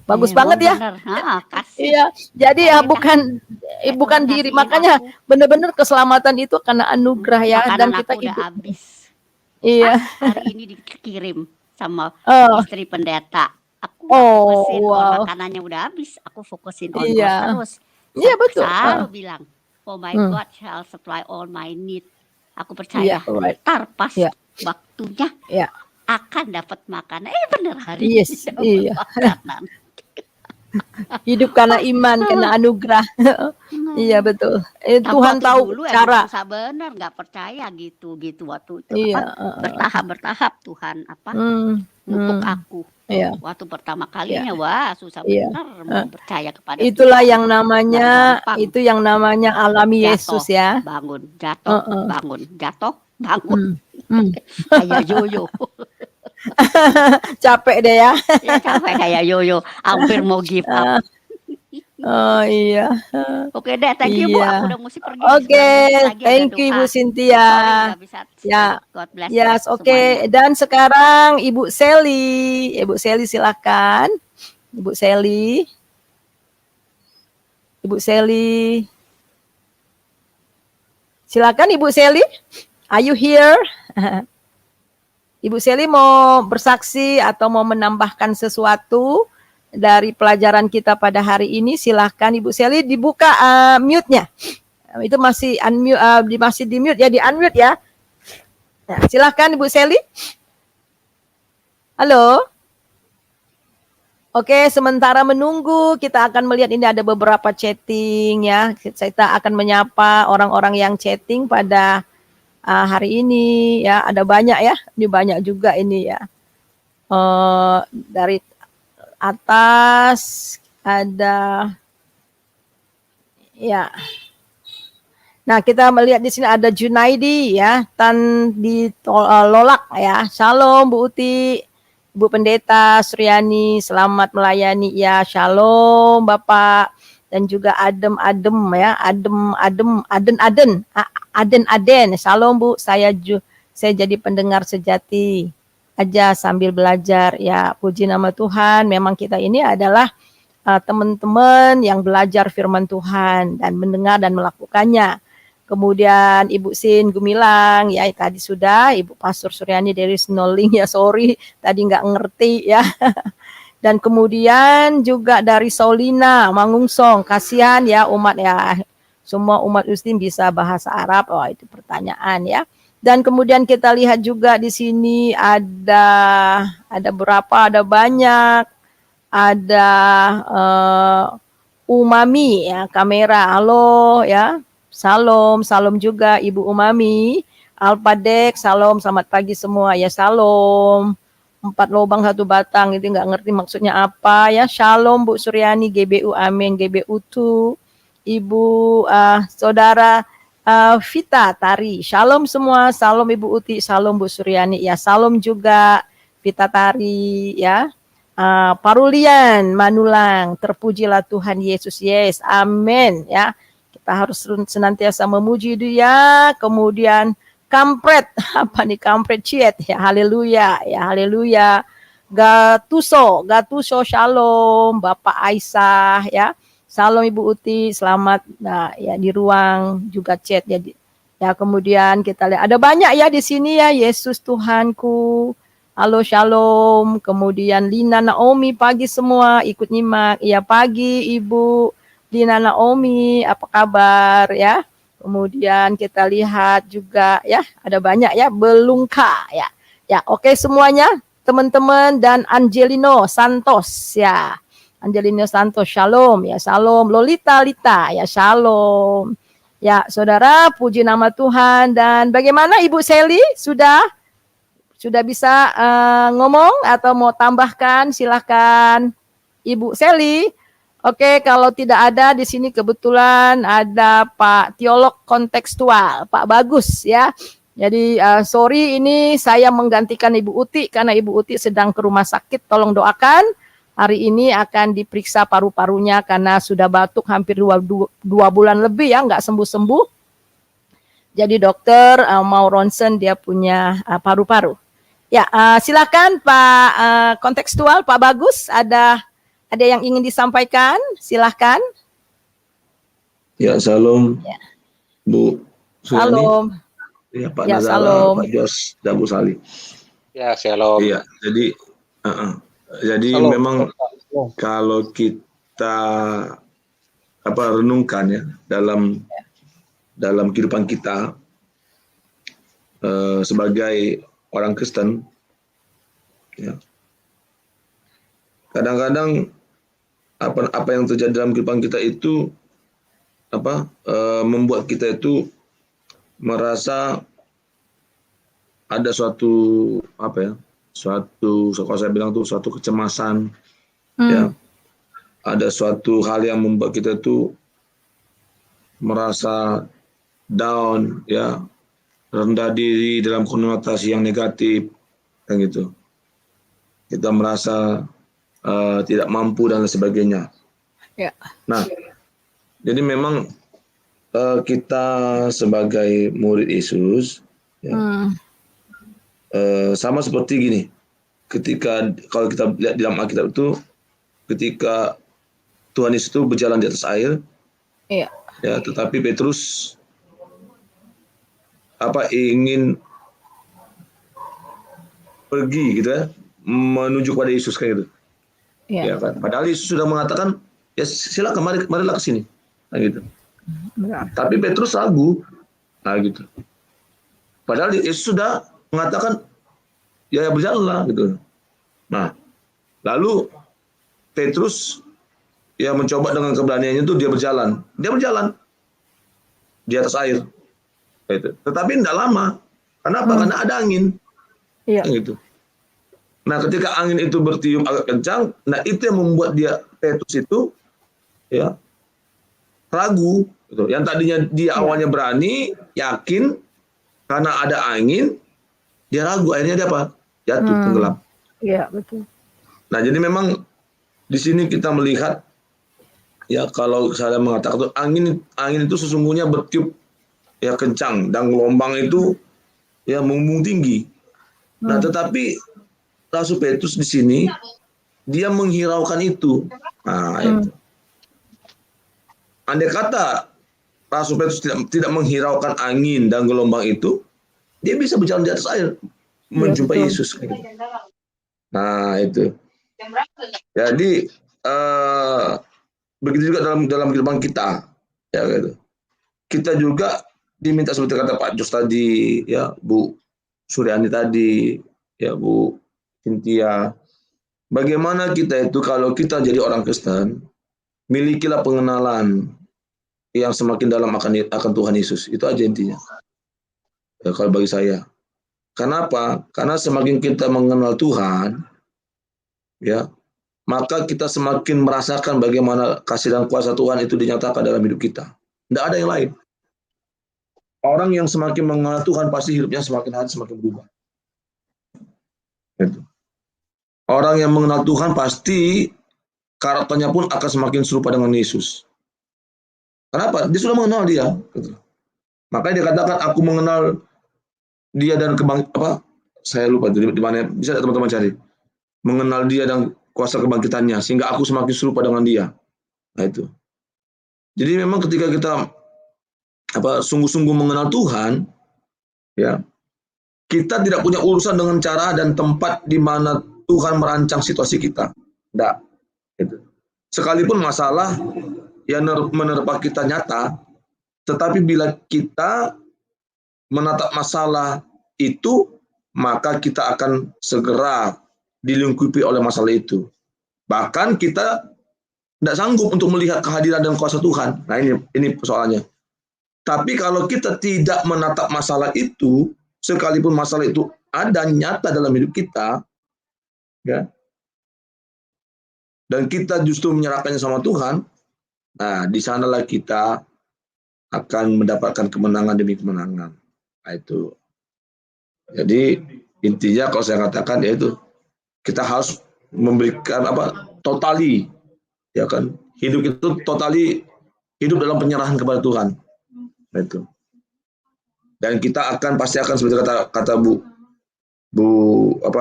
bagus banget ya. Iya, jadi ya bukan diri. Makanya benar-benar keselamatan itu karena anugerah ya. Makanan Dan kita aku udah habis. Iya. Hari ini dikirim sama Oh. istri pendeta. Aku fokusin wow. makanannya udah habis. Aku fokusin on Iya. God terus. Iya, betul. Selalu bilang, oh my God shall supply all my need. Aku percaya. Iya, right. Ntar pas Iya. waktunya Iya. akan dapat makanan. Bener hari Yes, ini dapat iya. makanan. Hidup karena iman, karena anugerah. Iya, betul. Tuhan Waktu tahu dulu cara. susah bener, nggak percaya gitu waktu itu. Iya, Bertahap Tuhan pupuk aku. Iya. Waktu pertama kalinya wah susah Iya. bener mau percaya kepada Itulah Tuhan. yang namanya Gampang. itu yang namanya alami Jatuh, Yesus ya. bangun, jatuh, bangun, jatuh, bangun. Hmm. Kayak yoyo. Capek deh ya. Ya, capek kayak yoyo, hampir mau give up. Oh iya. Oke deh, thank you Bu, Iya. aku udah mesti pergi. Oke, 9 menit lagi ada thank you Ibu doa. Cynthia. Sorry, nggak bisa. Ya. God bless Yes, you oke. semuanya. Dan sekarang Ibu Sally. Ibu Sally silakan. Ibu Sally. Ibu Sally. Silakan Ibu Sally. Are you here? Ibu Sally mau bersaksi atau mau menambahkan sesuatu dari pelajaran kita pada hari ini? Silakan Ibu Sally, dibuka mute-nya. Itu masih masih di mute ya, di unmute ya. Nah, silakan Ibu Sally. Halo. Oke, sementara menunggu kita akan melihat ini ada beberapa chatting ya. Kita akan menyapa orang-orang yang chatting pada hari ini ya. Ada banyak ya. Ini banyak juga ini ya. Dari atas ada ya. Nah, kita melihat di sini ada Junaidi ya, Tan di Lolak ya. Shalom Bu Uti, Ibu Pendeta Suryani, selamat melayani ya. Shalom Bapak, dan juga Adem ya, Aden. Shalom Bu, saya jadi pendengar sejati aja sambil belajar ya. Puji nama Tuhan. Memang kita ini adalah teman-teman yang belajar firman Tuhan dan mendengar dan melakukannya. Kemudian Ibu Sin Gumilang ya, tadi sudah. Ibu Pastor Suryani dari Snoling ya, sorry tadi nggak ngerti ya. Dan kemudian juga dari Saulina Mangungsong, kasihan ya umat ya, semua umat muslim bisa bahasa Arab. Oh, itu pertanyaan ya. Dan kemudian kita lihat juga di sini ada berapa, ada banyak, ada Umami ya, kamera, halo ya, salam juga Ibu Umami, Alpadek, salam, selamat pagi semua ya, salam. 4 lubang 1 batang, itu nggak ngerti maksudnya apa ya. Shalom Bu Suryani, GBU Amin, GBU tu Ibu Saudara Vita Tari, shalom semua, salam Ibu Uti, salam Bu Suryani ya, salam juga Vita Tari ya. Parulian Manulang, terpujilah Tuhan Yesus, yes, amin ya. Kita harus senantiasa memuji Dia. Kemudian kampret, apa nih kampret ciet ya, haleluya ya, haleluya. Gatuso shalom Bapak Aisyah ya, salam Ibu Uti, selamat ya di ruang juga chat ya. Ya kemudian kita lihat ada banyak ya di sini ya, Yesus Tuhanku. Halo shalom. Kemudian Lina Naomi, pagi semua ikut nyimak. Iya pagi Ibu Lina Naomi, apa kabar ya? Kemudian kita lihat juga ya, ada banyak ya, Belungka ya. Ya, oke semuanya teman-teman, dan Angelino Santos ya. Angelino Santos, shalom ya, shalom. Lolita Lita ya, shalom. Ya, Saudara, puji nama Tuhan. Dan bagaimana Ibu Sally, sudah bisa ngomong atau mau tambahkan? Silahkan Ibu Sally. Oke, kalau tidak ada di sini kebetulan ada Pak Teolog Kontekstual, Pak Bagus ya. Jadi sorry ini saya menggantikan Ibu Uti karena Ibu Uti sedang ke rumah sakit. Tolong doakan. Hari ini akan diperiksa paru-parunya karena sudah batuk hampir 2 bulan lebih ya, nggak sembuh-sembuh. Jadi dokter mau ronsen, dia punya paru-paru. Ya, silakan Pak Kontekstual, Pak Bagus, ada yang ingin disampaikan? Silahkan. Ya, salam ya. Bu Suryani. Salam. Ya, Pak ya, Nazara, salam. Pak Jos, dan Bu Sali. Ya, salam. Iya, jadi salam. Memang kalau kita renungkan ya dalam kehidupan kita sebagai orang Kristen, ya, kadang-kadang apa yang terjadi dalam kehidupan kita itu membuat kita itu merasa ada suatu kalau saya bilang tuh suatu kecemasan, ya, ada suatu hal yang membuat kita itu merasa down, ya, rendah diri dalam konotasi yang negatif, kan gitu. Kita merasa tidak mampu dan sebagainya. Ya. Nah, jadi memang kita sebagai murid Yesus, ya, sama seperti gini. Kalau kita lihat di dalam Alkitab itu, ketika Tuhan Yesus itu berjalan di atas air, ya, tetapi Petrus ingin pergi gitu ya, menuju kepada Yesus kayak gitu. Ya kan. Padahal Yesus sudah mengatakan, ya silakan marilah ke sini. Nah, gitu. Tapi Petrus ragu. Nah, gitu. Padahal Yesus sudah mengatakan, ya berjalanlah gitu. Nah, lalu Petrus ya mencoba dengan keberaniannya itu dia berjalan di atas air. Gitu. Tetapi tidak lama. Kenapa? Karena ada angin. Iya. Gitu. Nah, ketika angin itu bertiup agak kencang, nah itu yang membuat Petrus itu ya ragu. Gitu. Yang tadinya dia awalnya berani, yakin, karena ada angin, dia ragu. Akhirnya dia apa? Jatuh, tenggelam. Iya, betul. Nah, jadi memang di sini kita melihat, ya kalau saya mengatakan itu angin itu sesungguhnya bertiup ya kencang dan gelombang itu ya membumbung tinggi. Nah, tetapi Rasul Petrus di sini dia menghiraukan itu. Nah, itu. Andai kata Rasul Petrus tidak menghiraukan angin dan gelombang itu, dia bisa berjalan di atas air menjumpai Yesus. Nah, itu. Jadi begitu juga dalam kehidupan kita, ya gitu. Kita juga diminta seperti kata Pak Jos tadi, ya Bu Suryani tadi, ya Bu Cynthia. Bagaimana kita itu kalau kita jadi orang Kristen, milikilah pengenalan yang semakin dalam akan Tuhan Yesus. Itu aja intinya. Ya, kalau bagi saya. Kenapa? Karena semakin kita mengenal Tuhan, ya, maka kita semakin merasakan bagaimana kasih dan kuasa Tuhan itu dinyatakan dalam hidup kita. Tidak ada yang lain. Orang yang semakin mengenal Tuhan pasti hidupnya semakin hari semakin berubah. Gitu. Orang yang mengenal Tuhan pasti karakternya pun akan semakin serupa dengan Yesus. Kenapa? Dia sudah mengenal dia. Gitu. Makanya dia katakan, aku mengenal dia dan saya lupa di mana, bisa teman-teman cari. Mengenal dia dan kuasa kebangkitannya, sehingga aku semakin serupa dengan dia. Nah itu. Jadi memang ketika kita sungguh-sungguh mengenal Tuhan, ya, kita tidak punya urusan dengan cara dan tempat di mana Tuhan merancang situasi kita. Tidak. Gitu. Sekalipun masalah yang menerpa kita nyata, tetapi bila kita menatap masalah itu, maka kita akan segera dilingkupi oleh masalah itu. Bahkan kita tidak sanggup untuk melihat kehadiran dan kuasa Tuhan. Nah ini persoalannya. Tapi kalau kita tidak menatap masalah itu, sekalipun masalah itu ada nyata dalam hidup kita, ya, dan kita justru menyerahkannya sama Tuhan, nah di sanalah kita akan mendapatkan kemenangan demi kemenangan. Nah, itu. Jadi intinya kalau saya katakan yaitu kita harus memberikan totali, ya kan, hidup itu totali hidup dalam penyerahan kepada Tuhan. Nah, itu. Dan kita pasti akan seperti kata Bu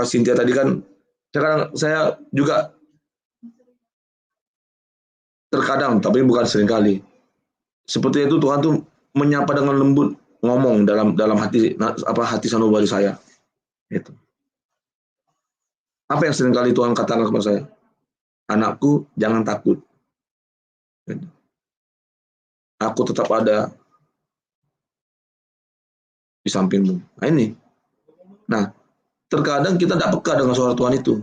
Cynthia tadi kan, saya juga terkadang, tapi bukan seringkali, seperti itu Tuhan tuh menyapa dengan lembut, ngomong dalam hati sanubari saya. Itu. Apa yang seringkali Tuhan katakan kepada saya? Anakku, jangan takut. Itu. Aku tetap ada di sampingmu. Nah ini. Nah, terkadang kita tidak peka dengan suara Tuhan itu.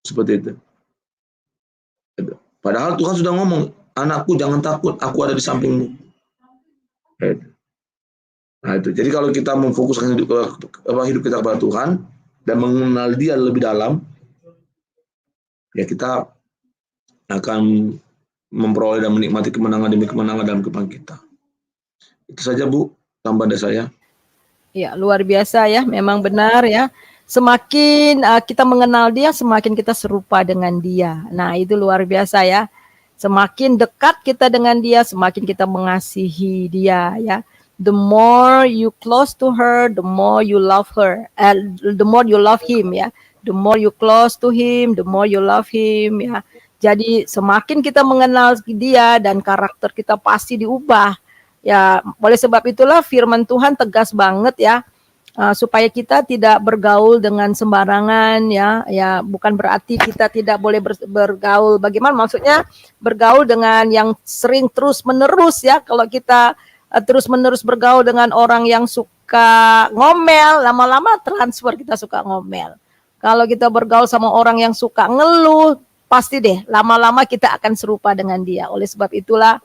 Seperti itu. Padahal Tuhan sudah ngomong, anakku jangan takut, aku ada di sampingmu. Nah itu. Jadi kalau kita memfokuskan hidup kita kepada Tuhan dan mengenal Dia lebih dalam, ya kita akan memperoleh dan menikmati kemenangan demi kemenangan dalam kehidupan kita. Itu saja Bu, tambahan dari saya. Ya, luar biasa ya, memang benar ya. Semakin kita mengenal Dia, semakin kita serupa dengan Dia. Nah, itu luar biasa ya. Semakin dekat kita dengan Dia, semakin kita mengasihi Dia ya. The more you close to her, the more you love her. The more you love Him ya. The more you close to Him, the more you love Him ya. Jadi semakin kita mengenal Dia dan karakter kita pasti diubah. Ya, oleh sebab itulah firman Tuhan tegas banget ya. Supaya kita tidak bergaul dengan sembarangan ya bukan berarti kita tidak boleh bergaul. Bagaimana maksudnya bergaul dengan yang sering terus menerus ya. Kalau kita terus menerus bergaul dengan orang yang suka ngomel, lama-lama transfer kita suka ngomel. Kalau kita bergaul sama orang yang suka ngeluh, pasti deh lama-lama kita akan serupa dengan dia. Oleh sebab itulah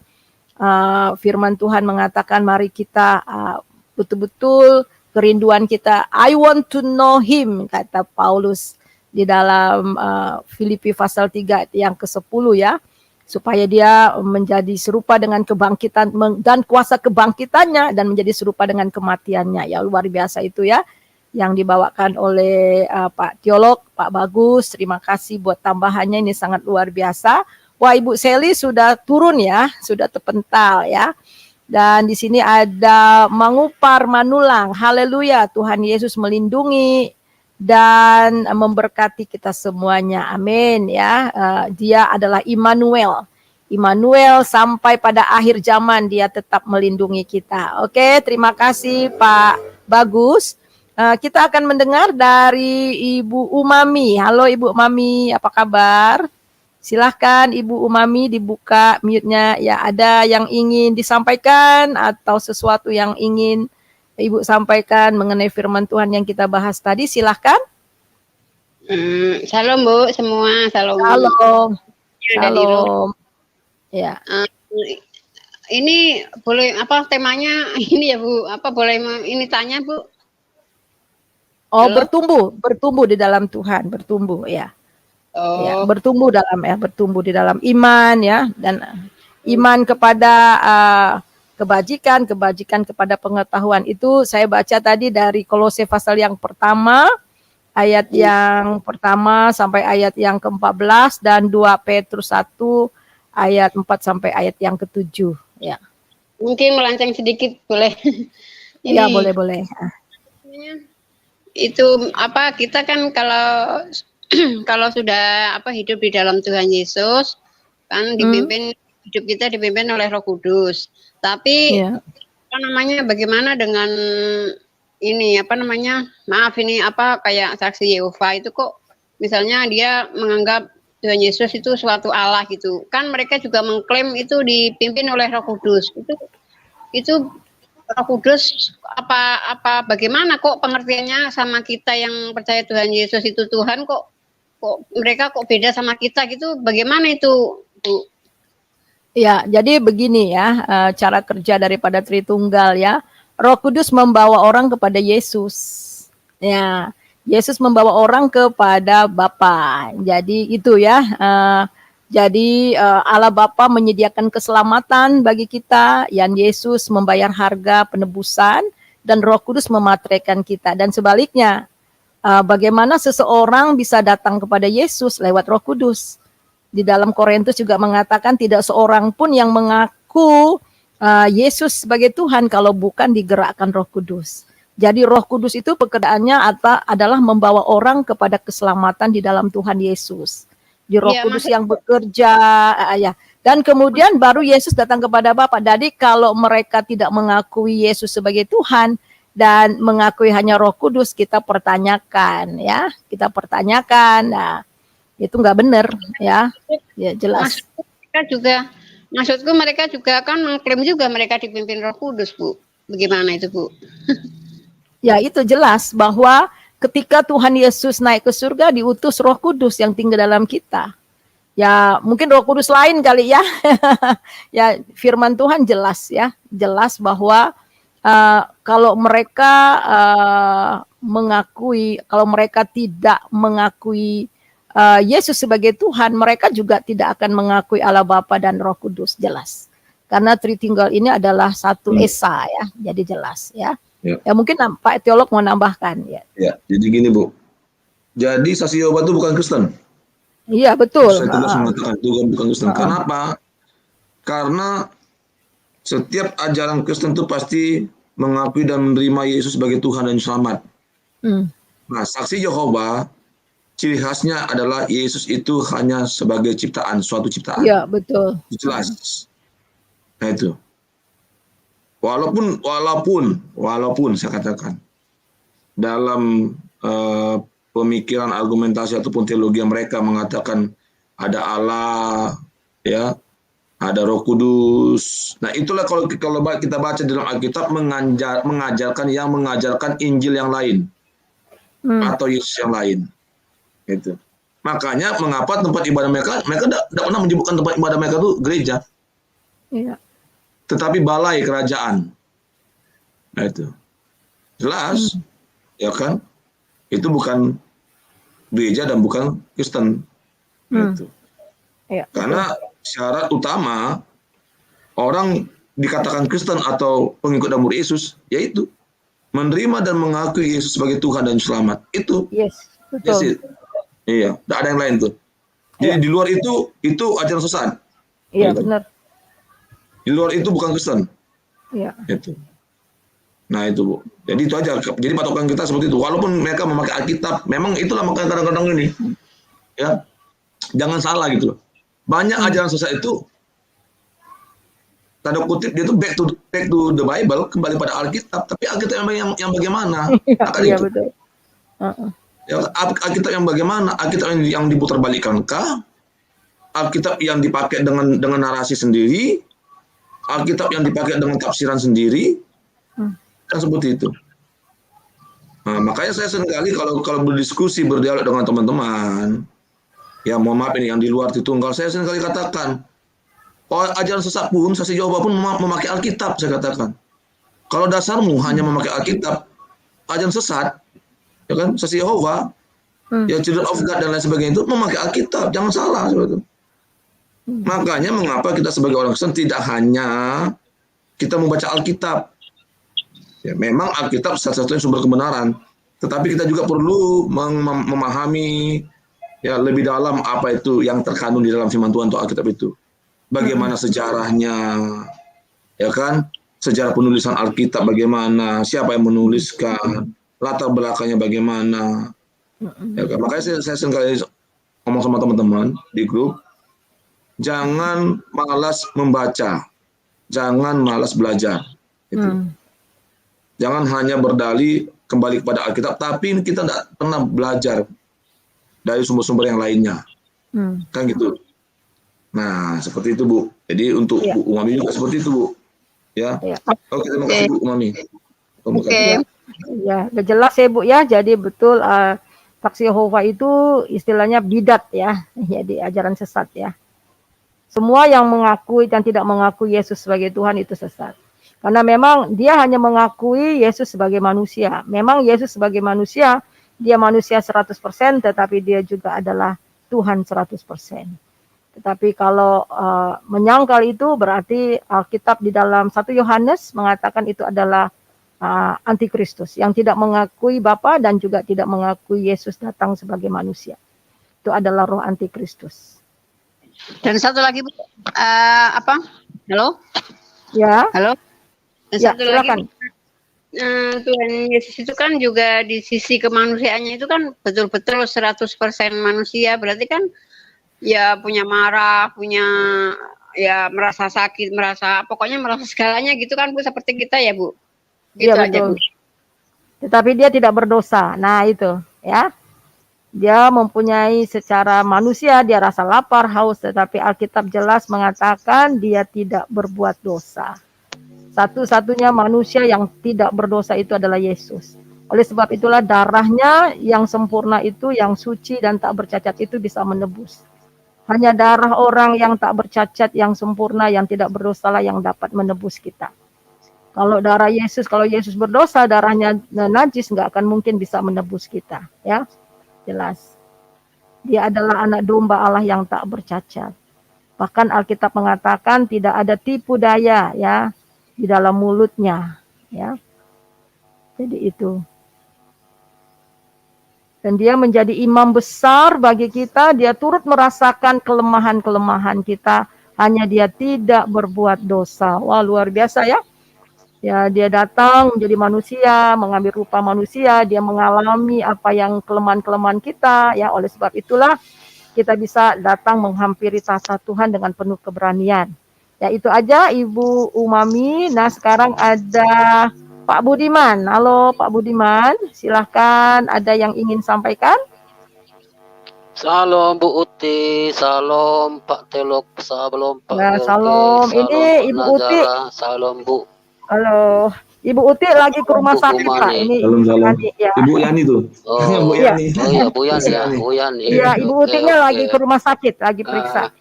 firman Tuhan mengatakan mari kita betul-betul kerinduan kita, I want to know Him, kata Paulus di dalam Filipi pasal 3 yang ke-10 ya, supaya dia menjadi serupa dengan kebangkitan dan kuasa kebangkitannya dan menjadi serupa dengan kematiannya. Ya luar biasa itu ya, yang dibawakan oleh Pak Teolog, Pak Bagus. Terima kasih buat tambahannya, ini sangat luar biasa. Wah, Ibu Sally sudah turun ya, sudah terpental ya. Dan di sini ada Mangupar Manulang. Haleluya, Tuhan Yesus melindungi dan memberkati kita semuanya. Amin ya. Dia adalah Immanuel. Immanuel sampai pada akhir zaman dia tetap melindungi kita. Oke, terima kasih Pak Bagus. Kita akan mendengar dari Ibu Umami. Halo Ibu Umami, apa kabar? Silahkan Ibu Umami dibuka mute-nya. Ya, ada yang ingin disampaikan atau sesuatu yang ingin Ibu sampaikan mengenai firman Tuhan yang kita bahas tadi, silahkan. Shalom Bu semua, shalom. Shalom. Shalom. Ya. Ini boleh apa temanya ini ya Bu? Apa boleh ini tanya Bu? Oh, bertumbuh di dalam Tuhan, bertumbuh ya. Oh. Ya, bertumbuh di dalam iman ya, dan iman kepada kebajikan kepada pengetahuan. Itu saya baca tadi dari Kolose pasal yang pertama, ayat yang pertama sampai ayat yang ke-14 dan 2 Petrus 1 ayat 4 sampai ayat yang ke-7 ya. Mungkin melenceng sedikit boleh. Iya, boleh. Itu apa kita kan kalau kalau sudah hidup di dalam Tuhan Yesus kan dipimpin hidup kita dipimpin oleh Roh Kudus. Tapi bagaimana dengan ini kayak saksi Yehova itu kok misalnya dia menganggap Tuhan Yesus itu suatu Allah gitu. Kan mereka juga mengklaim itu dipimpin oleh Roh Kudus. Itu Roh Kudus bagaimana kok pengertiannya sama kita yang percaya Tuhan Yesus itu Tuhan kok mereka kok beda sama kita gitu, bagaimana itu Bu? Ya, jadi begini ya, cara kerja daripada Tritunggal ya. Roh Kudus membawa orang kepada Yesus. Ya, Yesus membawa orang kepada Bapa. Jadi itu ya. Jadi Allah Bapa menyediakan keselamatan bagi kita, yang Yesus membayar harga penebusan, dan Roh Kudus memateraikan kita. Dan sebaliknya, bagaimana seseorang bisa datang kepada Yesus lewat Roh Kudus. Di dalam Korintus juga mengatakan tidak seorang pun yang mengaku Yesus sebagai Tuhan kalau bukan digerakkan Roh Kudus. Jadi Roh Kudus itu pekerjaannya adalah membawa orang kepada keselamatan di dalam Tuhan Yesus. Di Roh Kudus yang bekerja, dan kemudian baru Yesus datang kepada Bapa. Jadi kalau mereka tidak mengakui Yesus sebagai Tuhan dan mengakui hanya Roh Kudus, kita pertanyakan ya, nah itu nggak benar ya, jelas. Maksudku mereka juga kan mengklaim juga mereka dipimpin Roh Kudus Bu. Bagaimana itu Bu? Ya itu jelas bahwa ketika Tuhan Yesus naik ke surga, diutus Roh Kudus yang tinggal dalam kita. Ya, mungkin Roh Kudus lain kali ya. Ya, firman Tuhan jelas ya. Jelas bahwa kalau mereka kalau mereka tidak mengakui Yesus sebagai Tuhan, mereka juga tidak akan mengakui Allah Bapa dan Roh Kudus, jelas. Karena Tritunggal ini adalah satu esa ya. Jadi jelas ya. Ya mungkin Pak Teolog mau nambahkan ya. Ya, jadi gini Bu. Jadi saksi Yehova itu bukan Kristen. Iya betul. Saya tegas mengatakan itu bukan Kristen. Kenapa? Karena setiap ajaran Kristen itu pasti mengakui dan menerima Yesus sebagai Tuhan dan Selamat. Nah, saksi Yehova ciri khasnya adalah Yesus itu hanya sebagai ciptaan, suatu ciptaan. Iya betul. Jelas. Nah itu. Walaupun saya katakan dalam pemikiran argumentasi ataupun teologi mereka mengatakan ada Allah ya, ada Roh Kudus. Nah, itulah kalau kita baca dalam Alkitab mengajarkan Injil yang lain atau Yesus yang lain. Gitu. Makanya mengapa tempat ibadah mereka tidak pernah menyebutkan tempat ibadah mereka itu gereja. Iya. Tetapi balai kerajaan. Nah itu. Jelas. Ya kan? Itu bukan gereja dan bukan Kristen. Gitu. Ya, karena syarat utama orang dikatakan Kristen atau pengikut dan murid Yesus, yaitu menerima dan mengakui Yesus sebagai Tuhan dan Selamat. Itu. Yes, betul. Iya, tidak ada yang lain tuh. Jadi di luar itu ajaran sesat. Iya, benar. Di luar itu bukan Kristen. Iya. Itu. Nah itu Bu. Jadi itu aja. Jadi patokan kita seperti itu. Walaupun mereka memakai Alkitab, memang itulah makanya kadang-kadang ini. Ya, jangan salah gitu loh. Banyak ajaran sesat itu tanda kutip dia tuh back to the Bible, kembali pada Alkitab, tapi Alkitab yang bagaimana? Akan Iya itu. betul. Uh-uh. Ya, Alkitab yang bagaimana? Alkitab yang diputarbalikankah? Alkitab yang dipakai dengan narasi sendiri? Alkitab yang dipakai dengan tafsiran sendiri? Kan seperti itu. Nah, makanya saya seringkali kalau berdiskusi, berdialog dengan teman-teman, ya mohon maaf ini yang di luar Tritunggal, saya seringkali katakan, ajaran sesat pun, saksi Yehova pun memakai Alkitab, saya katakan. Kalau dasarmu hanya memakai Alkitab, ajaran sesat, ya kan, saksi Yehova, ya Children of God dan lain sebagainya itu memakai Alkitab, jangan salah seperti itu. Makanya mengapa kita sebagai orang Kristen tidak hanya kita membaca Alkitab, ya memang Alkitab satu-satunya sumber kebenaran, tetapi kita juga perlu memahami ya lebih dalam apa itu yang terkandung di dalam firman Tuhan atau Alkitab itu. Bagaimana sejarahnya, ya kan? Sejarah penulisan Alkitab bagaimana, siapa yang menuliskan, latar belakangnya bagaimana. Ya kan? Makanya saya seringkali ngomong sama teman-teman di grup, jangan malas membaca, jangan malas belajar. Gitu. Jangan hanya berdalih kembali kepada Alkitab, tapi kita tidak pernah belajar dari sumber-sumber yang lainnya. Kan gitu. Nah, seperti itu, Bu. Jadi untuk Bu Umami juga seperti itu, Bu. Ya. Oke, terima kasih, Bu Umami. Oke. Ya, udah jelas ya, Bu ya. Jadi betul saksi Yehova itu istilahnya bidat ya. Jadi ajaran sesat ya. Semua yang mengakui dan tidak mengakui Yesus sebagai Tuhan itu sesat. Karena memang dia hanya mengakui Yesus sebagai manusia. Memang Yesus sebagai manusia, dia manusia 100%, tetapi dia juga adalah Tuhan 100%. Tetapi kalau menyangkal itu berarti Alkitab di dalam 1 Yohanes mengatakan itu adalah antikristus yang tidak mengakui Bapa dan juga tidak mengakui Yesus datang sebagai manusia. Itu adalah roh antikristus. Dan satu lagi Bu, apa? Halo? Ya. Halo? Dan Ya, satu silakan. lagi Tuhan Yesus itu kan juga di sisi kemanusiaannya itu kan betul-betul 100% manusia, berarti kan ya punya marah, punya ya merasa sakit, pokoknya merasa segalanya gitu kan Bu, seperti kita ya Bu. Gitu Iya aja betul. Bu. Tetapi dia tidak berdosa. Nah itu ya. Dia mempunyai secara manusia, dia rasa lapar, haus, tetapi Alkitab jelas mengatakan dia tidak berbuat dosa. Satu-satunya manusia yang tidak berdosa itu adalah Yesus. Oleh sebab itulah darahnya yang sempurna itu, yang suci dan tak bercacat itu bisa menebus. Hanya darah orang yang tak bercacat, yang sempurna, yang tidak berdosalah yang dapat menebus kita. Kalau darah Yesus, kalau Yesus berdosa, darahnya najis, nggak akan mungkin bisa menebus kita. Ya, jelas. Dia adalah anak domba Allah yang tak bercacat. Bahkan Alkitab mengatakan tidak ada tipu daya ya di dalam mulutnya. Ya, jadi itu. Dan dia menjadi imam besar bagi kita, dia turut merasakan kelemahan-kelemahan kita, hanya dia tidak berbuat dosa. Wah, luar biasa ya. Ya, dia datang menjadi manusia, mengambil rupa manusia, dia mengalami apa yang kelemahan-kelemahan kita, ya. Oleh sebab itulah kita bisa datang menghampiri tahta Tuhan dengan penuh keberanian. Ya, itu aja Ibu Umami. Nah, sekarang ada Pak Budiman. Halo Pak Budiman, silahkan ada yang ingin sampaikan? Salam Bu Uti, salam Pak Telok, salam Pak Nah, Gerge, salam. salam Ini Pak Ibu Uti. Nazara, salam Bu. Halo, Ibu Uti lagi ke rumah Bu sakit Pak. Umani. Ini Salam, Ibu salam. Yani ya. Ibu Yani tuh. Oh, Bu Iya. Yani. oh iya Bu Yani ya, Yani. Bu Yani. Iya, Ibu Oke, Utinya oke. lagi ke rumah sakit, lagi periksa.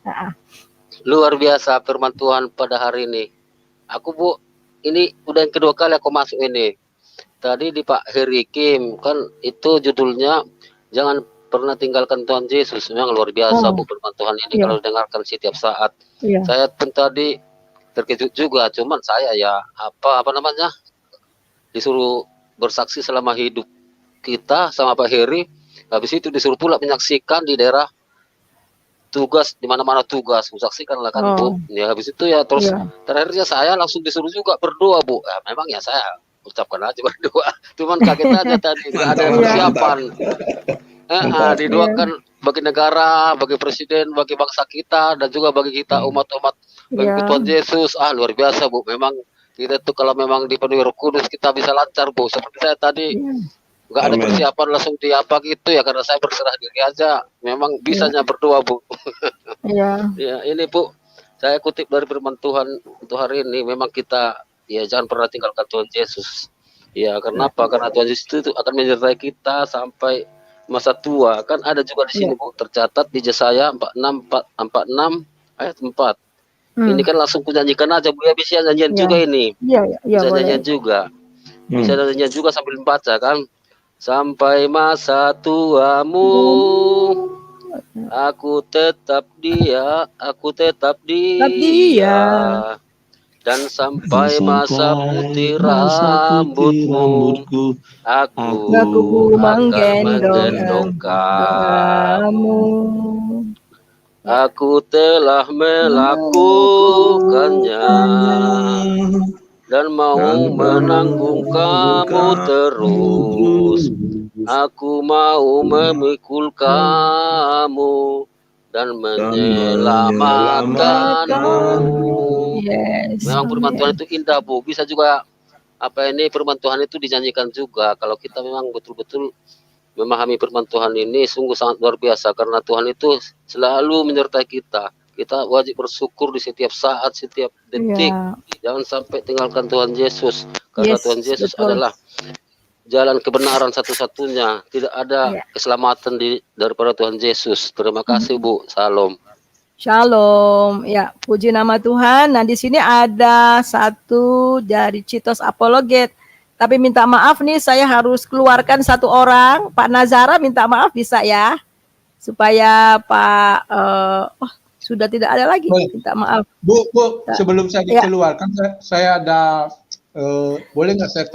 Luar biasa firman Tuhan pada hari ini. Aku Bu, ini udah yang kedua kali aku masuk ini. Tadi di Pak Heri Kim kan itu judulnya jangan pernah tinggalkan Tuhan Yesus. Memang luar biasa Bu firman Tuhan ini Iya. kalau dengarkan setiap saat. Iya. Saya pun tadi terkejut juga, cuman saya ya apa namanya disuruh bersaksi selama hidup kita sama Pak Heri. Habis itu disuruh pula menyaksikan di daerah tugas, di mana-mana tugas, saksikan lah kan Bu. Ya habis itu ya terus terakhirnya saya langsung disuruh juga berdoa Bu. Ya, memang ya saya ucapkan aja berdoa. Cuman kaget aja tadi nggak ada persiapan. Didoakan bagi negara, bagi presiden, bagi bangsa kita dan juga bagi kita umat-umat Bagi Tuhan Yesus, luar biasa Bu. Memang kita tuh kalau memang dipenuhi Roh Kudus kita bisa lancar Bu. Seperti saya tadi nggak ada persiapan langsung di apa gitu ya, karena saya berserah diri aja. Memang bisanya berdoa Bu. Iya. Ya ini Bu, saya kutip dari firman Tuhan untuk hari ini. Memang kita ya jangan pernah tinggalkan Tuhan Yesus. Ya kenapa? Karena Tuhan Yesus itu akan menyertai kita sampai masa tua. Kan ada juga di sini Bu, tercatat di Yesaya 46 ayat 4. Ini kan langsung kunyanyikan aja Bu ya, bisa nyanyian juga ini. Bisa nyanyian juga. Bisa nyanyian juga sambil membaca kan. Sampai masa tuamu aku tetap dia, dan sampai masa putih rambutmu aku menggendong kamu. Aku telah melakukannya dan mau menanggung kamu terus. Aku mau memikul kamu dan menyelamatkanmu. Memang firman Tuhan itu indah Bu. Bisa juga firman Tuhan itu dinyanyikan juga. Kalau kita memang betul-betul memahami firman Tuhan ini sungguh sangat luar biasa, karena Tuhan itu selalu menyertai kita. Kita wajib bersyukur di setiap saat, setiap detik. Jangan sampai tinggalkan Tuhan Yesus, karena Tuhan Yesus adalah jalan kebenaran satu-satunya. Tidak ada keselamatan daripada Tuhan Yesus. Terima kasih Bu. Salam. Shalom. Ya, puji nama Tuhan. Nah, di sini ada satu dari Citos Apologet. Tapi minta maaf nih, saya harus keluarkan satu orang. Pak Nazara minta maaf bisa ya? Supaya Pak, sudah tidak ada lagi. Minta maaf. Bu, sebelum saya dikeluarkan, saya ada, boleh nggak saya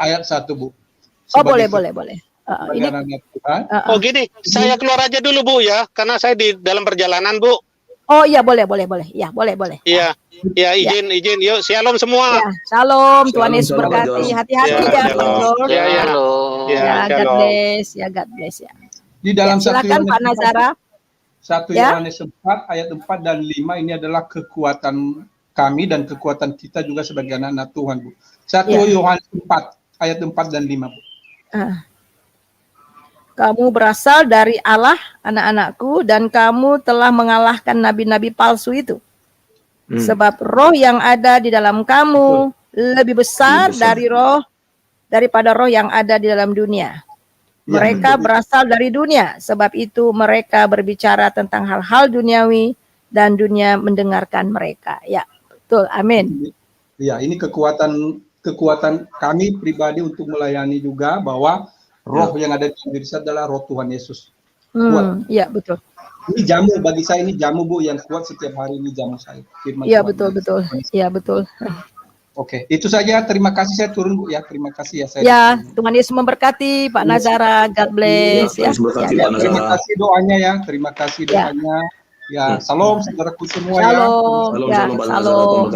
ayat 1 Bu? Boleh. Ini gini, saya keluar aja dulu Bu ya, karena saya di dalam perjalanan Bu. Oh iya, boleh. Ya, boleh. Iya, izin. Yuk, shalom semua. Ya, shalom. Tuhan Yesus berkati. Hati-hati ya, Pak. God bless ya. Di dalam silakan Pak Nazara. 1 Yohanes 4 ayat 4 dan 5 ini adalah kekuatan kami dan kekuatan kita juga sebagai anak-anak Tuhan, Bu. 1 Yohanes 4 ayat 4 dan 5, Bu. Kamu berasal dari Allah, anak-anakku, dan kamu telah mengalahkan nabi-nabi palsu itu. Sebab roh yang ada di dalam kamu lebih besar daripada roh yang ada di dalam dunia. Mereka berasal dari dunia, sebab itu mereka berbicara tentang hal-hal duniawi dan dunia mendengarkan mereka. Ya, betul. Amin. Ya, ini kekuatan kami pribadi untuk melayani juga, bahwa roh yang ada di diri saya adalah roh Tuhan Yesus. Kuat. Iya, betul. Ini jamu bagi saya, ini jamu Bu yang kuat setiap hari, ini jamu saya. Iya, betul. Iya, betul. Oke, itu saja. Terima kasih, saya turun Bu ya. Terima kasih ya. Tuhan Yesus memberkati Pak Nazara. God bless ya. Terima kasih doanya ya. Terima kasih doanya. Ya, salam saudaraku semua ya. Shalom.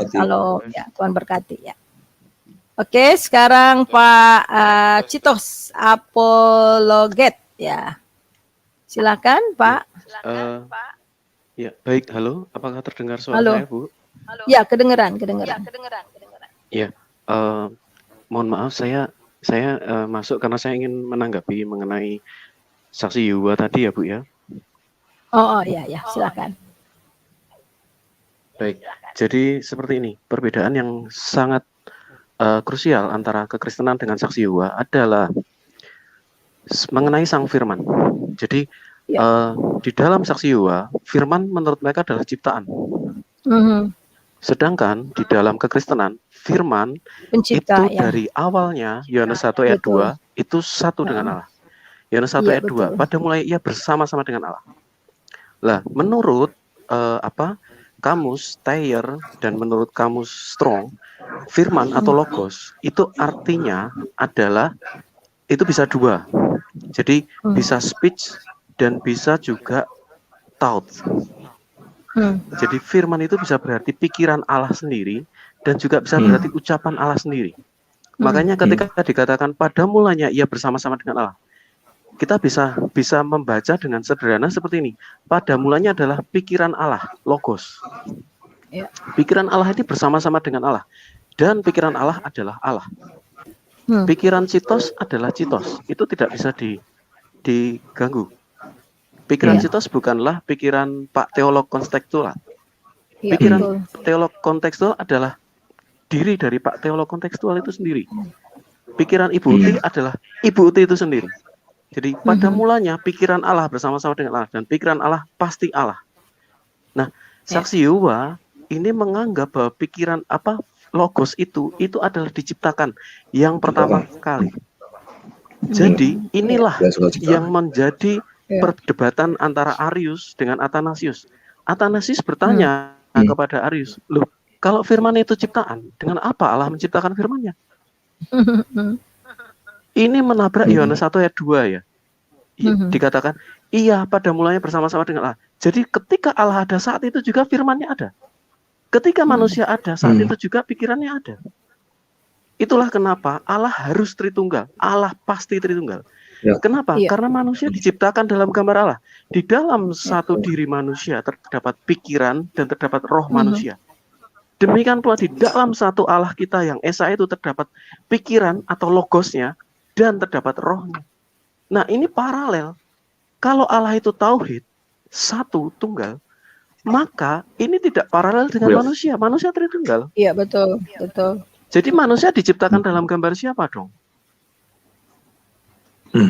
Ya, Tuhan berkati ya. Oke, sekarang Pak Citos Apologet ya. Silakan Pak. Ya, baik. Halo, apakah terdengar suara saya, Bu? Ya, kedengeran. Ya, mohon maaf saya masuk karena saya ingin menanggapi mengenai saksi Yehuwa tadi ya, Bu ya. Ya, silakan. Baik. Jadi seperti ini, perbedaan yang sangat krusial antara kekristenan dengan saksi Yehuwa adalah mengenai sang firman. Jadi di dalam saksi Yehuwa, firman menurut mereka adalah ciptaan. Sedangkan di dalam kekristenan, firman Pencipta, itu dari awalnya, Yohanes 1 ayat 2, itu satu dengan Allah. Yohanes 1 ayat 2, pada mulai ia bersama-sama dengan Allah. Lah, menurut kamus Thayer dan menurut kamus Strong, firman atau logos itu artinya adalah itu bisa dua. Jadi bisa speech dan bisa juga thought. Jadi firman itu bisa berarti pikiran Allah sendiri dan juga bisa berarti ucapan Allah sendiri. Makanya ketika dikatakan pada mulanya ia bersama-sama dengan Allah, kita bisa membaca dengan sederhana seperti ini. Pada mulanya adalah pikiran Allah, logos. Ya. Pikiran Allah ini bersama-sama dengan Allah. Dan pikiran Allah adalah Allah. Pikiran Citos adalah Citos. Itu tidak bisa diganggu. Pikiran Citos bukanlah pikiran Pak Teolog kontekstual. Pikiran teolog kontekstual adalah diri dari Pak Teolog kontekstual itu sendiri. Pikiran Ibu Uti adalah Ibu Uti itu sendiri. Jadi pada mulanya pikiran Allah bersama-sama dengan Allah, dan pikiran Allah pasti Allah. Nah, Saksi Yehova ini menganggap bahwa pikiran logos itu adalah diciptakan yang pertama kali. Jadi inilah yang menjadi perdebatan antara Arius dengan Athanasius. Athanasius bertanya kepada Arius, loh, kalau firman itu ciptaan, dengan apa Allah menciptakan firman-Nya? Ini menabrak Yohanes 1 ayat 2 ya. Dikatakan, iya pada mulanya bersama-sama dengan Allah. Jadi ketika Allah ada, saat itu juga firman-Nya ada. Ketika manusia ada, saat itu juga pikirannya ada. Itulah kenapa Allah harus Tritunggal. Allah pasti Tritunggal. Ya. Kenapa? Karena manusia diciptakan dalam gambar Allah. Di dalam satu diri manusia terdapat pikiran dan terdapat roh manusia. Demikian pula di dalam satu Allah kita yang Esa itu terdapat pikiran atau logosnya dan terdapat rohnya. Nah, ini paralel. Kalau Allah itu tauhid, satu tunggal, maka ini tidak paralel dengan manusia. Manusia Tritunggal. Iya, betul, betul. Jadi manusia diciptakan dalam gambar siapa dong?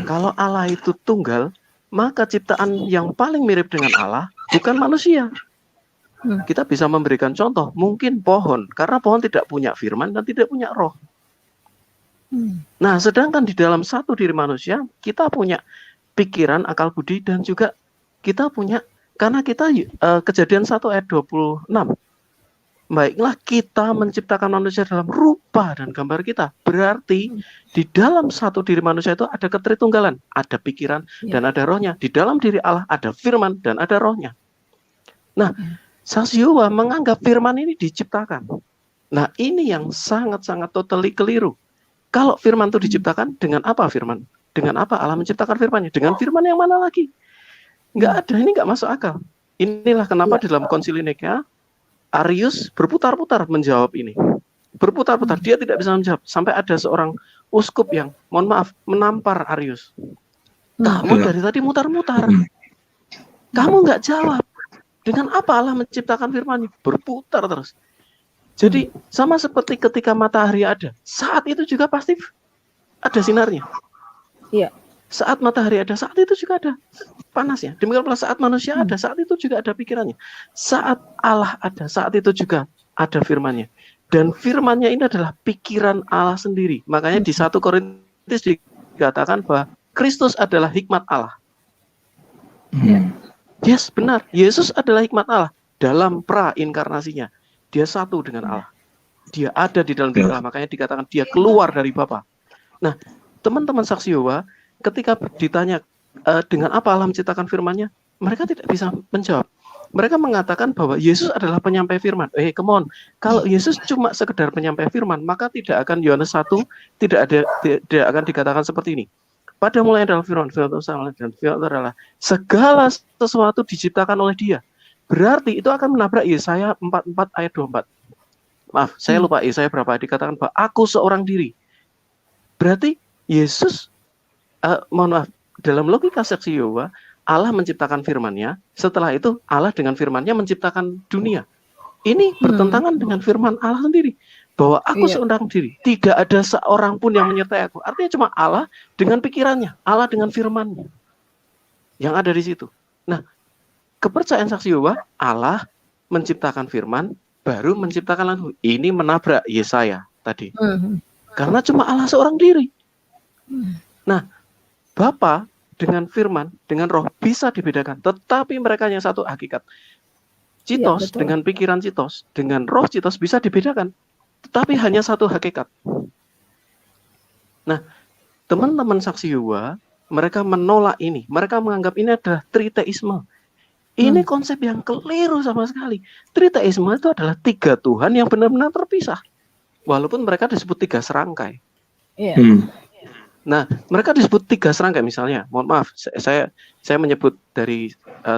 Kalau Allah itu tunggal, maka ciptaan yang paling mirip dengan Allah bukan manusia. Kita bisa memberikan contoh, mungkin pohon, karena pohon tidak punya firman dan tidak punya roh. Nah, sedangkan di dalam satu diri manusia, kita punya pikiran, akal budi, dan juga kita punya, karena kita Kejadian 1 ayat 26. Baiklah kita menciptakan manusia dalam rupa dan gambar kita. Berarti di dalam satu diri manusia itu ada ketritunggalan. Ada pikiran dan ada rohnya. Di dalam diri Allah ada firman dan ada rohnya. Nah, Saksi Yehova menganggap firman ini diciptakan. Nah, ini yang sangat-sangat totally keliru. Kalau firman itu diciptakan, dengan apa firman? Dengan apa Allah menciptakan firman-Nya? Dengan firman yang mana lagi? Nggak ada, ini nggak masuk akal. Inilah kenapa di dalam Konsili Nikea, Arius berputar-putar menjawab ini. Berputar-putar, dia tidak bisa menjawab. Sampai ada seorang uskup yang, mohon maaf, menampar Arius. Kamu dari tadi mutar-mutar. Kamu nggak jawab. Dengan apa Allah menciptakan firman? Berputar terus. Jadi sama seperti ketika matahari ada, saat itu juga pasti ada sinarnya. Iya. Saat matahari ada, saat itu juga ada panasnya. Demikian pula saat manusia ada, saat itu juga ada pikirannya. Saat Allah ada, saat itu juga ada firman-Nya. Dan firman-Nya ini adalah pikiran Allah sendiri. Makanya di 1 Korintus dikatakan bahwa Kristus adalah hikmat Allah. Yes, benar. Yesus adalah hikmat Allah dalam pra-inkarnasinya. Dia satu dengan Allah. Dia ada di dalam diri Allah. Makanya dikatakan dia keluar dari Bapa. Nah, teman-teman Saksi Yehova, ketika ditanya dengan apa Allah menciptakan firman-Nya, mereka tidak bisa menjawab. Mereka mengatakan bahwa Yesus adalah penyampai firman. Come on. Kalau Yesus cuma sekedar penyampai firman, maka tidak akan Yohanes 1 tidak akan dikatakan seperti ini. Pada mulanya adalah firman, dan firman adalah segala sesuatu diciptakan oleh Dia. Berarti itu akan menabrak Yesaya 44 ayat 24. Maaf, saya lupa Yesaya berapa. Dikatakan bahwa aku seorang diri. Berarti Yesus, mohon maaf, dalam logika Saksi Yehova, Allah menciptakan firman-Nya, setelah itu Allah dengan firman-Nya menciptakan dunia. Ini bertentangan dengan firman Allah sendiri, bahwa aku seorang diri, tidak ada seorang pun yang menyertai aku. Artinya cuma Allah dengan pikirannya, Allah dengan firman-Nya yang ada di situ. Nah, kepercayaan Saksi Yehova, Allah menciptakan firman, baru menciptakan langsung. Ini menabrak Yesaya tadi. Karena cuma Allah seorang diri. Nah, Bapa dengan firman, dengan roh bisa dibedakan. Tetapi mereka yang satu hakikat. Citos dengan pikiran Citos, dengan roh Citos bisa dibedakan. Tetapi hanya satu hakikat. Nah, teman-teman Saksi Yehova, mereka menolak ini. Mereka menganggap ini adalah triteisme. Ini konsep yang keliru sama sekali. Triteisme itu adalah 3 Tuhan yang benar-benar terpisah. Walaupun mereka disebut 3 serangkai. Nah, mereka disebut 3 serangkai misalnya. Mohon maaf, saya menyebut dari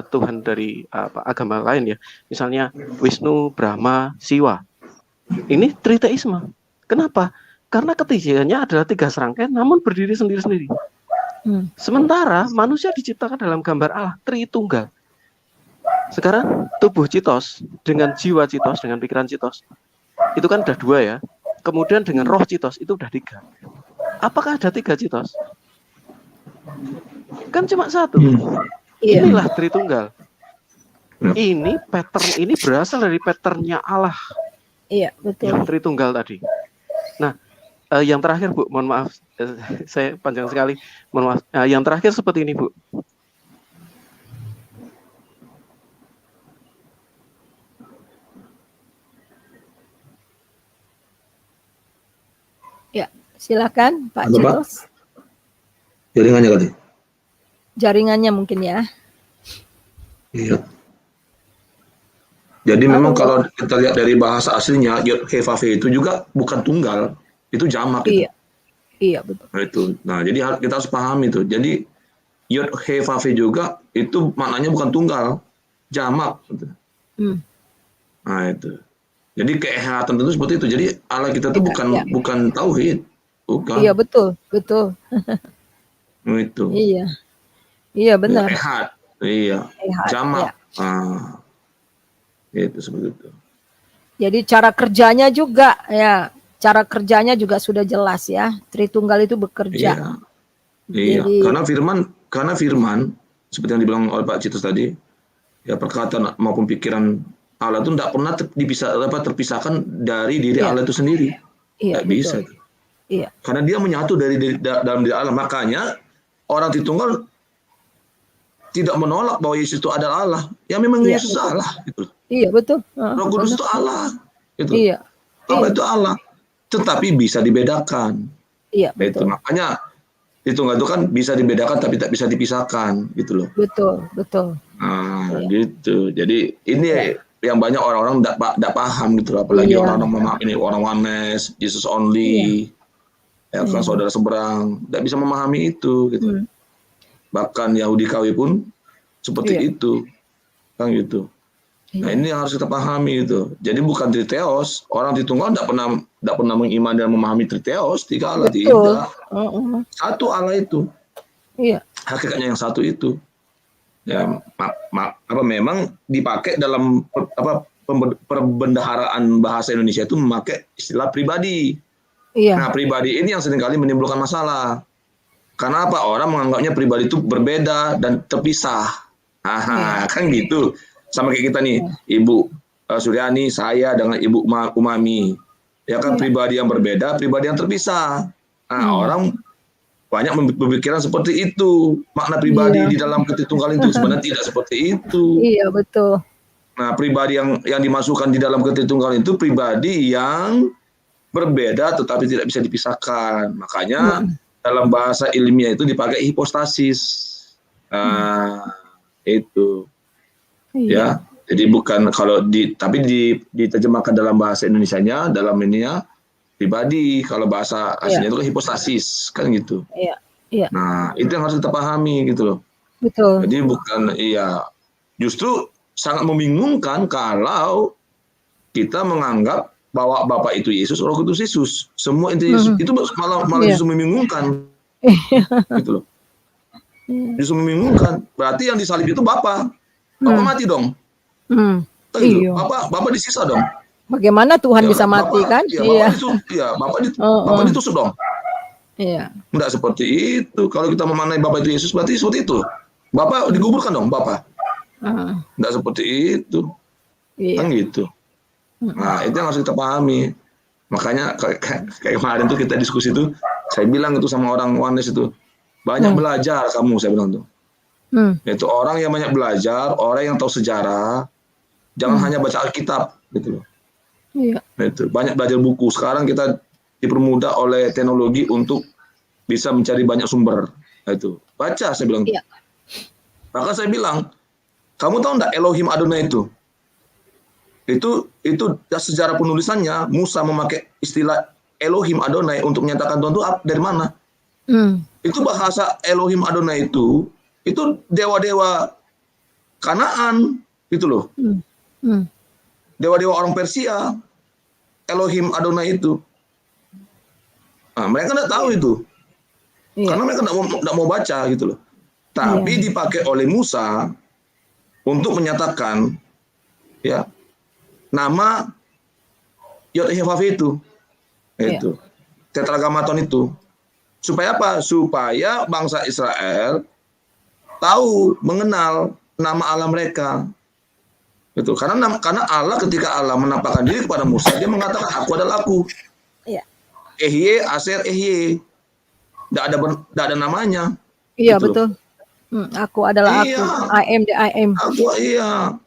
Tuhan dari agama lain ya. Misalnya Wisnu, Brahma, Siwa. Ini triteisme. Kenapa? Karena ketiganya adalah 3 serangkai namun berdiri sendiri-sendiri. Sementara manusia diciptakan dalam gambar Allah, Tritunggal. Sekarang tubuh Citos dengan jiwa Citos, dengan pikiran Citos, itu kan udah 2 ya. Kemudian dengan roh Citos itu udah 3. Apakah ada 3 Citos? Kan cuma 1. Inilah Tritunggal. Ini pattern ini berasal dari patternnya Allah. Iya, betul. Yang Tritunggal tadi. Nah, yang terakhir Bu, mohon maaf, saya panjang sekali, mohon maaf. Yang terakhir seperti ini Bu. Ya, silakan Pak Halo, Pak. Citos. Jaringannya kali. Jaringannya mungkin ya. Iya. Jadi memang kalau kita lihat dari bahasa aslinya, Yod He Vav He itu juga bukan tunggal, itu jamak. Iya, iya betul. Nah, itu. Nah, jadi kita harus pahami itu. Jadi Yod He Vav He juga itu maknanya bukan tunggal, jamak. Gitu. Nah itu. Jadi keehatan itu seperti itu. Jadi Allah kita itu bukan tauhid, bukan. Iya betul, betul. Itu. Iya, iya benar. Ehad, iya. Ehad, jamak. ya. Itu seperti itu. Jadi cara kerjanya juga ya, cara kerjanya juga sudah jelas ya. Tritunggal itu bekerja. Iya. Jadi, Karena firman seperti yang dibilang oleh Pak Citos tadi, ya perkataan maupun pikiran Allah itu tidak pernah terpisahkan dari diri Allah itu sendiri. Iya, tidak bisa. Iya. Karena dia menyatu dalam diri Allah. Makanya orang Tritunggal tidak menolak bahwa Yesus itu adalah Allah. Ya memang Yesus Allah. Gitu. Iya betul. Roh Kudus itu Allah. Gitu. Iya. Allah itu Allah. Tetapi bisa dibedakan. Iya betul. Itu makanya Tritunggal itu kan bisa dibedakan tapi tak bisa dipisahkan. Gitu loh. Betul, betul. Nah, gitu. Jadi ini yang banyak orang-orang tidak paham gitu, apalagi orang-orang ini orang Oneness, Jesus only, ya kan saudara seberang, tidak bisa memahami itu, gitu. Bahkan Yahudi KW pun seperti itu, kan gitu. Nah ini yang harus kita pahami itu. Jadi bukan triteos, orang Tritunggal tidak pernah mengimani dan memahami triteos, 3 Allah tidak. Satu Allah itu. Iya. Hakikatnya yang satu itu. Ya, memang dipakai dalam perbendaharaan bahasa Indonesia itu memakai istilah pribadi. Iya. Nah, pribadi ini yang seringkali menimbulkan masalah. Karena apa? Orang menganggapnya pribadi itu berbeda dan terpisah. Kan gitu. Sama kayak kita nih, Ibu Suryani, saya dengan Ibu Umami. Ya kan pribadi yang berbeda, pribadi yang terpisah. Nah, orang banyak berpikiran seperti itu. Makna pribadi di dalam Tritunggal itu sebenarnya tidak seperti itu. Iya, betul. Nah, pribadi yang dimasukkan di dalam Tritunggal itu pribadi yang berbeda tetapi tidak bisa dipisahkan. Makanya dalam bahasa ilmiah itu dipakai hipostasis. Nah, itu. Ya. Jadi bukan tapi diterjemahkan dalam bahasa Indonesianya, dalam ininya pribadi, kalau bahasa aslinya itu kan hipostasis, kan gitu. Iya. Nah, itu yang harus kita pahami gitu loh. Betul. Jadi bukan justru sangat membingungkan kalau kita menganggap bahwa Bapa itu Yesus, Roh Kudus Yesus. Semua itu Yesus. Itu malah justru membingungkan. Gitu loh. Justru membingungkan. Berarti yang disalib itu Bapa. Bapa mati dong. Gitu. Bapa disisa dong. Bagaimana Tuhan bisa mati kan? Bapak ditusuk dong. Iya. Enggak seperti itu. Kalau kita memaknai Bapak itu Yesus, berarti seperti itu. Bapak dikuburkan dong, Bapak. Enggak seperti itu. Kan gitu. Nah, itu yang harus kita pahami. Makanya kayak kemarin tuh kita diskusi tuh, saya bilang itu sama orang Oneness itu, banyak belajar kamu, saya bilang tuh. Itu orang yang banyak belajar, orang yang tahu sejarah, jangan hanya baca Alkitab, gitu loh. Iya. Itu banyak belajar buku. Sekarang kita dipermudah oleh teknologi untuk bisa mencari banyak sumber. Itu baca, saya bilang. Iya. Maka saya bilang, kamu tahu enggak Elohim Adonai itu sejarah penulisannya Musa memakai istilah Elohim Adonai untuk menyatakan Tuhan itu dari mana? Itu bahasa Elohim Adonai itu dewa-dewa Kanaan gitu loh. Dewa-dewa orang Persia, Elohim Adonai itu. Nah, mereka nggak tahu itu. Karena mereka nggak mau baca gitu loh. Tapi dipakai oleh Musa untuk menyatakan ya nama Yod-Heh-Vav itu. Itu. Tetragrammaton itu. Supaya apa? Supaya bangsa Israel tahu, mengenal nama Allah mereka. Itu. Karena Allah ketika Allah menampakkan diri kepada Musa, dia mengatakan aku adalah aku. Ehye, Aser, Ehye. Tidak ada namanya. Iya, gitu. betul. Aku adalah aku. I am the I am. Aku, iya.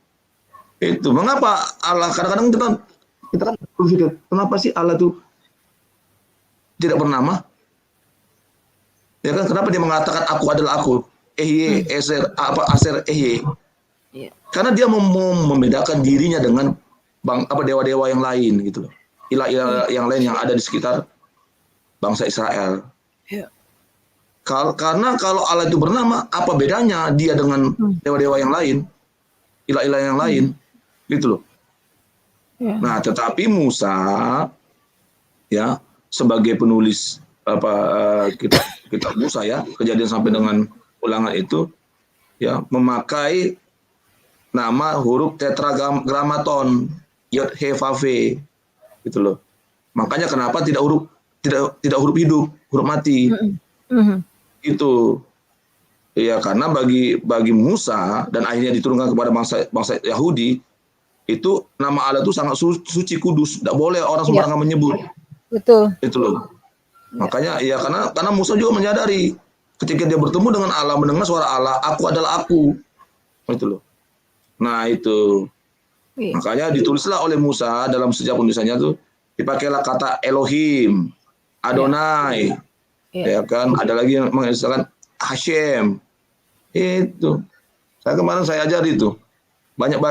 Itu. Mengapa Allah kadang-kadang kita kan berpikir, kenapa sih Allah itu tidak bernama? Ya kan, kenapa dia mengatakan aku adalah aku? Ehye, Aser, Ehye. Karena dia mau membedakan dirinya dengan dewa-dewa yang lain gitu loh. Ilah-ilah yang lain yang ada di sekitar bangsa Israel. Karena kalau Allah itu bernama, apa bedanya dia dengan dewa-dewa yang lain, ilah-ilah yang lain, gitu loh. Nah, tetapi Musa, ya, sebagai penulis kitab Musa ya, Kejadian sampai dengan Ulangan itu, ya, memakai nama huruf tetragrammaton, Yod-Heh-Vav, gitu loh. Makanya kenapa tidak huruf hidup, huruf mati. Itu ya, karena bagi Musa dan akhirnya diturunkan kepada bangsa Yahudi, itu nama Allah itu sangat suci, kudus, tidak boleh orang sembarangan menyebut. Betul. Itu loh. Makanya ya, karena Musa juga menyadari ketika dia bertemu dengan Allah, mendengar suara Allah, aku adalah aku. Itu loh. Nah, itu. Makanya ditulislah oleh Musa dalam setiap penulisannya tuh dipakailah kata Elohim, Adonai. Ya kan, ada lagi yang mengistilahkan Hashem. Itu. Kemarin saya ajar itu. Banyak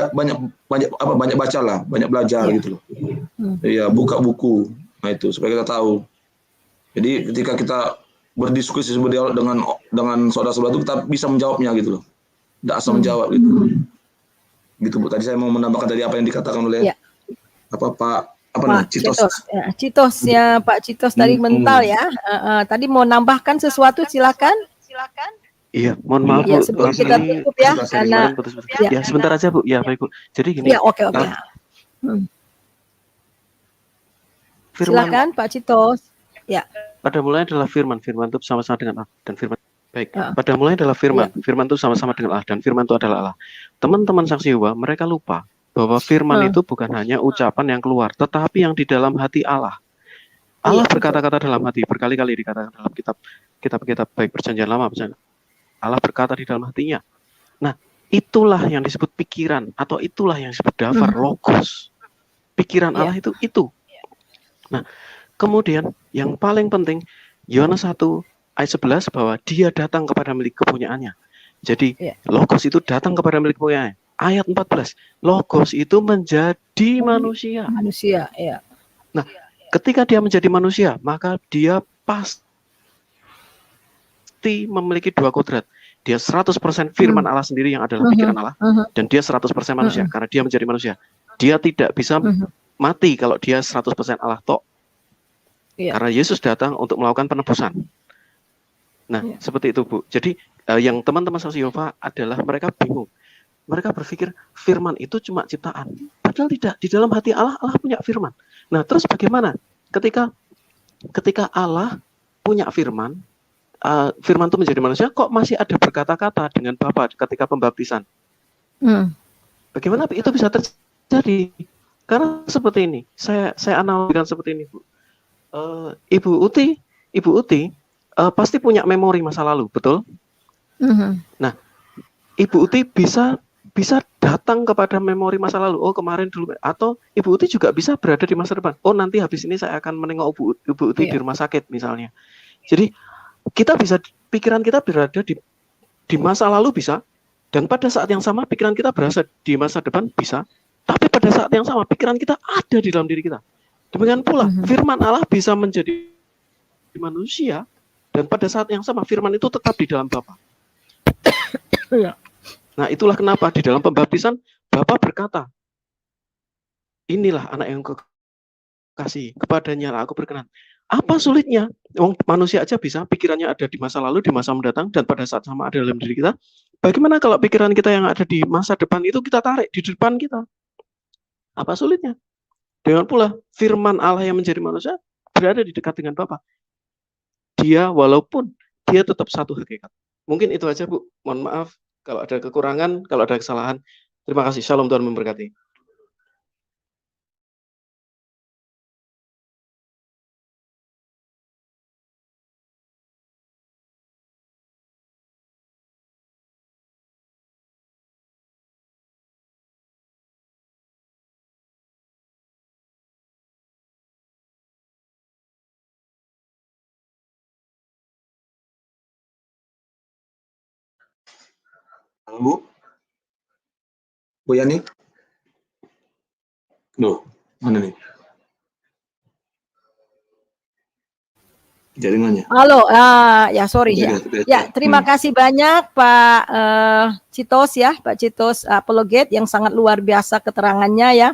baca lah, banyak belajar gitu loh. Iya, buka buku. Nah, itu supaya kita tahu. Jadi ketika kita berdiskusi dengan saudara-saudara itu, kita bisa menjawabnya gitu loh. Tidak asal menjawab gitu. Gitu Bu. Tadi saya mau menambahkan dari apa yang dikatakan oleh Pak Citos. Citos ya, Pak Citos tadi mental ya. Tadi mau nambahkan sesuatu, silakan. Iya, mohon maaf Bu. Sebelum kita tutup ya, karena ya sebentar aja Bu. Ya baik Bu. Jadi gini. Ya, oke. Silakan Pak Citos. Ya. Pada mulanya adalah firman itu sama-sama dengan Allah, dan firman baik. Pada mulanya adalah firman itu sama-sama dengan Allah, dan firman itu adalah Allah. Teman-teman saksi Yehova, mereka lupa bahwa firman itu bukan hanya ucapan yang keluar, tetapi yang di dalam hati Allah. Allah berkata-kata dalam hati, berkali-kali dikatakan dalam kitab baik Perjanjian Lama, Allah berkata di dalam hatinya. Nah, itulah yang disebut pikiran, atau itulah yang disebut dafar, logos. Pikiran Allah itu. Nah, kemudian yang paling penting, Yohanes 1 ayat 11 bahwa dia datang kepada milik kepunyaannya. Jadi logos itu datang kepada milik kepunyaannya. Ayat 14, logos itu menjadi manusia. Nah, ketika dia menjadi manusia, maka dia pasti memiliki dua kodrat. Dia 100% firman Allah sendiri yang adalah pikiran Allah, dan dia 100% manusia karena dia menjadi manusia. Dia tidak bisa mati kalau dia 100% Allah tok. Karena Yesus datang untuk melakukan penebusan. Nah, seperti itu Bu. Jadi yang teman-teman saksi Yehova adalah mereka bingung. Mereka berpikir firman itu cuma ciptaan. Padahal tidak. Di dalam hati Allah, Allah punya firman. Nah, terus bagaimana? Ketika Allah punya firman, firman itu menjadi manusia, kok masih ada berkata-kata dengan Bapa ketika pembaptisan? Bagaimana itu bisa terjadi? Karena seperti ini. Saya analogikan seperti ini, Bu. Ibu Uti pasti punya memori masa lalu, betul? Nah, Ibu Uti bisa datang kepada memori masa lalu. Oh, kemarin dulu. Atau Ibu Uti juga bisa berada di masa depan. Oh, nanti habis ini saya akan menengok Ibu Uti di rumah sakit misalnya. Jadi pikiran kita berada di masa lalu bisa, dan pada saat yang sama pikiran kita berada di masa depan bisa. Tapi pada saat yang sama pikiran kita ada di dalam diri kita. Demikian pula firman Allah bisa menjadi manusia Dan pada saat yang sama firman itu tetap di dalam Bapa. Ya. Nah, itulah kenapa di dalam pembaptisan Bapa berkata, inilah anak yang kekasih, kepadanya lah aku berkenan. Apa sulitnya? Manusia aja bisa, pikirannya ada di masa lalu, di masa mendatang, dan pada saat sama ada dalam diri kita. Bagaimana kalau pikiran kita yang ada di masa depan itu kita tarik di depan kita? Apa sulitnya? Dengan pula firman Allah yang menjadi manusia berada di dekat dengan Bapa. Dia walaupun dia tetap satu hakikat. Mungkin itu aja, Bu. Mohon maaf kalau ada kekurangan, kalau ada kesalahan. Terima kasih. Shalom, Tuhan memberkati. Halo, Bu. Bu Yani. Loh, mana nih? Jaringannya. Halo, ya sorry ya. Ya, terima kasih banyak Pak Citos ya, Pak Citos Apologet yang sangat luar biasa keterangannya ya,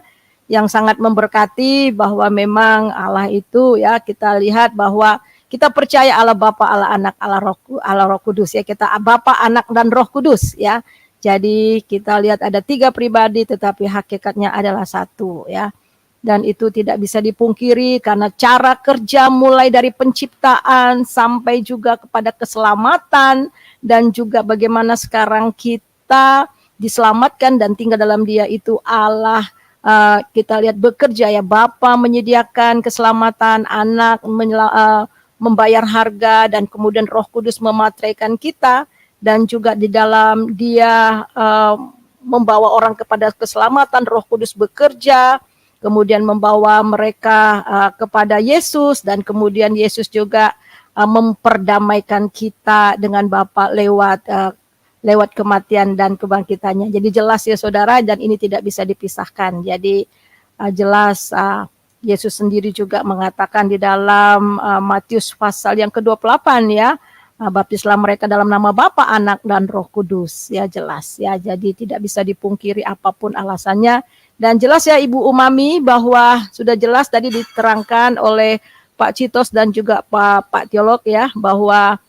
yang sangat memberkati bahwa memang Allah itu ya, kita lihat bahwa kita percaya Allah Bapa, Allah Anak, Allah Roh Kudus ya, kita Bapa, Anak dan Roh Kudus ya. Jadi kita lihat ada 3 pribadi tetapi hakikatnya adalah satu ya. Dan itu tidak bisa dipungkiri karena cara kerja mulai dari penciptaan sampai juga kepada keselamatan dan juga bagaimana sekarang kita diselamatkan dan tinggal dalam Dia itu Allah. Kita lihat bekerja ya, Bapa menyediakan keselamatan, Anak membayar harga, dan kemudian Roh Kudus memateraikan kita, dan juga di dalam Dia membawa orang kepada keselamatan. Roh Kudus bekerja, kemudian membawa mereka kepada Yesus, dan kemudian Yesus juga memperdamaikan kita dengan Bapa lewat kematian dan kebangkitannya. Jadi jelas ya saudara, dan ini tidak bisa dipisahkan. Jadi jelas Yesus sendiri juga mengatakan di dalam Matius pasal yang ke-28 ya, baptislah mereka dalam nama Bapa, Anak, dan Roh Kudus. Ya jelas ya, jadi tidak bisa dipungkiri apapun alasannya. Dan jelas ya Ibu Umami bahwa sudah jelas tadi diterangkan oleh Pak Citos dan juga Pak Teolog ya, bahwa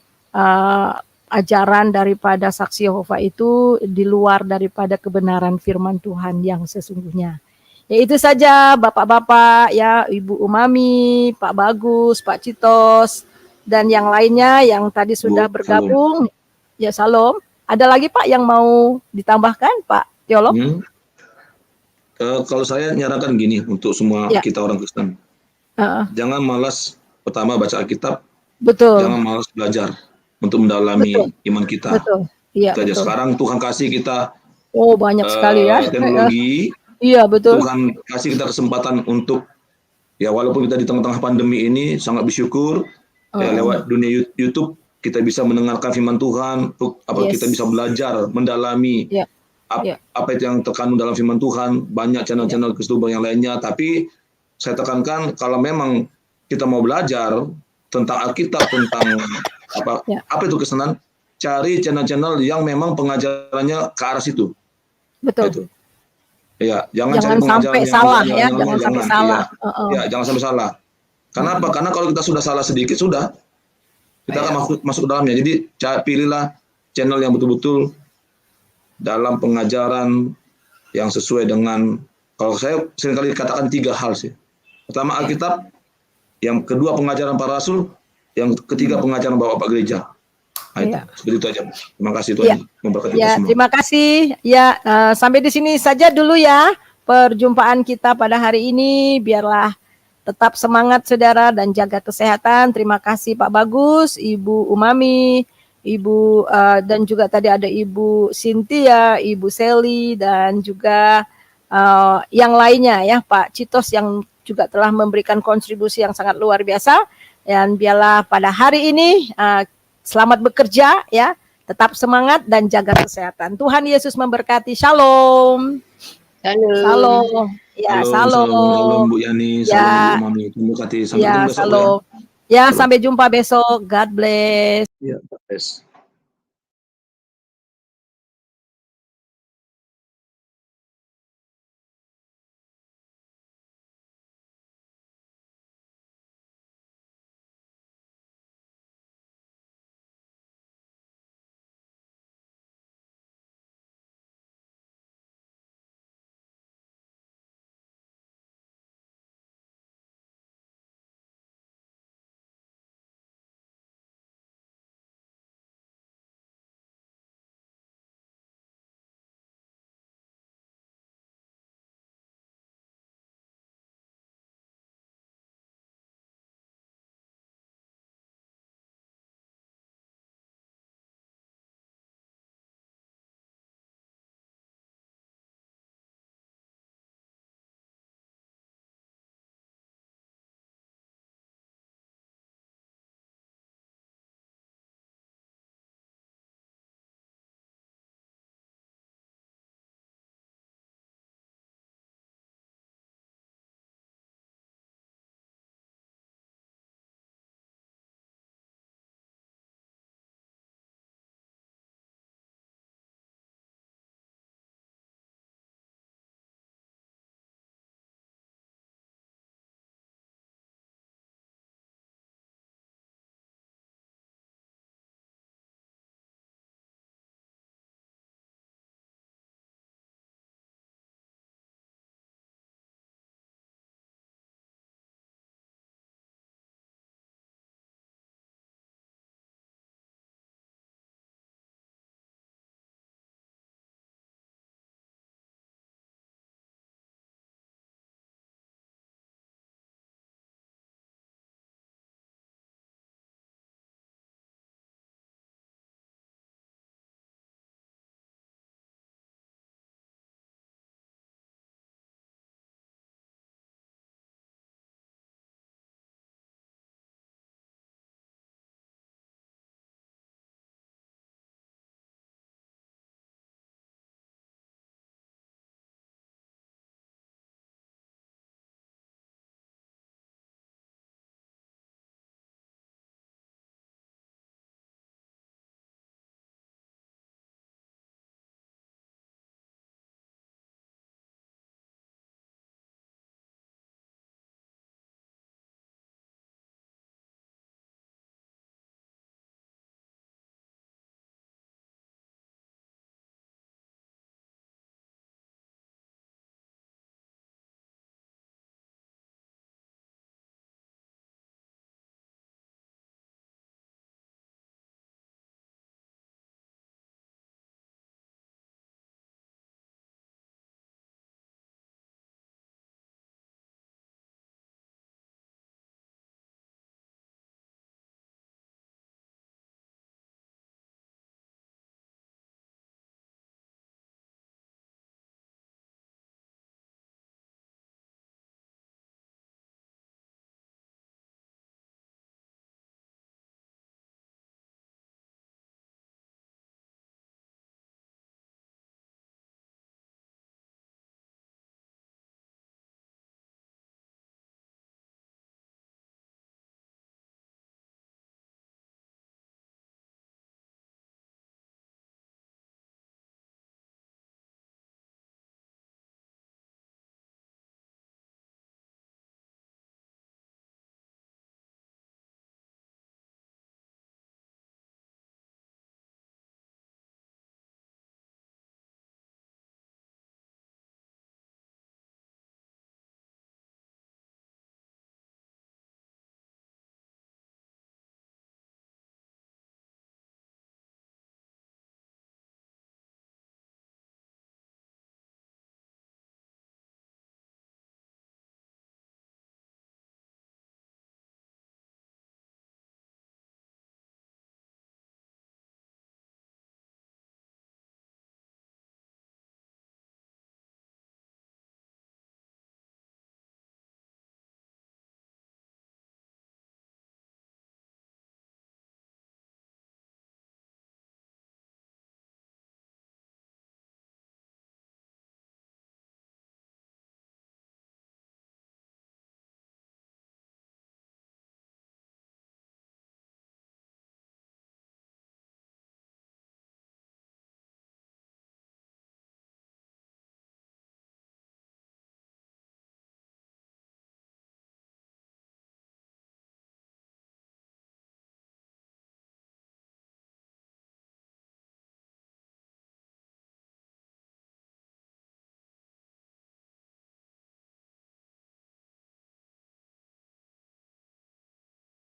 ajaran daripada saksi Yehova itu di luar daripada kebenaran firman Tuhan yang sesungguhnya. Ya itu saja Bapak-bapak ya, Ibu Umami, Pak Bagus, Pak Citos, dan yang lainnya yang tadi sudah bergabung. Ya salam. Ada lagi Pak yang mau ditambahkan Pak Teolog? Kalau saya nyarankan gini untuk semua kita orang Kristen, jangan malas pertama baca Alkitab, jangan malas belajar untuk mendalami iman kita. Iya, betul. Sekarang Tuhan kasih kita banyak sekali ya teknologi. Iya betul. Tuhan kasih kita kesempatan untuk ya, walaupun kita di tengah-tengah pandemi ini sangat bersyukur ya, lewat dunia YouTube kita bisa mendengarkan firman Tuhan, kita bisa belajar mendalami. Apa itu yang terkandung dalam firman Tuhan, banyak channel-channel Kristen yang lainnya. Tapi saya tekankan kalau memang kita mau belajar tentang Alkitab, tentang apa itu kesenan, cari channel-channel yang memang pengajarannya ke arah situ. Betul. Itu. Ya, jangan cari sampai pengajaran salah ya, jangan sampai salah. Ya, jangan sampai salah. Kenapa? Karena kalau kita sudah salah sedikit sudah kita akan masuk ke dalamnya. Jadi pilihlah channel yang betul-betul dalam pengajaran yang sesuai dengan, kalau saya seringkali katakan 3 hal sih. Pertama Alkitab, yang kedua pengajaran para rasul, yang ketiga pengajaran Bapak Gereja. Seperti itu aja. Terima kasih Tuhan memberkati kita semua. Terima kasih. Ya, sampai di sini saja dulu ya perjumpaan kita pada hari ini. Biarlah tetap semangat saudara dan jaga kesehatan. Terima kasih Pak Bagus, Ibu Umami, Ibu dan juga tadi ada Ibu Cynthia, Ibu Sally, dan juga yang lainnya ya, Pak Citos yang juga telah memberikan kontribusi yang sangat luar biasa. Dan biarlah pada hari ini selamat bekerja ya, tetap semangat dan jaga kesehatan. Tuhan Yesus memberkati. Shalom. Shalom. Ya, salam Bu Yani, salam Bu Mami. Terima kasih. Sampai jumpa besok ya. Ya, sampai jumpa besok. God bless. Ya, God bless.